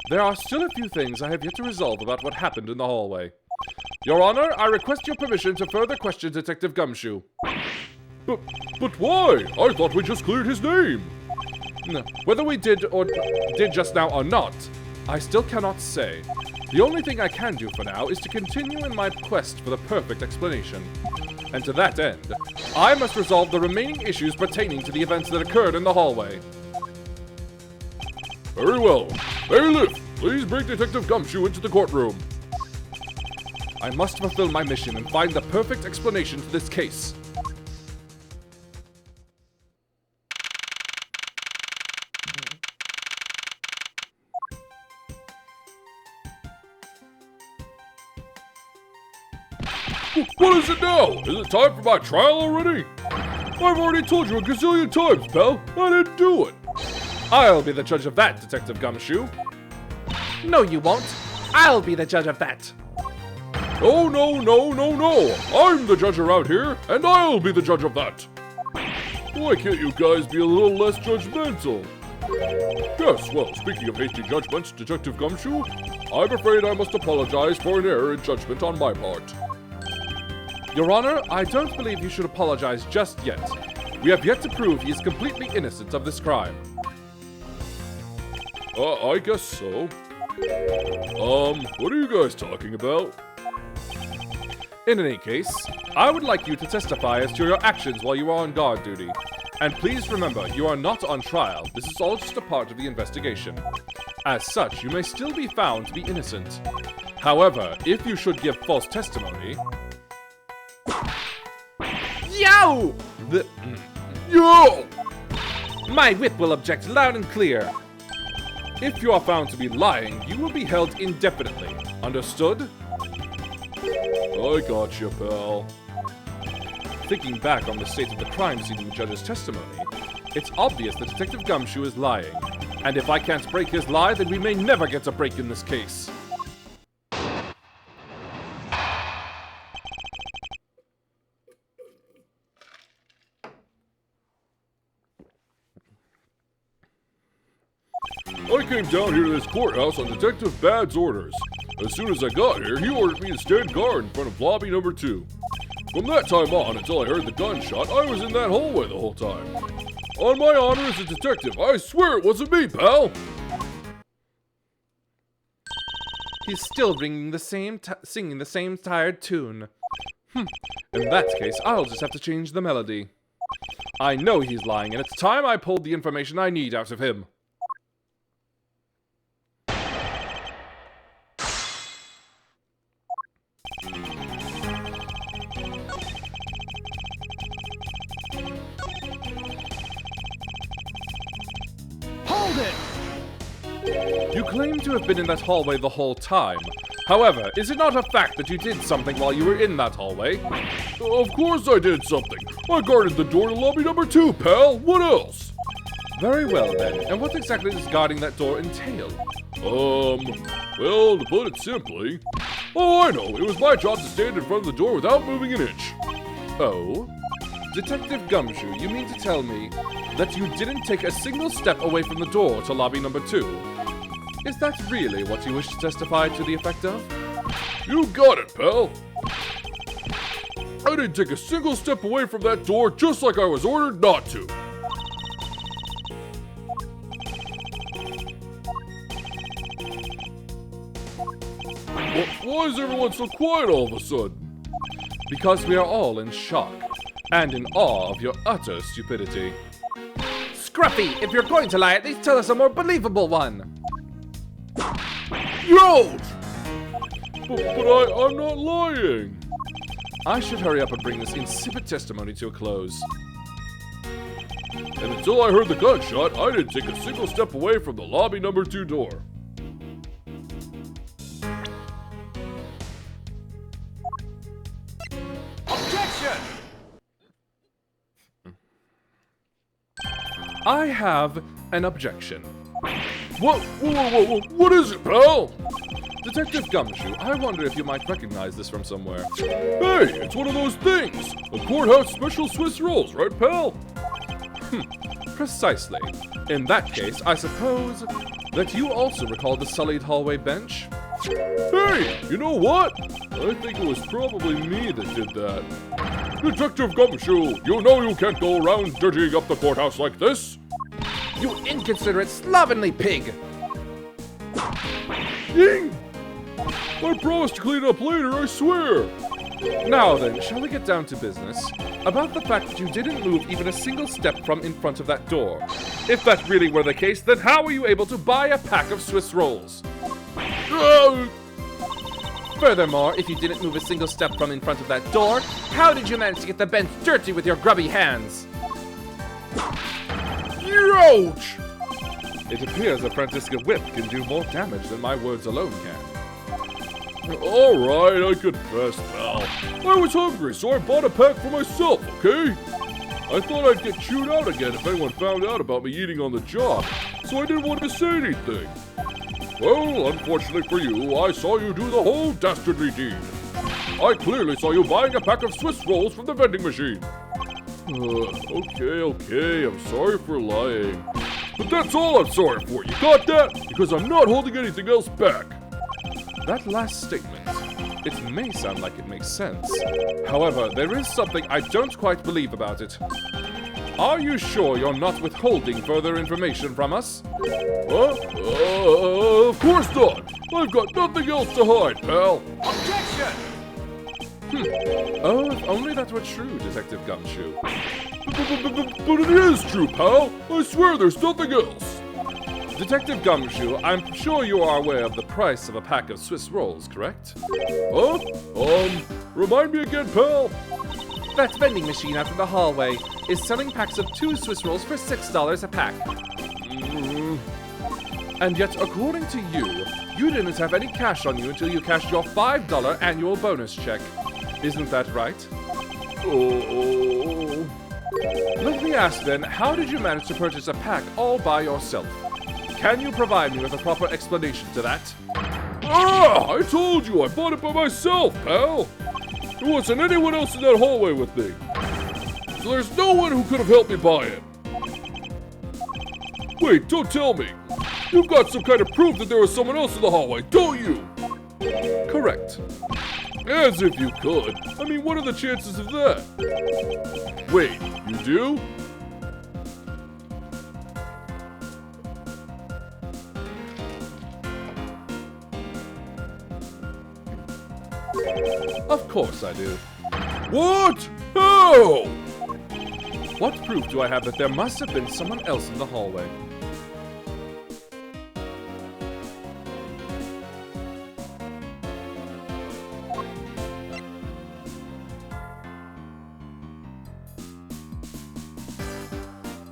There are still a few things I have yet to resolve about what happened in the hallway. Your Honor, I request your permission to further question Detective Gumshoe. But why? I thought we just cleared his name. No, whether we did just now or not, I still cannot say. The only thing I can do for now is to continue in my quest for the perfect explanation. And to that end, I must resolve the remaining issues pertaining to the events that occurred in the hallway. Very well. Bailiff, please bring Detective Gumshoe into the courtroom. I must fulfill my mission and find the perfect explanation to this case. What is it now? Is it time for my trial already? I've already told you a gazillion times, pal. I didn't do it. I'll be the judge of that, Detective Gumshoe. No, you won't. I'll be the judge of that. Oh, no, no, no, no. I'm the judge around here, and I'll be the judge of that. Why can't you guys be a little less judgmental? Yes, well, speaking of hasty judgments, Detective Gumshoe, I'm afraid I must apologize for an error in judgment on my part. Your Honor, I don't believe you should apologize just yet. We have yet to prove he is completely innocent of this crime. I guess so. What are you guys talking about? In any case, I would like you to testify as to your actions while you are on guard duty. And please remember, you are not on trial. This is all just a part of the investigation. As such, you may still be found to be innocent. However, if you should give false testimony... Yow! Yo! My whip will object loud and clear. If you are found to be lying, you will be held indefinitely. Understood? I got you, pal. Thinking back on the state of the crime scene in the judge's testimony, it's obvious that Detective Gumshoe is lying. And if I can't break his lie, then we may never get a break in this case. I came down here to this courthouse on Detective Bad's orders. As soon as I got here, he ordered me to stand guard in front of lobby number 2. From that time on, until I heard the gunshot, I was in that hallway the whole time. On my honor as a detective, I swear it wasn't me, pal! He's still singing the same tired tune. In that case, I'll just have to change the melody. I know he's lying, and it's time I pulled the information I need out of him. Hold it! You claim to have been in that hallway the whole time. However, is it not a fact that you did something while you were in that hallway? Of course I did something. I guarded the door to lobby number 2, pal. What else? Very well then. And what exactly does guarding that door entail? Well, to put it simply, Oh, I know. It was my job to stand in front of the door without moving an inch. Oh? Detective Gumshoe, you mean to tell me that you didn't take a single step away from the door to lobby number 2? Is that really what you wish to testify to the effect of? You got it, pal. I didn't take a single step away from that door just like I was ordered not to. Why is everyone so quiet all of a sudden? Because we are all in shock and in awe of your utter stupidity. Scruffy, if you're going to lie, at least tell us a more believable one. Yo! But I'm not lying. I should hurry up and bring this insipid testimony to a close. And until I heard the gunshot, I didn't take a single step away from the lobby number 2 door. Objection! I have an objection. What is it, pal? Detective Gumshoe, I wonder if you might recognize this from somewhere. Hey, it's one of those things. A courthouse special Swiss rolls, right, pal? Precisely. In that case, I suppose that you also recall the sullied hallway bench? Hey, you know what? I think it was probably me that did that. Detective Gumshoe, you know you can't go around dirtying up the courthouse like this. You inconsiderate, slovenly pig! Ying! I promise to clean up later, I swear! Now then, shall we get down to business? About the fact that you didn't move even a single step from in front of that door. If that really were the case, then how were you able to buy a pack of Swiss rolls? Furthermore, if you didn't move a single step from in front of that door, how did you manage to get the bench dirty with your grubby hands? Ouch! It appears a Francisca whip can do more damage than my words alone can. Alright, I confess, pal. I was hungry, so I bought a pack for myself, okay? I thought I'd get chewed out again if anyone found out about me eating on the job, so I didn't want to say anything. Well, unfortunately for you, I saw you do the whole dastardly deed. I clearly saw you buying a pack of Swiss rolls from the vending machine. Okay, I'm sorry for lying. But that's all I'm sorry for, you got that? Because I'm not holding anything else back. That last statement, it may sound like it makes sense. However, there is something I don't quite believe about it. Are you sure you're not withholding further information from us? Huh? Of course not. I've got nothing else to hide, pal. Objection! Oh, if only that were true, Detective Gumshoe. But it is true, pal. I swear there's nothing else. Detective Gumshoe, I'm sure you are aware of the price of a pack of Swiss rolls, correct? Huh? Remind me again, pal. That vending machine out in the hallway is selling packs of 2 Swiss rolls for $6 a pack. And yet, according to you, you didn't have any cash on you until you cashed your $5 annual bonus check. Isn't that right? Oh. Let me ask then, how did you manage to purchase a pack all by yourself? Can you provide me with a proper explanation to that? I told you I bought it by myself, pal. There wasn't anyone else in that hallway with me. So there's no one who could have helped me buy it. Wait, don't tell me. You've got some kind of proof that there was someone else in the hallway, don't you? Correct. As if you could. I mean, what are the chances of that? Wait, you do? Of course I do. What? How? What proof do I have that there must have been someone else in the hallway?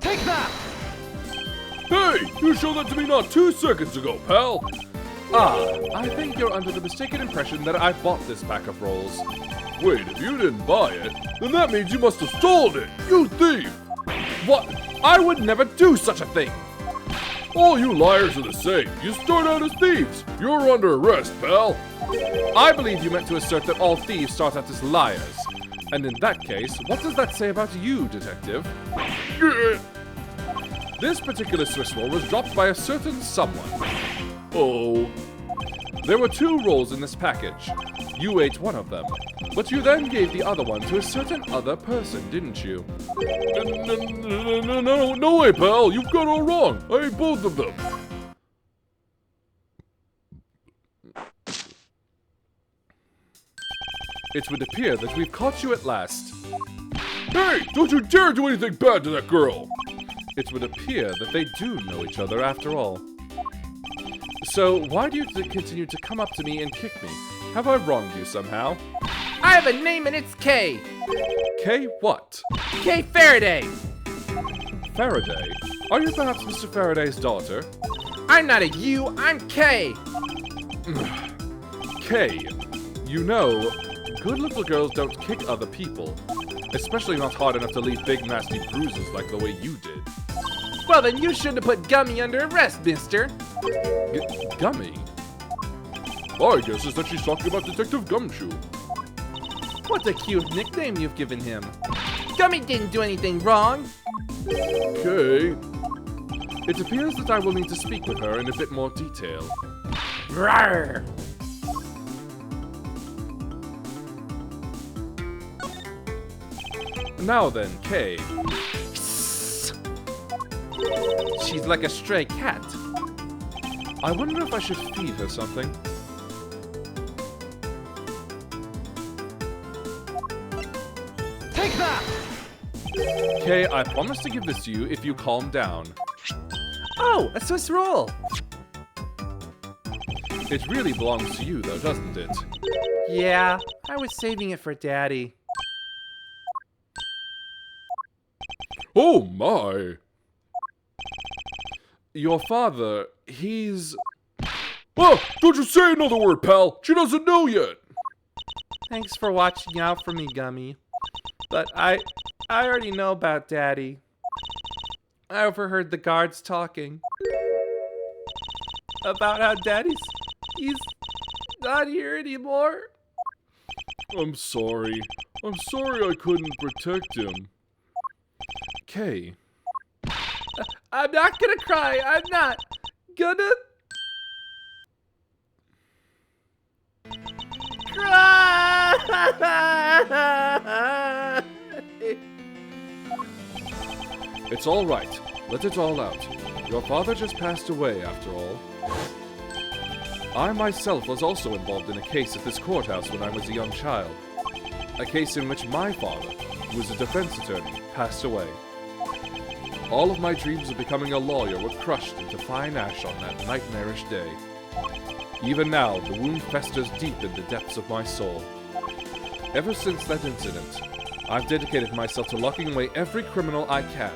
Take that! Hey, you showed that to me not 2 seconds ago, pal. I think you're under the mistaken impression that I bought this pack of rolls. Wait, if you didn't buy it, then that means you must have stolen it, you thief! What? I would never do such a thing! All you liars are the same. You start out as thieves. You're under arrest, pal. I believe you meant to assert that all thieves start out as liars. And in that case, what does that say about you, detective? This particular Swiss roll was dropped by a certain someone. Oh. There were 2 rolls in this package. You ate one of them, but you then gave the other one to a certain other person, didn't you? No way, pal. You've got it all wrong. I ate both of them. It would appear that we've caught you at last. Hey, don't you dare do anything bad to that girl. It would appear that they do know each other after all. So why do you continue to come up to me and kick me? Have I wronged you somehow? I have a name and it's Kay. Kay what? Kay Faraday. Faraday? Are you perhaps Mr. Faraday's daughter? I'm not a you, I'm Kay. Kay, you know, good little girls don't kick other people. Especially not hard enough to leave big nasty bruises like the way you did. Well, then you shouldn't have put Gummy under arrest, mister. Gummy? My guess is that she's talking about Detective Gumshoe. What a cute nickname you've given him. Gummy didn't do anything wrong. Okay. It appears that I will need to speak with her in a bit more detail. Rawr. Now then, Kay. She's like a stray cat. I wonder if I should feed her something. Take that! Kay, I promise to give this to you if you calm down. Oh, a Swiss roll. It really belongs to you, though, doesn't it? Yeah, I was saving it for Daddy. Oh my. Your father, he's... Oh, don't you say another word, pal. She doesn't know yet. Thanks for watching out for me, Gummy. But I already know about Daddy. I overheard the guards talking about how he's not here anymore. I'm sorry. I'm sorry I couldn't protect him. Kay. I'm not gonna cry. I'm not gonna cry. It's all right. Let it all out. Your father just passed away, after all. I myself was also involved in a case at this courthouse when I was a young child. A case in which my father, who was a defense attorney, passed away. All of my dreams of becoming a lawyer were crushed into fine ash on that nightmarish day. Even now, the wound festers deep in the depths of my soul. Ever since that incident, I've dedicated myself to locking away every criminal I can.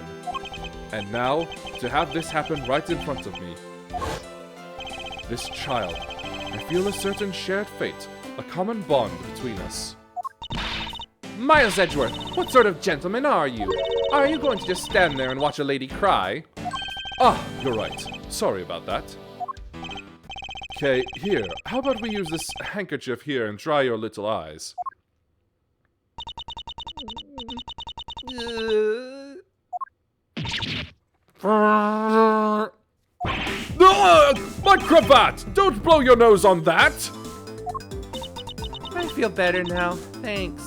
And now, to have this happen right in front of me. This child, I feel a certain shared fate, a common bond between us. Miles Edgeworth, what sort of gentleman are you? Are you going to just stand there and watch a lady cry? Ah, you're right. Sorry about that. Okay, here, how about we use this handkerchief here and dry your little eyes? My cravat! Don't blow your nose on that! I feel better now, thanks.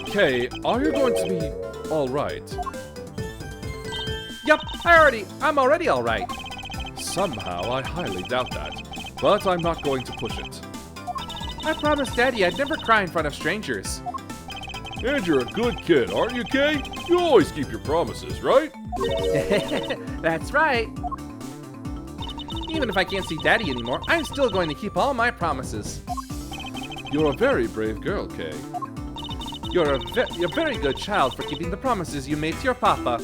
Okay, are you going to be alright? Yup, I'm already alright. Somehow, I highly doubt that, but I'm not going to push it. I promised Daddy I'd never cry in front of strangers. And you're a good kid, aren't you, Kay? You always keep your promises, right? That's right. Even if I can't see Daddy anymore, I'm still going to keep all my promises. You're a very brave girl, Kay. You're a very good child for keeping the promises you made to your papa.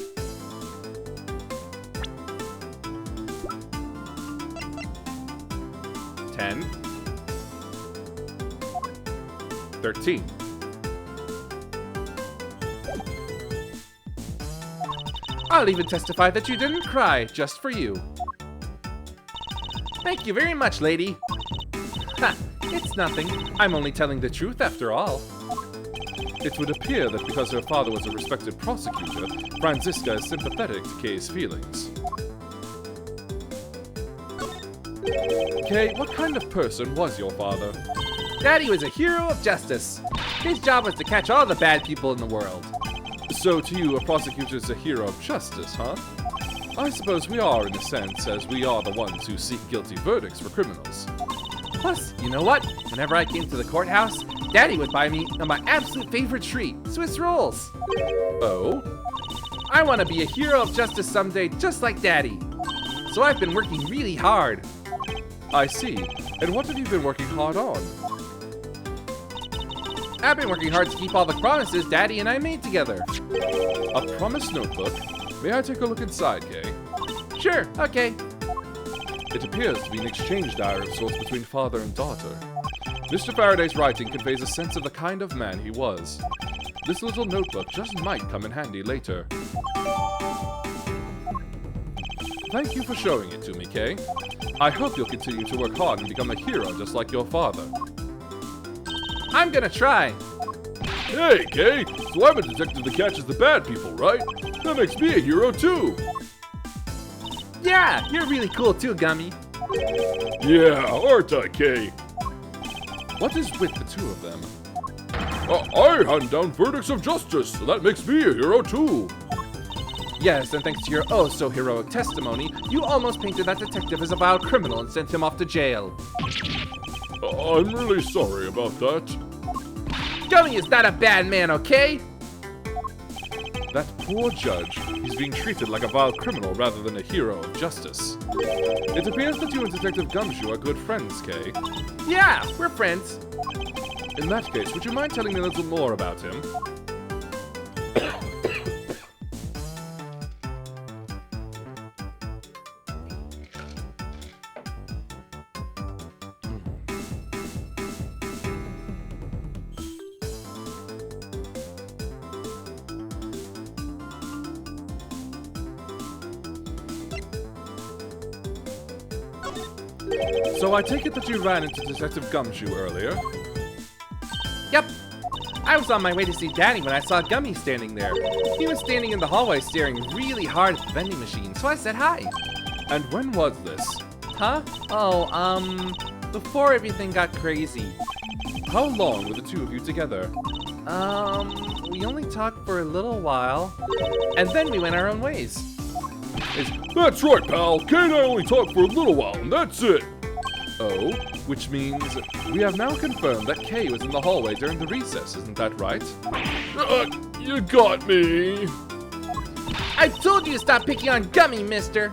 $10, $13, I'll even testify that you didn't cry, just for you. Thank you very much, lady. Ha, it's nothing. I'm only telling the truth after all. It would appear that because her father was a respected prosecutor, Franziska is sympathetic to Kay's feelings. Kay, what kind of person was your father? Daddy was a hero of justice. His job was to catch all the bad people in the world. So to you, a prosecutor is a hero of justice, huh? I suppose we are in a sense, as we are the ones who seek guilty verdicts for criminals. Plus, you know what? Whenever I came to the courthouse, Daddy would buy me my absolute favorite treat, Swiss rolls. Oh? I want to be a hero of justice someday, just like Daddy. So I've been working really hard. I see. And what have you been working hard on? I've been working hard to keep all the promises Daddy and I made together. A promise notebook? May I take a look inside, Kay? Sure, okay. It appears to be an exchange diary of sorts between father and daughter. Mr. Faraday's writing conveys a sense of the kind of man he was. This little notebook just might come in handy later. Thank you for showing it to me, Kay. I hope you'll continue to work hard and become a hero just like your father. I'm gonna try. Hey, Kay! So I'm a detective that catches the bad people, right? That makes me a hero too! Yeah, you're really cool too, Gummy. Yeah, aren't I, Kay? What is with the two of them? I hand down verdicts of justice, so that makes me a hero too! Yes, and thanks to your oh-so-heroic testimony, you almost painted that detective as a vile criminal and sent him off to jail. I'm really sorry about that. Gummy is not a bad man, okay? That poor judge. He's being treated like a vile criminal rather than a hero of justice. It appears that you and Detective Gumshoe are good friends, Kay. Yeah, we're friends. In that case, would you mind telling me a little more about him? So I take it that you ran into Detective Gumshoe earlier? Yep. I was on my way to see Daddy when I saw Gummy standing there. He was standing in the hallway staring really hard at the vending machine, so I said hi. And when was this? Huh? Oh, before everything got crazy. How long were the two of you together? We only talked for a little while, and then we went our own ways. That's right, pal. Kay and I only talked for a little while, and that's it. Oh, which means we have now confirmed that Kay was in the hallway during the recess, isn't that right? You got me. I told you to stop picking on Gummy, mister.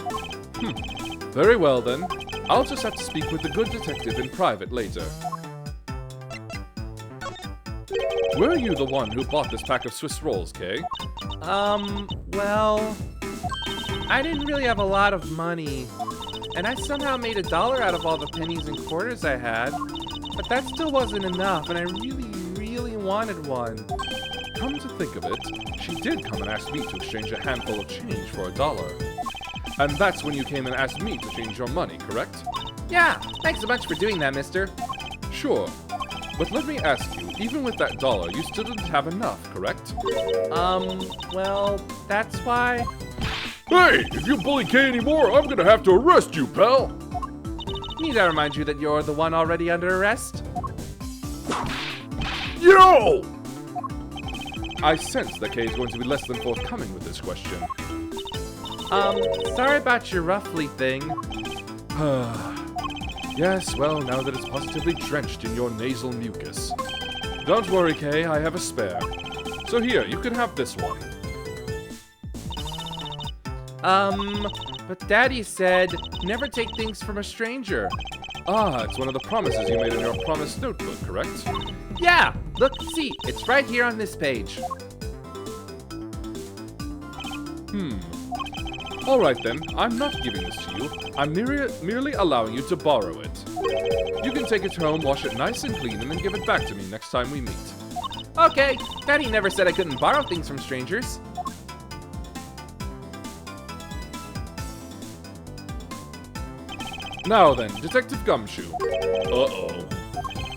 Very well then. I'll just have to speak with the good detective in private later. Were you the one who bought this pack of Swiss rolls, Kay? Well, I didn't really have a lot of money, and I somehow made $1 out of all the pennies and quarters I had, but that still wasn't enough, and I really wanted one. Come to think of it, she did come and ask me to exchange a handful of change for $1. And that's when you came and asked me to change your money, correct? Yeah, thanks so much for doing that, mister. Sure. But let me ask you, even with that $1, you still didn't have enough, correct? Well, that's why... Hey, if you bully Kay anymore, I'm gonna have to arrest you, pal! Need I remind you that you're the one already under arrest? Yo! I sense that Kay is going to be less than forthcoming with this question. Sorry about your roughly thing. Yes, well, now that it's positively drenched in your nasal mucus. Don't worry, Kay, I have a spare. So here, you can have this one. But Daddy said, never take things from a stranger. Ah, it's one of the promises you made in your promise notebook, correct? Yeah, look, see, it's right here on this page. All right then, I'm not giving this to you. I'm merely allowing you to borrow it. You can take it home, wash it nice and clean, and then give it back to me next time we meet. Okay, Daddy never said I couldn't borrow things from strangers. Now then, Detective Gumshoe. Uh-oh.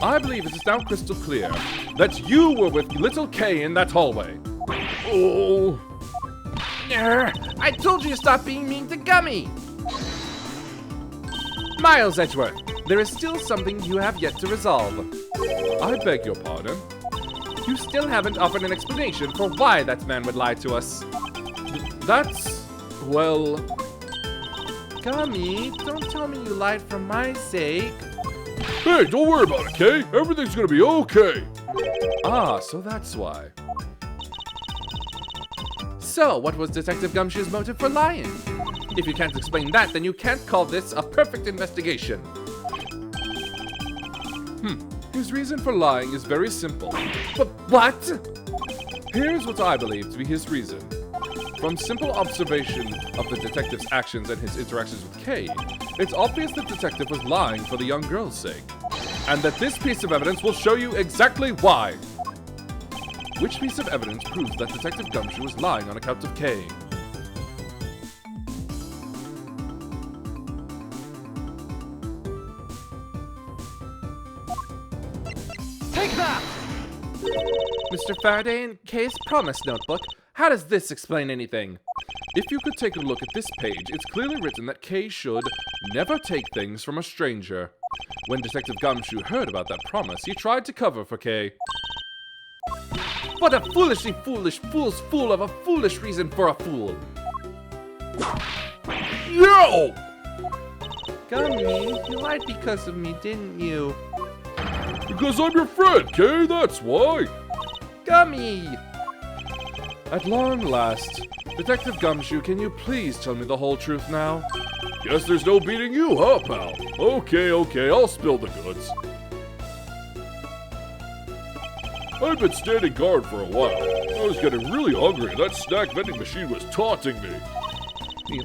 I believe it is now crystal clear that you were with little Kay in that hallway. Oh. I told you to stop being mean to Gummy! Miles Edgeworth, there is still something you have yet to resolve. I beg your pardon? You still haven't offered an explanation for why that man would lie to us. That's... well... Gummy, don't tell me you lied for my sake. Hey, don't worry about it, Kay. Everything's gonna be okay. Ah, so that's why. So, what was Detective Gumshoe's motive for lying? If you can't explain that, then you can't call this a perfect investigation. His reason for lying is very simple. But what? Here's what I believe to be his reason. From simple observation of the detective's actions and his interactions with Kay, it's obvious the detective was lying for the young girl's sake. And that this piece of evidence will show you exactly why. Which piece of evidence proves that Detective Gumshoe was lying on account of Kay? Take that! Mr. Faraday, in Kay's promise notebook, how does this explain anything? If you could take a look at this page, it's clearly written that Kay should never take things from a stranger. When Detective Gumshoe heard about that promise, he tried to cover for Kay. What a foolishly foolish fool's fool of a foolish reason for a fool! Yo! Gummy, you lied because of me, didn't you? Because I'm your friend, Kay, that's why! Gummy! At long last, Detective Gumshoe, can you please tell me the whole truth now? Guess there's no beating you, huh, pal? Okay, I'll spill the goods. I've been standing guard for a while. I was getting really hungry and that snack vending machine was taunting me.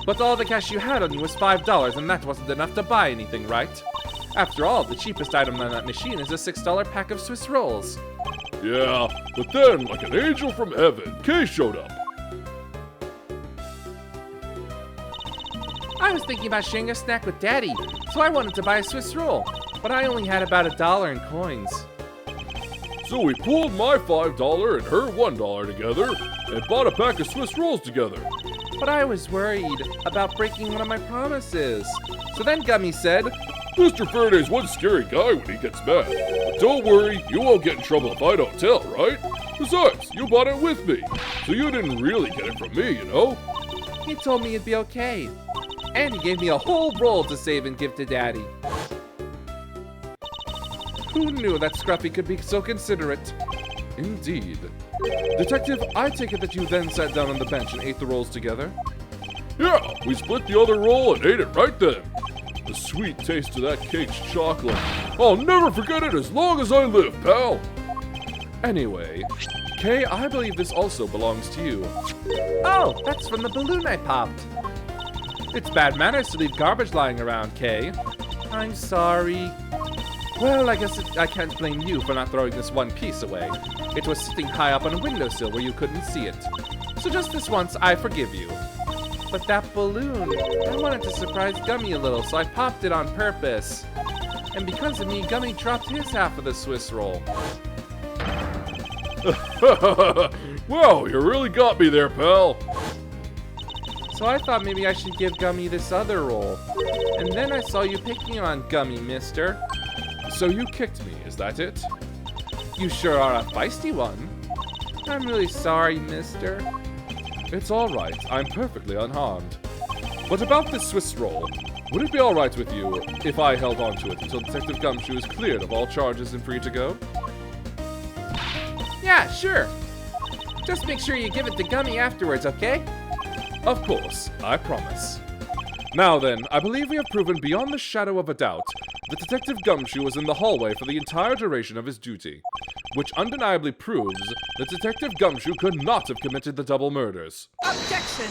But all the cash you had on you was $5, and that wasn't enough to buy anything, right? After all, the cheapest item on that machine is a $6 pack of Swiss rolls. Yeah, but then, like an angel from heaven, Kay showed up. I was thinking about sharing a snack with Daddy, so I wanted to buy a Swiss roll, but I only had about $1 in coins. So we pooled my $5 and her $1 together and bought a pack of Swiss rolls together. But I was worried about breaking one of my promises. So then Gummy said, Mr. Faraday's one scary guy when he gets mad. But don't worry, you won't get in trouble if I don't tell, right? Besides, you bought it with me, so you didn't really get it from me, you know? He told me it'd be okay. And he gave me a whole roll to save and give to Daddy. Who knew that Scruffy could be so considerate? Indeed. Detective, I take it that you then sat down on the bench and ate the rolls together? Yeah, we split the other roll and ate it right then. The sweet taste of that cake's chocolate. I'll never forget it as long as I live, pal. Anyway, Kay, I believe this also belongs to you. Oh, that's from the balloon I popped. It's bad manners to leave garbage lying around, Kay. I'm sorry. Well, I guess I can't blame you for not throwing this one piece away. It was sitting high up on a windowsill where you couldn't see it. So just this once, I forgive you. But that balloon, I wanted to surprise Gummy a little, so I popped it on purpose. And because of me, Gummy dropped his half of the Swiss roll. Well, you really got me there, pal. So I thought maybe I should give Gummy this other roll. And then I saw you picking on Gummy, mister. So you kicked me, is that it? You sure are a feisty one. I'm really sorry, mister. It's alright, I'm perfectly unharmed. But about this Swiss roll, would it be alright with you if I held on to it until Detective Gumshoe is cleared of all charges and free to go? Yeah, sure. Just make sure you give it to Gummy afterwards, okay? Of course, I promise. Now then, I believe we have proven beyond the shadow of a doubt that Detective Gumshoe was in the hallway for the entire duration of his duty, which undeniably proves that Detective Gumshoe could not have committed the double murders. Objection!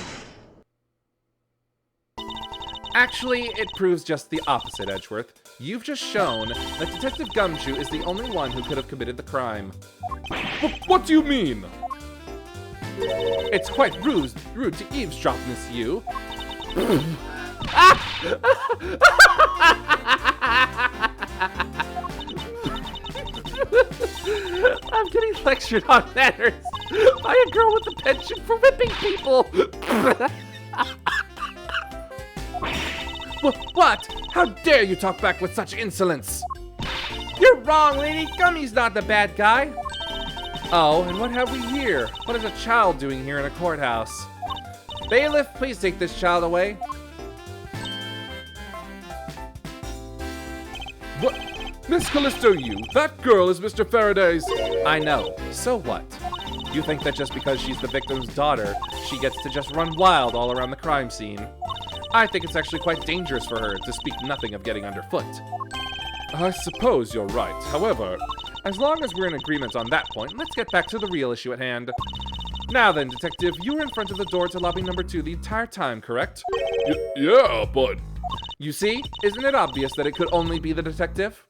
Actually, it proves just the opposite, Edgeworth. You've just shown that Detective Gumshoe is the only one who could have committed the crime. What do you mean? It's quite rude to eavesdrop, Miss Yu. I'm getting lectured on manners by a girl with a penchant for whipping people. What? How dare you talk back with such insolence? You're wrong, lady. Gummy's not the bad guy. Oh, and what have we here? What is a child doing here in a courthouse? Bailiff, please take this child away. What? Miss Callisto, that girl is Mr. Faraday's. I know. So what? You think that just because she's the victim's daughter, she gets to just run wild all around the crime scene? I think it's actually quite dangerous for her, to speak nothing of getting underfoot. I suppose you're right. However, As long as we're in agreement on that point, let's get back to the real issue at hand. Now then, Detective, you were in front of the door to lobby number 2 the entire time, correct? yeah, but... You see? Isn't it obvious that it could only be the detective?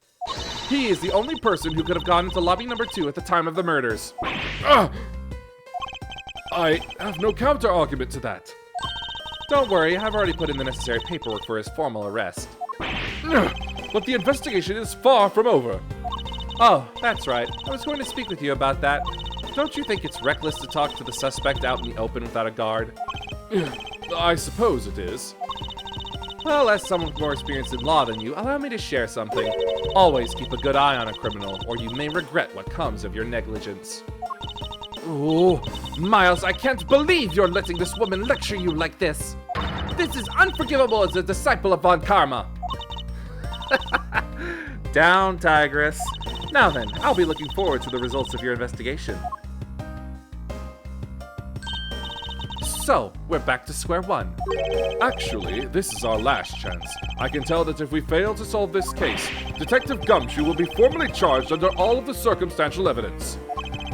He is the only person who could have gone into lobby number 2 at the time of the murders. I have no counter-argument to that. Don't worry, I've already put in the necessary paperwork for his formal arrest. But the investigation is far from over. Oh, that's right. I was going to speak with you about that. Don't you think it's reckless to talk to the suspect out in the open without a guard? I suppose it is. Well, as someone with more experience in law than you, allow me to share something. Always keep a good eye on a criminal, or you may regret what comes of your negligence. Oh, Miles, I can't believe you're letting this woman lecture you like this. This is unforgivable as a disciple of Von Karma. Down, Tigress. Now then, I'll be looking forward to the results of your investigation. So, we're back to square one. Actually, this is our last chance. I can tell that if we fail to solve this case, Detective Gumshoe will be formally charged under all of the circumstantial evidence.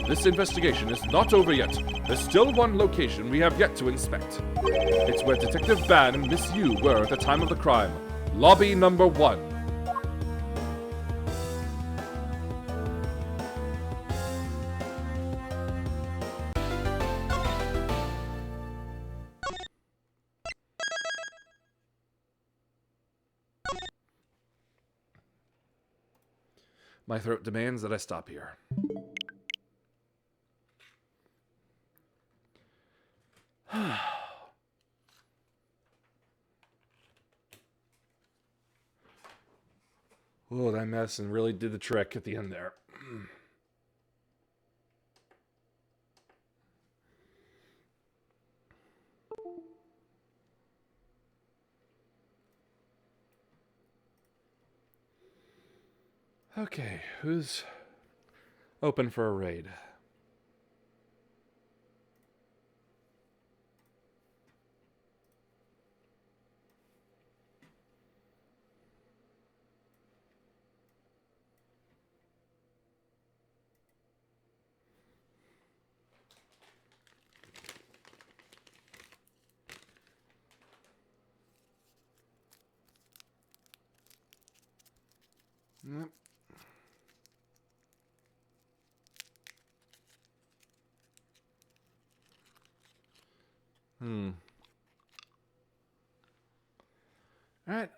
This investigation is not over yet. There's still one location we have yet to inspect. It's where Detective Ban and Miss Yu were at the time of the crime. Lobby number 1. My throat demands that I stop here. Oh, that medicine really did the trick at the end there. Okay, who's open for a raid? Yep. All right.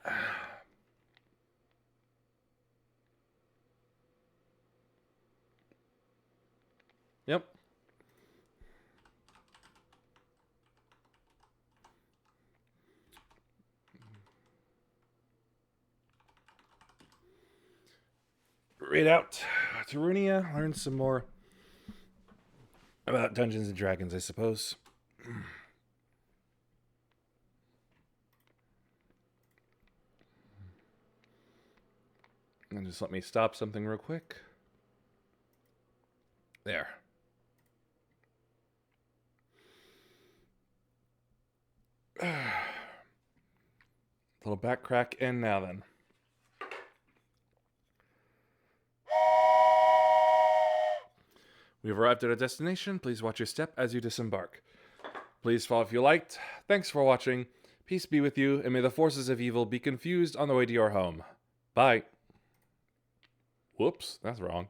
Yep. Read out Tarunia, learn some more about Dungeons and Dragons, I suppose. And just let me stop something real quick. There. Little back crack, and now then. We've arrived at our destination. Please watch your step as you disembark. Please follow if you liked. Thanks for watching. Peace be with you, and may the forces of evil be confused on the way to your home. Bye. Whoops, that's wrong.